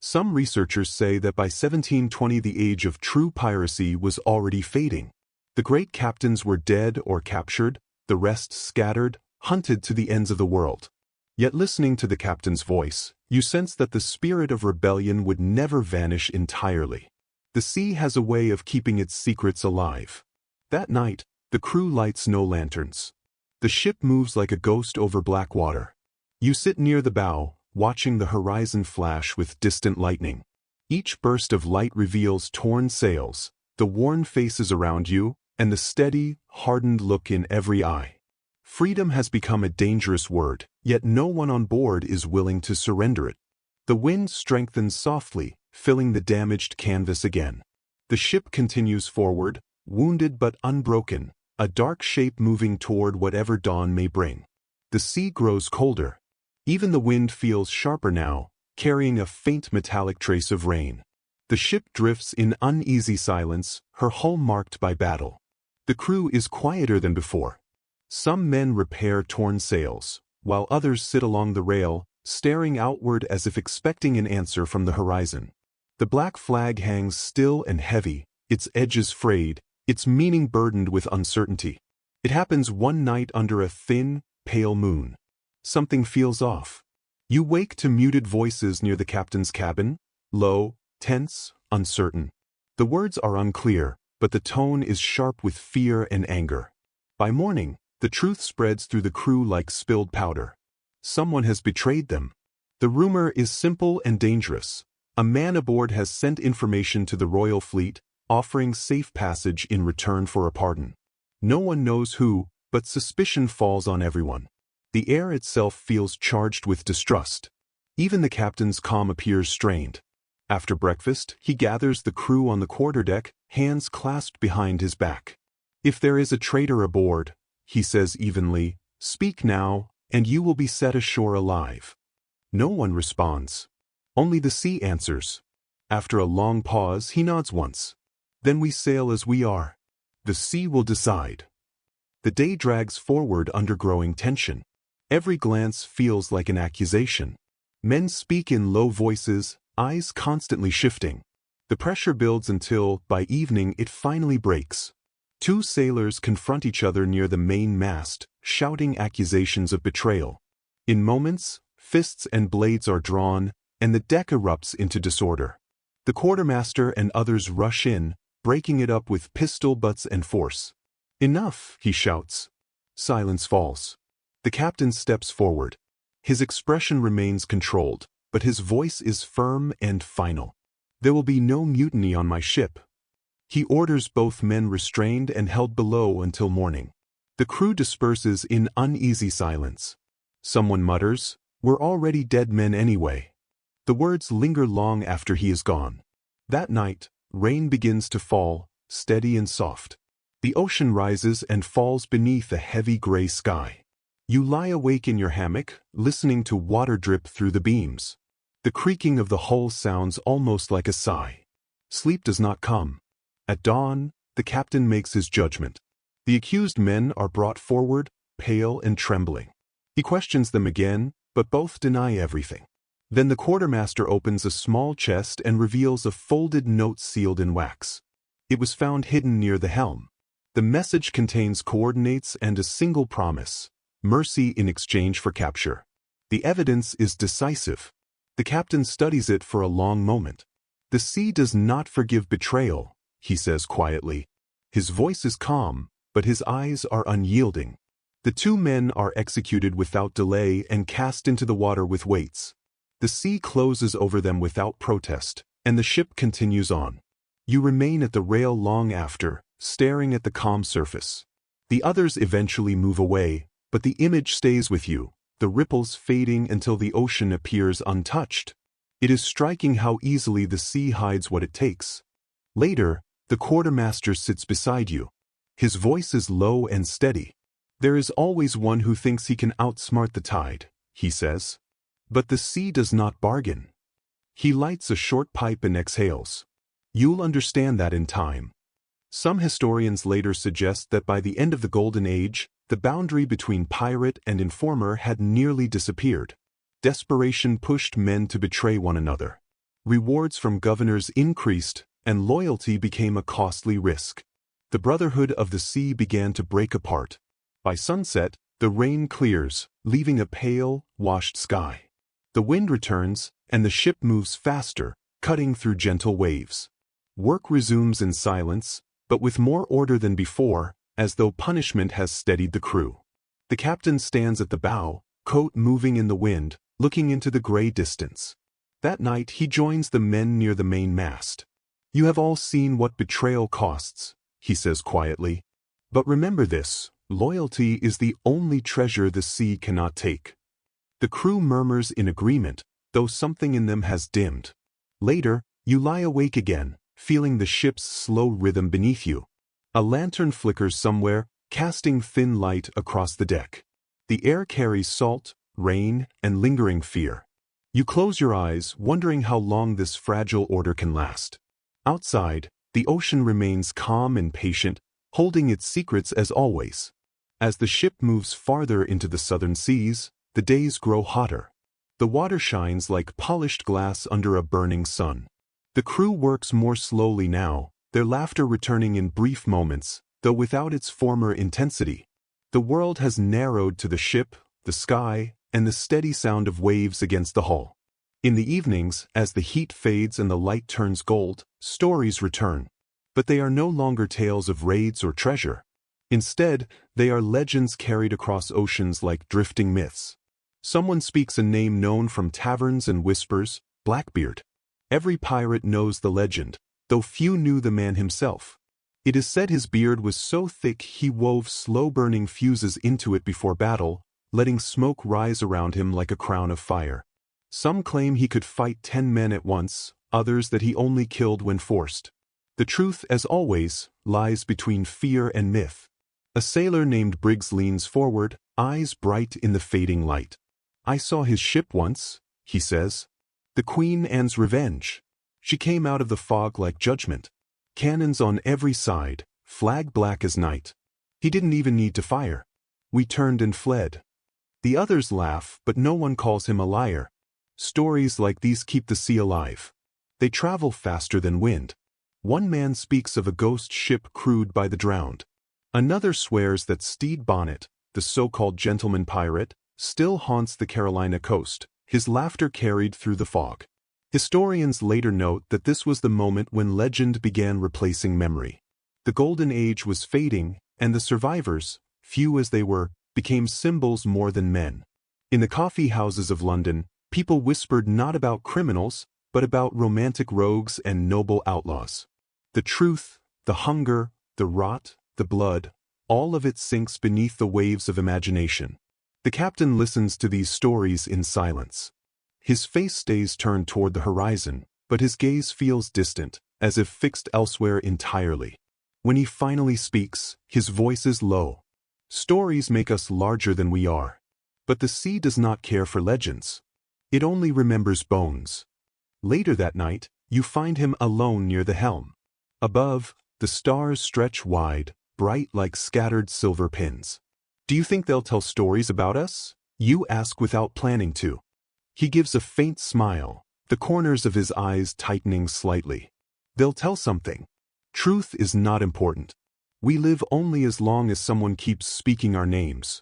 Some researchers say that by 1720 the age of true piracy was already fading. The great captains were dead or captured, the rest scattered, hunted to the ends of the world. Yet listening to the captain's voice, you sense that the spirit of rebellion would never vanish entirely. The sea has a way of keeping its secrets alive. That night, the crew lights no lanterns. The ship moves like a ghost over black water. You sit near the bow, watching the horizon flash with distant lightning. Each burst of light reveals torn sails, the worn faces around you, and the steady, hardened look in every eye. Freedom has become a dangerous word, yet no one on board is willing to surrender it. The wind strengthens softly, filling the damaged canvas again. The ship continues forward, wounded but unbroken, a dark shape moving toward whatever dawn may bring. The sea grows colder. Even the wind feels sharper now, carrying a faint metallic trace of rain. The ship drifts in uneasy silence, her hull marked by battle. The crew is quieter than before. Some men repair torn sails, while others sit along the rail, staring outward as if expecting an answer from the horizon. The black flag hangs still and heavy, its edges frayed, its meaning burdened with uncertainty. It happens one night under a thin, pale moon. Something feels off. You wake to muted voices near the captain's cabin, low, tense, uncertain. The words are unclear, but the tone is sharp with fear and anger. By morning, the truth spreads through the crew like spilled powder. Someone has betrayed them. The rumor is simple and dangerous. A man aboard has sent information to the royal fleet, offering safe passage in return for a pardon. No one knows who, but suspicion falls on everyone. The air itself feels charged with distrust. Even the captain's calm appears strained. After breakfast, he gathers the crew on the quarterdeck, hands clasped behind his back. "If there is a traitor aboard," he says evenly, "speak now, and you will be set ashore alive." No one responds. Only the sea answers. After a long pause, he nods once. "Then we sail as we are. The sea will decide." The day drags forward under growing tension. Every glance feels like an accusation. Men speak in low voices, eyes constantly shifting. The pressure builds until, by evening, it finally breaks. 2 sailors confront each other near the main mast, shouting accusations of betrayal. In moments, fists and blades are drawn, and the deck erupts into disorder. The quartermaster and others rush in, breaking it up with pistol butts and force. "Enough," he shouts. Silence falls. The captain steps forward. His expression remains controlled, but his voice is firm and final. "There will be no mutiny on my ship." He orders both men restrained and held below until morning. The crew disperses in uneasy silence. Someone mutters, "We're already dead men anyway." The words linger long after he is gone. That night, rain begins to fall, steady and soft. The ocean rises and falls beneath a heavy gray sky. You lie awake in your hammock, listening to water drip through the beams. The creaking of the hull sounds almost like a sigh. Sleep does not come. At dawn, the captain makes his judgment. The accused men are brought forward, pale and trembling. He questions them again, but both deny everything. Then the quartermaster opens a small chest and reveals a folded note sealed in wax. It was found hidden near the helm. The message contains coordinates and a single promise: mercy in exchange for capture. The evidence is decisive. The captain studies it for a long moment. "The sea does not forgive betrayal," he says quietly. His voice is calm, but his eyes are unyielding. The two men are executed without delay and cast into the water with weights. The sea closes over them without protest, and the ship continues on. You remain at the rail long after, staring at the calm surface. The others eventually move away, but the image stays with you, the ripples fading until the ocean appears untouched. It is striking how easily the sea hides what it takes. Later, the quartermaster sits beside you. His voice is low and steady. "There is always one who thinks he can outsmart the tide," he says. But the sea does not bargain. He lights a short pipe and exhales. "You'll understand that in time." Some historians later suggest that by the end of the Golden Age, the boundary between pirate and informer had nearly disappeared. Desperation pushed men to betray one another. Rewards from governors increased, and loyalty became a costly risk. The Brotherhood of the Sea began to break apart. By sunset, the rain clears, leaving a pale, washed sky. The wind returns, and the ship moves faster, cutting through gentle waves. Work resumes in silence, but with more order than before, as though punishment has steadied the crew. The captain stands at the bow, coat moving in the wind, looking into the gray distance. That night he joins the men near the main mast. "You have all seen what betrayal costs," he says quietly. "But remember this: loyalty is the only treasure the sea cannot take." The crew murmurs in agreement, though something in them has dimmed. Later, you lie awake again, feeling the ship's slow rhythm beneath you. A lantern flickers somewhere, casting thin light across the deck. The air carries salt, rain, and lingering fear. You close your eyes, wondering how long this fragile order can last. Outside, the ocean remains calm and patient, holding its secrets as always. As the ship moves farther into the southern seas, the days grow hotter. The water shines like polished glass under a burning sun. The crew works more slowly now, their laughter returning in brief moments, though without its former intensity. The world has narrowed to the ship, the sky, and the steady sound of waves against the hull. In the evenings, as the heat fades and the light turns gold, stories return. But they are no longer tales of raids or treasure. Instead, they are legends carried across oceans like drifting myths. Someone speaks a name known from taverns and whispers: Blackbeard. Every pirate knows the legend, though few knew the man himself. It is said his beard was so thick he wove slow-burning fuses into it before battle, letting smoke rise around him like a crown of fire. Some claim he could fight 10 men at once, others that he only killed when forced. The truth, as always, lies between fear and myth. A sailor named Briggs leans forward, eyes bright in the fading light. "I saw his ship once," he says. "The Queen Anne's Revenge. She came out of the fog like judgment. Cannons on every side, flag black as night. He didn't even need to fire. We turned and fled." The others laugh, but no one calls him a liar. Stories like these keep the sea alive. They travel faster than wind. One man speaks of a ghost ship crewed by the drowned. Another swears that Stede Bonnet, the so-called gentleman pirate, still haunts the Carolina coast, his laughter carried through the fog. Historians later note that this was the moment when legend began replacing memory. The Golden Age was fading, and the survivors, few as they were, became symbols more than men. In the coffee houses of London, people whispered not about criminals, but about romantic rogues and noble outlaws. The truth, the hunger, the rot, the blood, all of it sinks beneath the waves of imagination. The captain listens to these stories in silence. His face stays turned toward the horizon, but his gaze feels distant, as if fixed elsewhere entirely. When he finally speaks, his voice is low. Stories make us larger than we are. But the sea does not care for legends. It only remembers bones. Later that night, you find him alone near the helm. Above, the stars stretch wide, bright like scattered silver pins. "Do you think they'll tell stories about us?" you ask without planning to. He gives a faint smile, the corners of his eyes tightening slightly. "They'll tell something. Truth is not important. We live only as long as someone keeps speaking our names."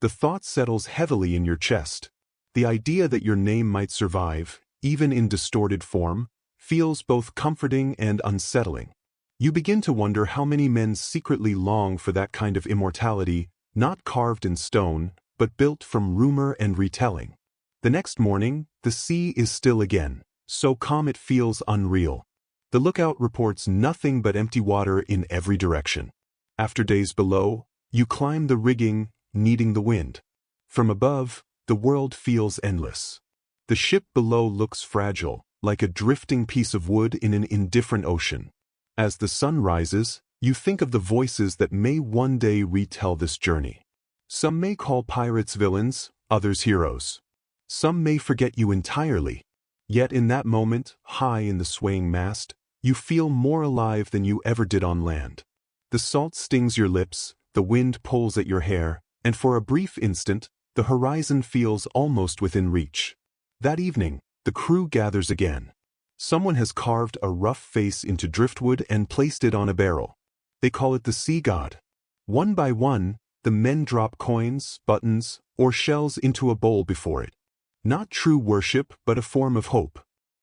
The thought settles heavily in your chest. The idea that your name might survive, even in distorted form, feels both comforting and unsettling. You begin to wonder how many men secretly long for that kind of immortality, not carved in stone, but built from rumor and retelling. The next morning, the sea is still again, so calm it feels unreal. The lookout reports nothing but empty water in every direction. After days below, you climb the rigging, needing the wind. From above, the world feels endless. The ship below looks fragile, like a drifting piece of wood in an indifferent ocean. As the sun rises, you think of the voices that may one day retell this journey. Some may call pirates villains, others heroes. Some may forget you entirely. Yet in that moment, high in the swaying mast, you feel more alive than you ever did on land. The salt stings your lips, the wind pulls at your hair, and for a brief instant, the horizon feels almost within reach. That evening, the crew gathers again. Someone has carved a rough face into driftwood and placed it on a barrel. They call it the sea god. One by one, the men drop coins, buttons, or shells into a bowl before it. Not true worship, but a form of hope.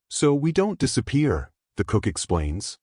"So we don't disappear," the cook explains.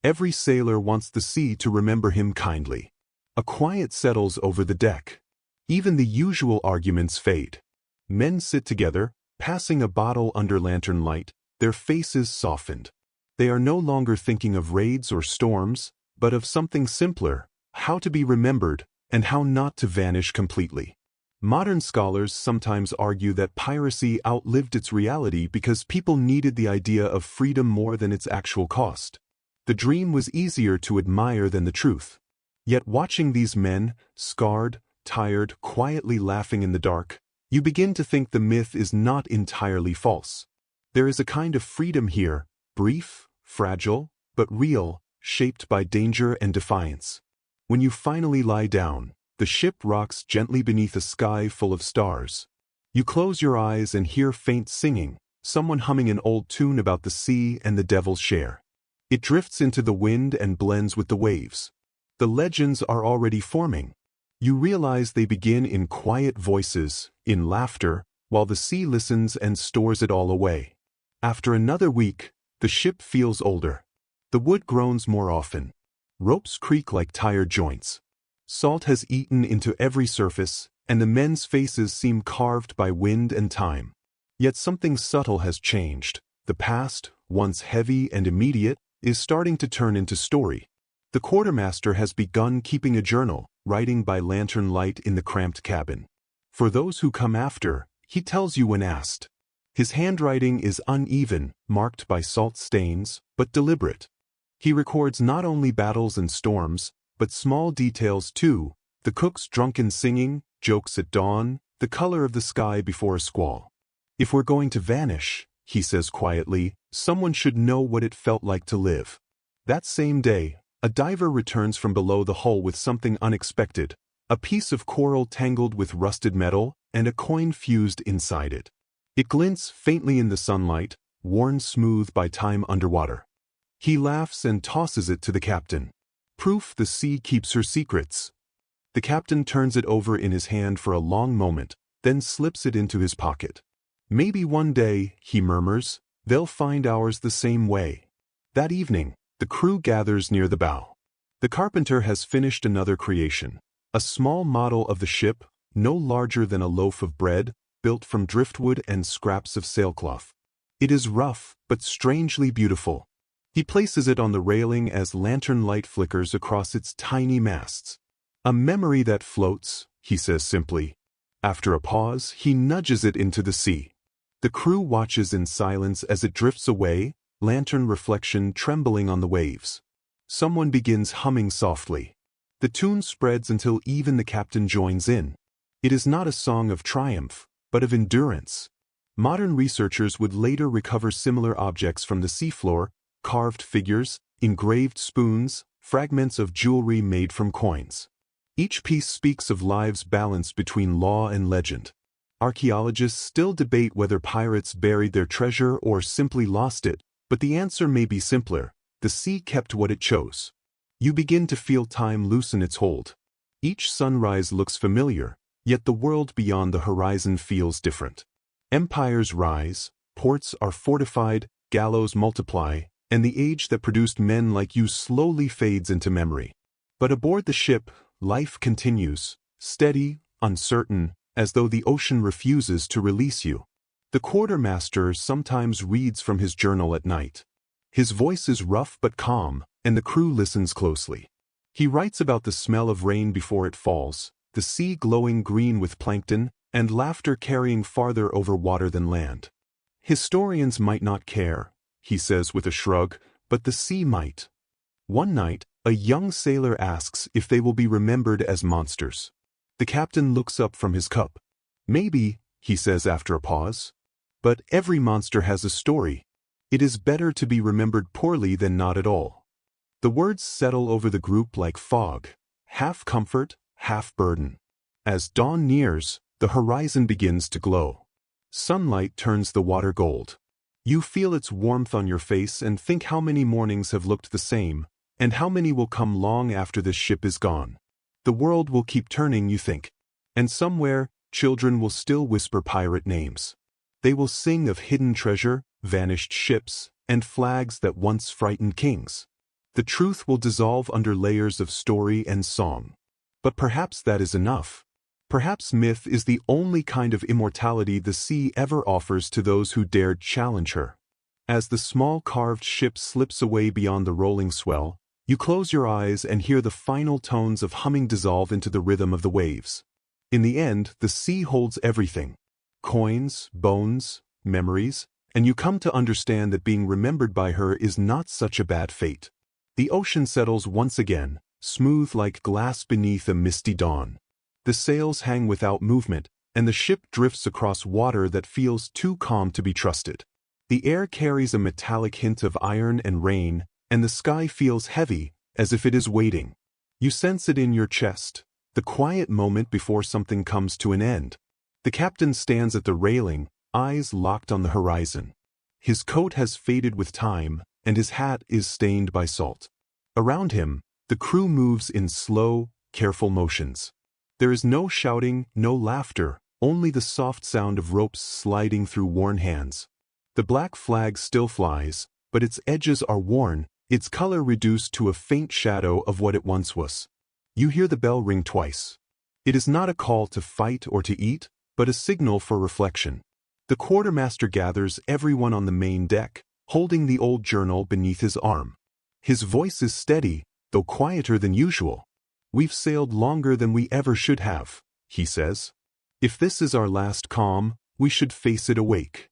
Every sailor wants the sea to remember him kindly. A quiet settles over the deck. Even the usual arguments fade. Men sit together, passing a bottle under lantern light, their faces softened. They are no longer thinking of raids or storms, but of something simpler, how to be remembered, and how not to vanish completely. Modern scholars sometimes argue that piracy outlived its reality because people needed the idea of freedom more than its actual cost. The dream was easier to admire than the truth. Yet watching these men, scarred, tired, quietly laughing in the dark, you begin to think the myth is not entirely false. There is a kind of freedom here, brief, fragile, but real, shaped by danger and defiance. When you finally lie down, the ship rocks gently beneath a sky full of stars. You close your eyes and hear faint singing, someone humming an old tune about the sea and the devil's share. It drifts into the wind and blends with the waves. The legends are already forming. You realize they begin in quiet voices, in laughter, while the sea listens and stores it all away. After another week, the ship feels older. The wood groans more often. Ropes creak like tired joints. Salt has eaten into every surface, and the men's faces seem carved by wind and time. Yet something subtle has changed. The past, once heavy and immediate, is starting to turn into story. The quartermaster has begun keeping a journal, writing by lantern light in the cramped cabin. For those who come after, he tells you when asked. His handwriting is uneven, marked by salt stains, but deliberate. He records not only battles and storms, but small details too, the cook's drunken singing, jokes at dawn, the color of the sky before a squall. "If we're going to vanish," he says quietly, "someone should know what it felt like to live." That same day, a diver returns from below the hull with something unexpected, a piece of coral tangled with rusted metal, and a coin fused inside it. It glints faintly in the sunlight, worn smooth by time underwater. He laughs and tosses it to the captain. Proof the sea keeps her secrets. The captain turns it over in his hand for a long moment, then slips it into his pocket. "Maybe one day," he murmurs, "they'll find ours the same way." That evening, the crew gathers near the bow. The carpenter has finished another creation, a small model of the ship, no larger than a loaf of bread, built from driftwood and scraps of sailcloth. It is rough, but strangely beautiful. He places it on the railing as lantern light flickers across its tiny masts. A memory that floats, he says simply. After a pause, he nudges it into the sea. The crew watches in silence as it drifts away, lantern reflection trembling on the waves. Someone begins humming softly. The tune spreads until even the captain joins in. It is not a song of triumph, but of endurance. Modern researchers would later recover similar objects from the seafloor, carved figures, engraved spoons, fragments of jewelry made from coins. Each piece speaks of lives balanced between law and legend. Archaeologists still debate whether pirates buried their treasure or simply lost it, but the answer may be simpler. The sea kept what it chose. You begin to feel time loosen its hold. Each sunrise looks familiar, yet the world beyond the horizon feels different. Empires rise, ports are fortified, gallows multiply, and the age that produced men like you slowly fades into memory. But aboard the ship, life continues, steady, uncertain, as though the ocean refuses to release you. The quartermaster sometimes reads from his journal at night. His voice is rough but calm, and the crew listens closely. He writes about the smell of rain before it falls, the sea glowing green with plankton, and laughter carrying farther over water than land. Historians might not care, he says with a shrug, but the sea might. One night, a young sailor asks if they will be remembered as monsters. The captain looks up from his cup. Maybe, he says after a pause. But every monster has a story. It is better to be remembered poorly than not at all. The words settle over the group like fog, half comfort, half burden. As dawn nears, the horizon begins to glow. Sunlight turns the water gold. You feel its warmth on your face and think how many mornings have looked the same, and how many will come long after this ship is gone. The world will keep turning, you think. And somewhere, children will still whisper pirate names. They will sing of hidden treasure, vanished ships, and flags that once frightened kings. The truth will dissolve under layers of story and song. But perhaps that is enough. Perhaps myth is the only kind of immortality the sea ever offers to those who dared challenge her. As the small carved ship slips away beyond the rolling swell, you close your eyes and hear the final tones of humming dissolve into the rhythm of the waves. In the end, the sea holds everything. Coins, bones, memories, and you come to understand that being remembered by her is not such a bad fate. The ocean settles once again, smooth like glass beneath a misty dawn. The sails hang without movement, and the ship drifts across water that feels too calm to be trusted. The air carries a metallic hint of iron and rain, and the sky feels heavy, as if it is waiting. You sense it in your chest, the quiet moment before something comes to an end. The captain stands at the railing, eyes locked on the horizon. His coat has faded with time, and his hat is stained by salt. Around him, the crew moves in slow, careful motions. There is no shouting, no laughter, only the soft sound of ropes sliding through worn hands. The black flag still flies, but its edges are worn, its color reduced to a faint shadow of what it once was. You hear the bell ring twice. It is not a call to fight or to eat, but a signal for reflection. The quartermaster gathers everyone on the main deck, holding the old journal beneath his arm. His voice is steady, though quieter than usual. "We've sailed longer than we ever should have," he says. "If this is our last calm, we should face it awake."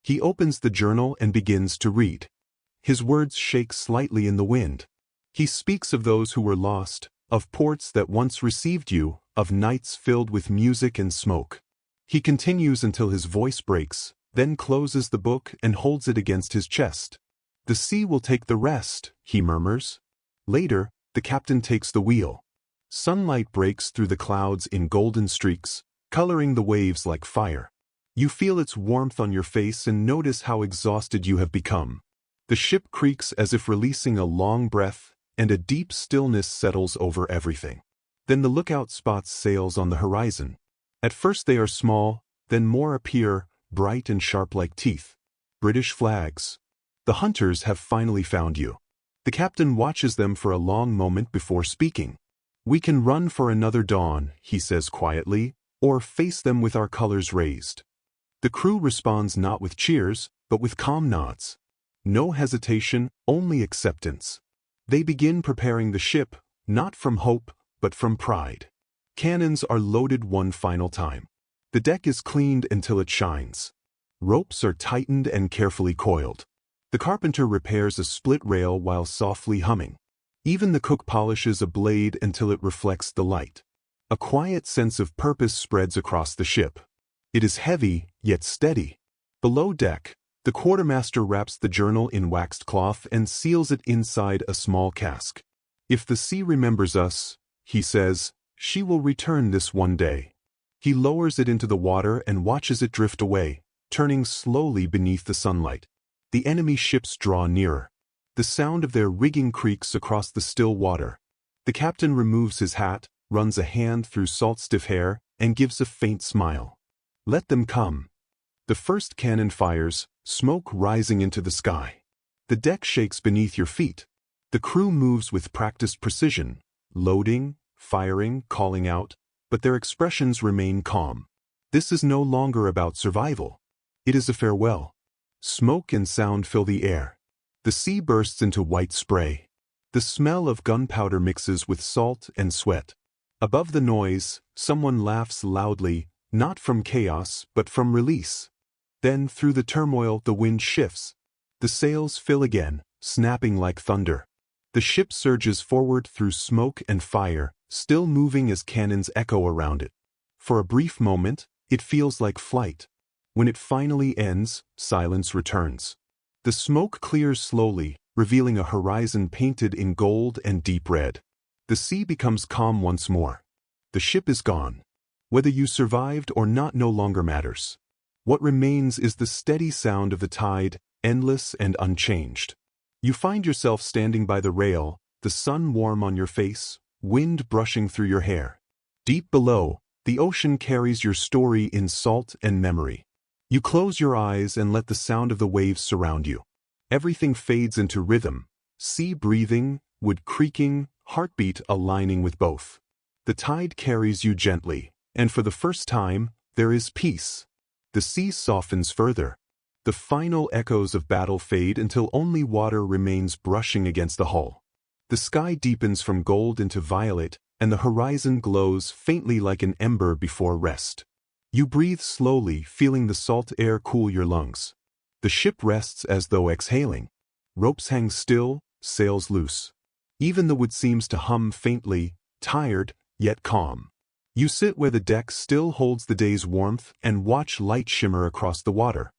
He opens the journal and begins to read. His words shake slightly in the wind. He speaks of those who were lost, of ports that once received you, of nights filled with music and smoke. He continues until his voice breaks, then closes the book and holds it against his chest. "The sea will take the rest," he murmurs. Later, the captain takes the wheel. Sunlight breaks through the clouds in golden streaks, coloring the waves like fire. You feel its warmth on your face and notice how exhausted you have become. The ship creaks as if releasing a long breath, and a deep stillness settles over everything. Then the lookout spots sails on the horizon. At first they are small, then more appear, bright and sharp like teeth. British flags. The hunters have finally found you. The captain watches them for a long moment before speaking. "We can run for another dawn," he says quietly, or face them with our colors raised. The crew responds not with cheers, but with calm nods. No hesitation, only acceptance. They begin preparing the ship, not from hope, but from pride. Cannons are loaded one final time. The deck is cleaned until it shines. Ropes are tightened and carefully coiled. The carpenter repairs a split rail while softly humming. Even the cook polishes a blade until it reflects the light. A quiet sense of purpose spreads across the ship. It is heavy, yet steady. Below deck, the quartermaster wraps the journal in waxed cloth and seals it inside a small cask. If the sea remembers us, he says, she will return this one day. He lowers it into the water and watches it drift away, turning slowly beneath the sunlight. The enemy ships draw nearer. The sound of their rigging creaks across the still water. The captain removes his hat, runs a hand through salt-stiff hair, and gives a faint smile. Let them come. The first cannon fires, smoke rising into the sky. The deck shakes beneath your feet. The crew moves with practiced precision, loading, firing, calling out, but their expressions remain calm. This is no longer about survival. It is a farewell. Smoke and sound fill the air. The sea bursts into white spray. The smell of gunpowder mixes with salt and sweat. Above the noise, someone laughs loudly, not from chaos, but from release. Then, through the turmoil, the wind shifts. The sails fill again, snapping like thunder. The ship surges forward through smoke and fire, still moving as cannons echo around it. For a brief moment, it feels like flight. When it finally ends, silence returns. The smoke clears slowly, revealing a horizon painted in gold and deep red. The sea becomes calm once more. The ship is gone. Whether you survived or not no longer matters. What remains is the steady sound of the tide, endless and unchanged. You find yourself standing by the rail, the sun warm on your face, wind brushing through your hair. Deep below, the ocean carries your story in salt and memory. You close your eyes and let the sound of the waves surround you. Everything fades into rhythm, sea breathing, wood creaking, heartbeat aligning with both. The tide carries you gently, and for the first time, there is peace. The sea softens further. The final echoes of battle fade until only water remains brushing against the hull. The sky deepens from gold into violet, and the horizon glows faintly like an ember before rest. You breathe slowly, feeling the salt air cool your lungs. The ship rests as though exhaling. Ropes hang still, sails loose. Even the wood seems to hum faintly, tired, yet calm. You sit where the deck still holds the day's warmth and watch light shimmer across the water.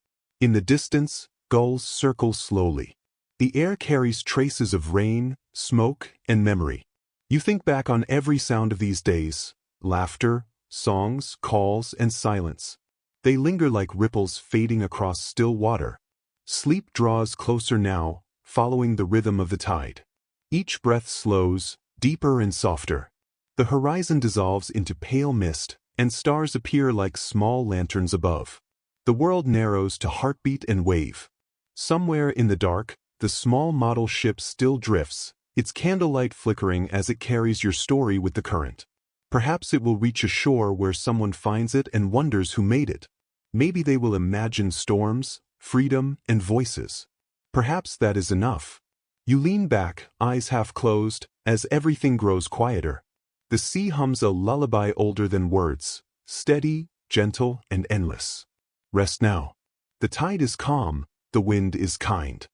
In the distance, gulls circle slowly. The air carries traces of rain, smoke, and memory. You think back on every sound of these days, laughter, songs, calls, and silence. They linger like ripples fading across still water. Sleep draws closer now, following the rhythm of the tide. Each breath slows, deeper and softer. The horizon dissolves into pale mist, and stars appear like small lanterns above. The world narrows to heartbeat and wave. Somewhere in the dark, the small model ship still drifts, its candlelight flickering as it carries your story with the current. Perhaps it will reach a shore where someone finds it and wonders who made it. Maybe they will imagine storms, freedom, and voices. Perhaps that is enough. You lean back, eyes half closed, as everything grows quieter. The sea hums a lullaby older than words, steady, gentle, and endless. Rest now. The tide is calm, the wind is kind.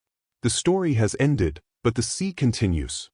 The story has ended, but the sea continues.